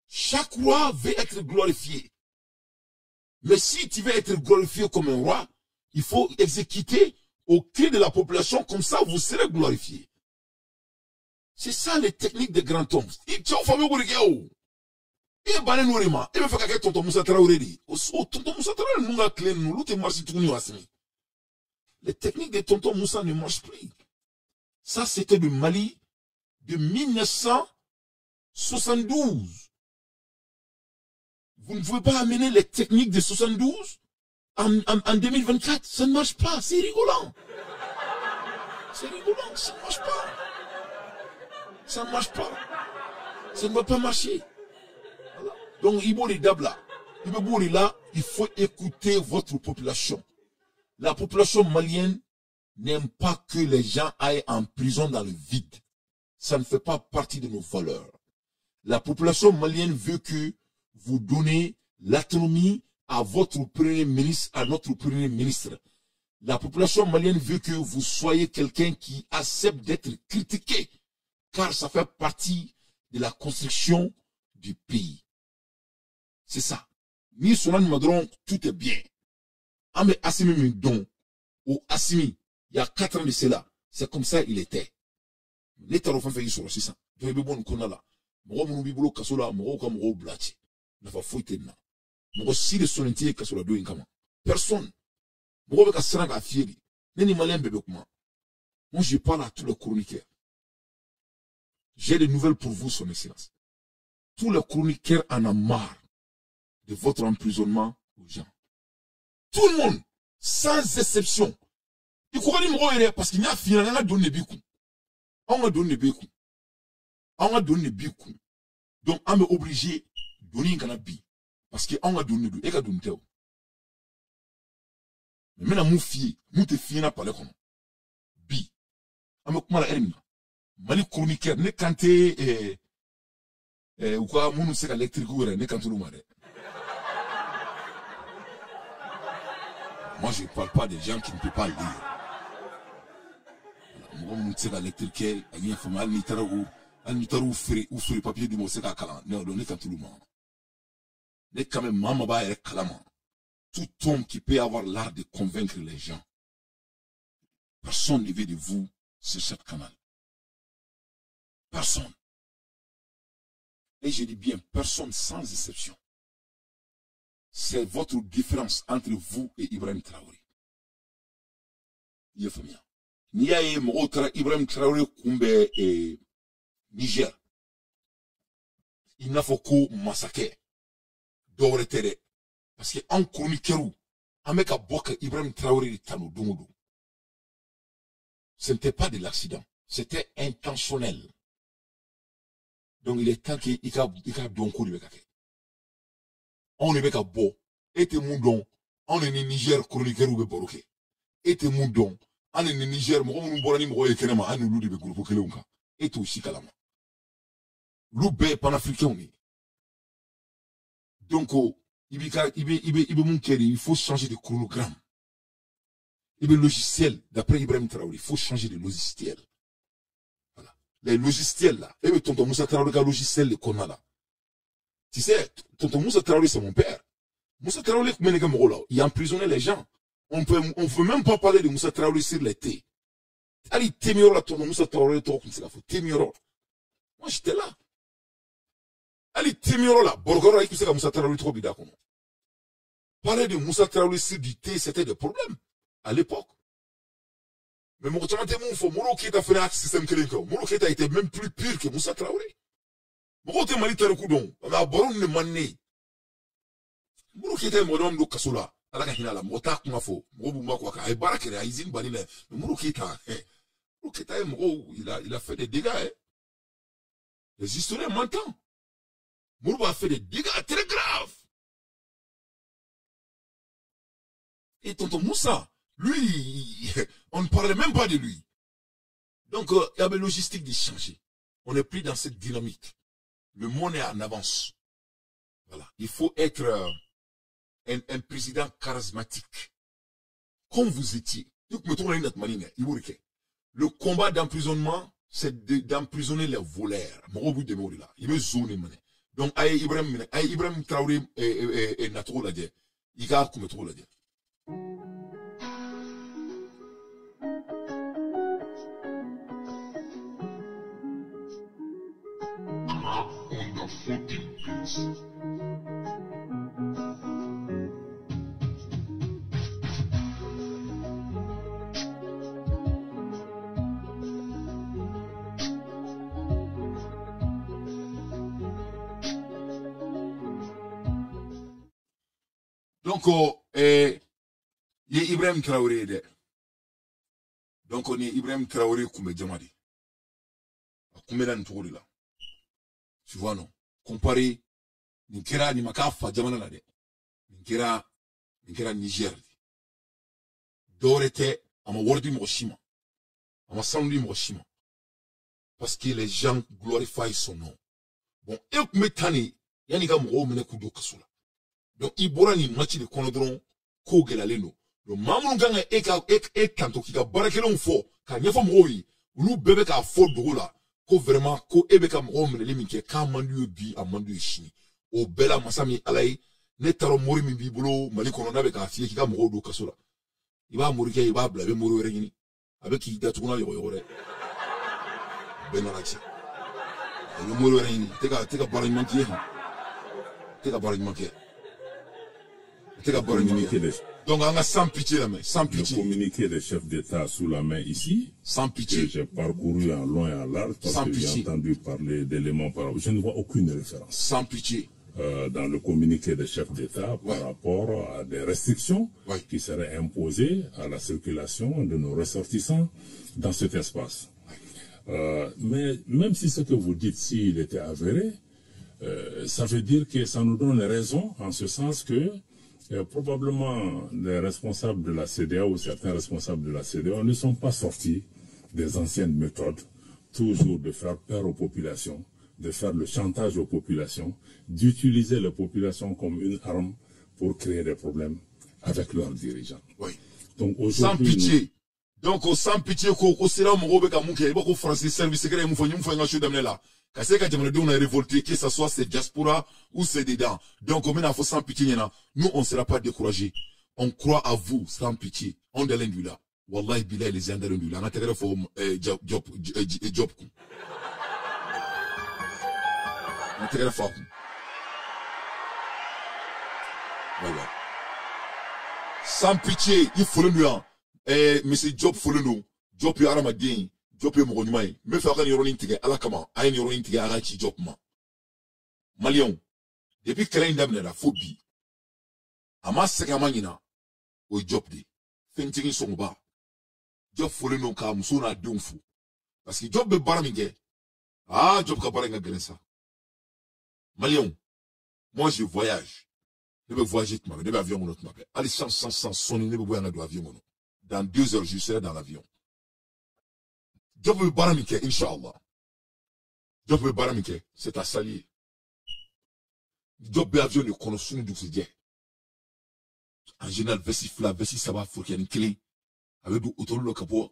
Chaque roi veut être glorifié. Mais si tu veux être glorifié comme un roi, il faut exécuter au cul de la population. Comme ça, vous serez glorifié. C'est ça les techniques des grands hommes. Les techniques de tonton Moussa ne marchent plus. Ça, c'était le Mali de 1972. Vous ne pouvez pas amener les techniques de 72 en 2024. Ça ne marche pas. C'est rigolant. C'est rigolant. Ça ne marche pas. Ça ne marche pas. Ça ne va pas marcher. Voilà. Donc, Iboli Dabla, Iboli là, il faut écouter votre population. La population malienne n'aime pas que les gens aillent en prison dans le vide. Ça ne fait pas partie de nos valeurs. La population malienne veut que vous donnez l'autonomie à votre premier ministre, à notre premier ministre. La population malienne veut que vous soyez quelqu'un qui accepte d'être critiqué, car ça fait partie de la construction du pays. C'est ça. Ni Sonan Madron, tout est bien. Ame Assimi Mindon, ou Assimi, il y a 4 ans de cela, c'est comme ça il était. L'État refait faire sur c'est ça. Donc il y a bon qu'on a là. Moi, mon bibolo kasola, moi, comme moi, blachi. N'a pas fouillé là. Moi, si le sonentier kasola do inkama. Personne. Moi, avec un serang à fieri. N'est malin bébé comment. Moi, je parle à tous les chroniqueurs. J'ai des nouvelles pour vous, son excellence. Tous les chroniqueurs en ont marre de votre emprisonnement aux gens. Tout le monde, sans exception. Il croit que parce qu'il y a fini, on a donné beaucoup. On a donné beaucoup. On a donné beaucoup. Donc, on est obligé de donner un cannabis. Parce qu'on a donné beaucoup. Et qu'on a donné beaucoup. Mais maintenant, mon fille, mon fille n'a pas le con. Bi. On a comment la haine. Mali chroniqueur, ne kanté, ou quoi, mon sait électrique ou ne kanté le maré. Moi, je ne parle pas des gens qui ne peuvent pas lire. Moi, je sais l'électrique, il y a un formal, il y a un free papier du mot, c'est à Kalan. Non, on est quand tout le monde. Mais quand même, maman va être clamant. Tout homme qui peut avoir l'art de convaincre les gens. Personne ne veut de vous sur ce canal. Personne. Et je dis bien personne sans exception. C'est votre différence entre vous et Ibrahim Traoré. Il y a famille. Ni a Ibrahim Traoré Koumbe et Niger. Il n'a pas qu'au massacre. D'or tere. Parce que en chroniqueur, en mec à boire Ibrahim Traoré de Tano Dongo. Ce n'était pas de l'accident. C'était intentionnel. Donc il est temps qu'il y a donko de Bekake. On est avec un beau. Et te moudon. On est Niger chroniqueur ou Beboroke. Et te moudon. On est Niger, mon borani mo e kenema anu lu de groupe kelonka. Et tout aussi kalama. Loubé panafricain. Donc il faut changer de chronogramme. Il y a le logiciel d'après Ibrahim Traoré, il faut changer de logiciel. les logiciels là. Et tonton Moussa Traoré, le logiciel, le qu'on a là. Tu sais, tonton Moussa Traoré, c'est mon père. Moussa Traoré, il a emprisonné les gens. On veut même pas parler de Moussa Traoré sur les thés. Allez, Témioro, là, tonton Moussa Traoré, Témioro. Moi, j'étais là. Allez, Témioro, là, Borgora, il y a Moussa Traoré, trop bida, comment. Parler de Moussa Traoré sur du thé, c'était des problèmes. À l'époque. Mais mon Moro Keita fait un système clinique. Moro Keita était même plus pire que Moussa Traoré. Moro Keita m'a dit on a baron de mané. Moro Keita est mon homme de Kassola. Ala ka hinala mota kuma fo. Moro buma kwa ka. Ay barakere ay zin banile. Mais Moro Keita est Moro, il a fait des dégâts. Hein. Les historiens m'entendent. Moro a fait des dégâts très graves. Et tonton Moussa, lui, on ne parlait même pas de lui. Donc, il y avait logistique de changer. On est pris dans cette dynamique. Le monde est en avance. Voilà. Il faut être un président charismatique. Comme vous étiez. Le combat d'emprisonnement, c'est d'emprisonner les voleurs. Il veut zoner. Donc, Ibrahim Traoré et Natro l'a dit. Il a commettre la dit. Donc, il y a Ibrahim Traoré. Donc, on est Ibrahim Traoré comme Djamadi. Comme là, nous là. Tu vois, non? Comparé, Ninkera, Nimakafa, Djamana là. Ninkera, Niger. Dorete, ama Wardi Moshima. Ama Sandi Moshima. Parce que les gens glorifient son nom. Bon, et Metani, Yanika Moro Menekudo Kasula. Donc, Ibora ni match de Konodron, Kogelaleno. Le maman gagne et tanto qui a barakelon fort, car n'y a pas mourir, ou bébé a fort de là, ko vraiment, ko ebeka m'homme les limites, quand mandu bi a mandu chini. Au bella masami alay, netaro mori mi bibolo, malikono avec un fille qui a mouru do kasola. Il va mourir, il va blaver mourir réuni. Avec qui d'atouna yore. Benarachi. Le mourir réuni. Teka barimentier. Teka barimentier. Donc, on a sans pitié la main, sans pitié. Le communiqué des chefs d'État sous la main ici. Sans pitié. Que j'ai parcouru en long et en large parce que j'ai entendu parler d'éléments par rapport. Je ne vois aucune référence. Sans pitié. Dans le communiqué des chefs d'État par rapport à des restrictions qui seraient imposées à la circulation de nos ressortissants dans cet espace. Mais même si ce que vous dites, s'il était avéré, ça veut dire que ça nous donne raison en ce sens que probablement les responsables de la CEDEAO ou certains responsables de la CEDEAO ne sont pas sortis des anciennes méthodes, toujours de faire peur aux populations, de faire le chantage aux populations, d'utiliser les populations comme une arme pour créer des problèmes avec leurs dirigeants. Oui. Donc sans pitié. Donc sans pitié, qu'on sera mon robot comme il beaucoup français service secret, nous faisons un chose d'amener là. Quand c'est quand on a révolté, que ce soit ces diaspora ou ces dedans. Donc, on a sans pitié, nous, on ne sera pas découragés. On croit à vous, sans pitié. On est là. Wallahi, bilay, les gens de là. On a tiré pour job. On a tiré pour. Voilà. Sans pitié, il faut le nous. Monsieur Job, faut le nous. Job, il y a Ramadan. Job est mon mais faire un euro intégré à la cama, à un euro intégré à Rachi Job ma. Malion, depuis que l'un d'amener la phobie, à ma secamanina, au job de, fenting son bas. Job folle non kam, son a d'un fou. Parce que job de baramige, job kabaranga gelensa. Malion, moi je voyage. Je vais voyager de ma, je vais avion mon autre ma. Allez, sans sonner, je vais voyager dans l'avion. Dans 2 heures, je serai dans l'avion. Job de baramike, Inch'Allah. Job de baramike, c'est à saluer. Job de avion de connaissance du sujet. En général, vessi fla, vessi saba, faut qu'il y ait une clé. Avec du autour de l'occasion,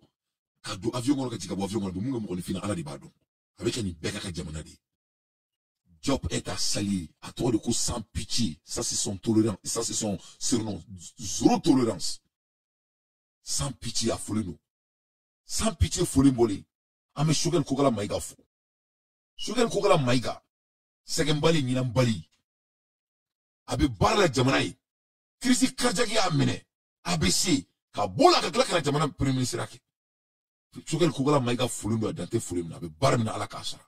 quand du avion, on a dit qu'avion, on a dit qu'on a fini à la débado. avec un ibeka Jamanadi. Job est à salier, à toi de coup sans pitié. Ça c'est son tolérance, ça c'est son surnom. Zéro tolérance. Sans pitié à folie nous. Sans pitié folie bolé. Ame Shogel Kogala Maïga fou. Shogel Kogala Maïga. Segembali Ninambali. Abe Barla Jamanai. Krisi Kajagi Amene. ABC. Kabola Kaglaka Jamana Premier Ministre. Shogel Kogala Maïga folie nous à Dante folie nous. Abe Barmina ala Kasara.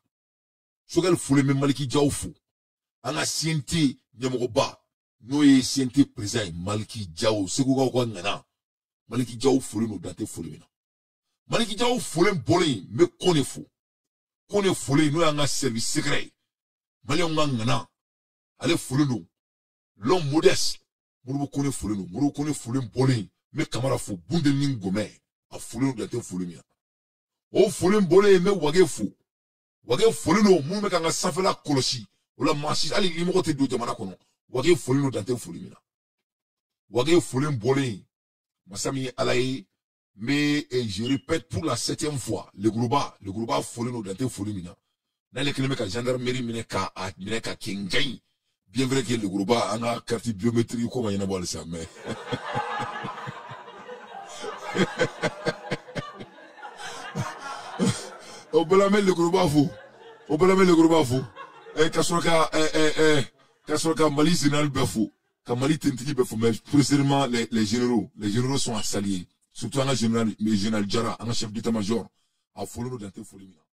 Shogel foule me maliki jaoufou. Anga siente nyamogoba. Noye siente présent maliki jao. Seguga kwa ngana. Maliki jao foule no dante foule mena. Maliki jao foule mbole me kone fou. Kone foule no anga service secret. Mali onga ngana. Ale foule no. L'homme modeste. Mouroubo kone foule no. Mouroubo kone foule mbole. Me kamara fou. Bunde ningome. A foule no dante foule mena. O foule mbole me wage fou. Wage folino mume kanga safela kolosi wala masi ali limoko te do jamana kono wage folino dante folimina wage folim bolé masami alaye mais je répète pour la 7e fois le groupe folino dante folimina na le keleme ka gendarmerie mineka kengay bien vrai que le groupe a une carte biométrique comme yana boile ça mais on peut la mettre le groupe à vous. On peut la mettre le groupe à vous. Kassoka Mali Sénal Befou. Kamali Tentiki Befou. Mais précisément les généraux. Les généraux sont à s'allier. Surtout un général Jara, un chef d'état-major. A Folino Dante Folimina.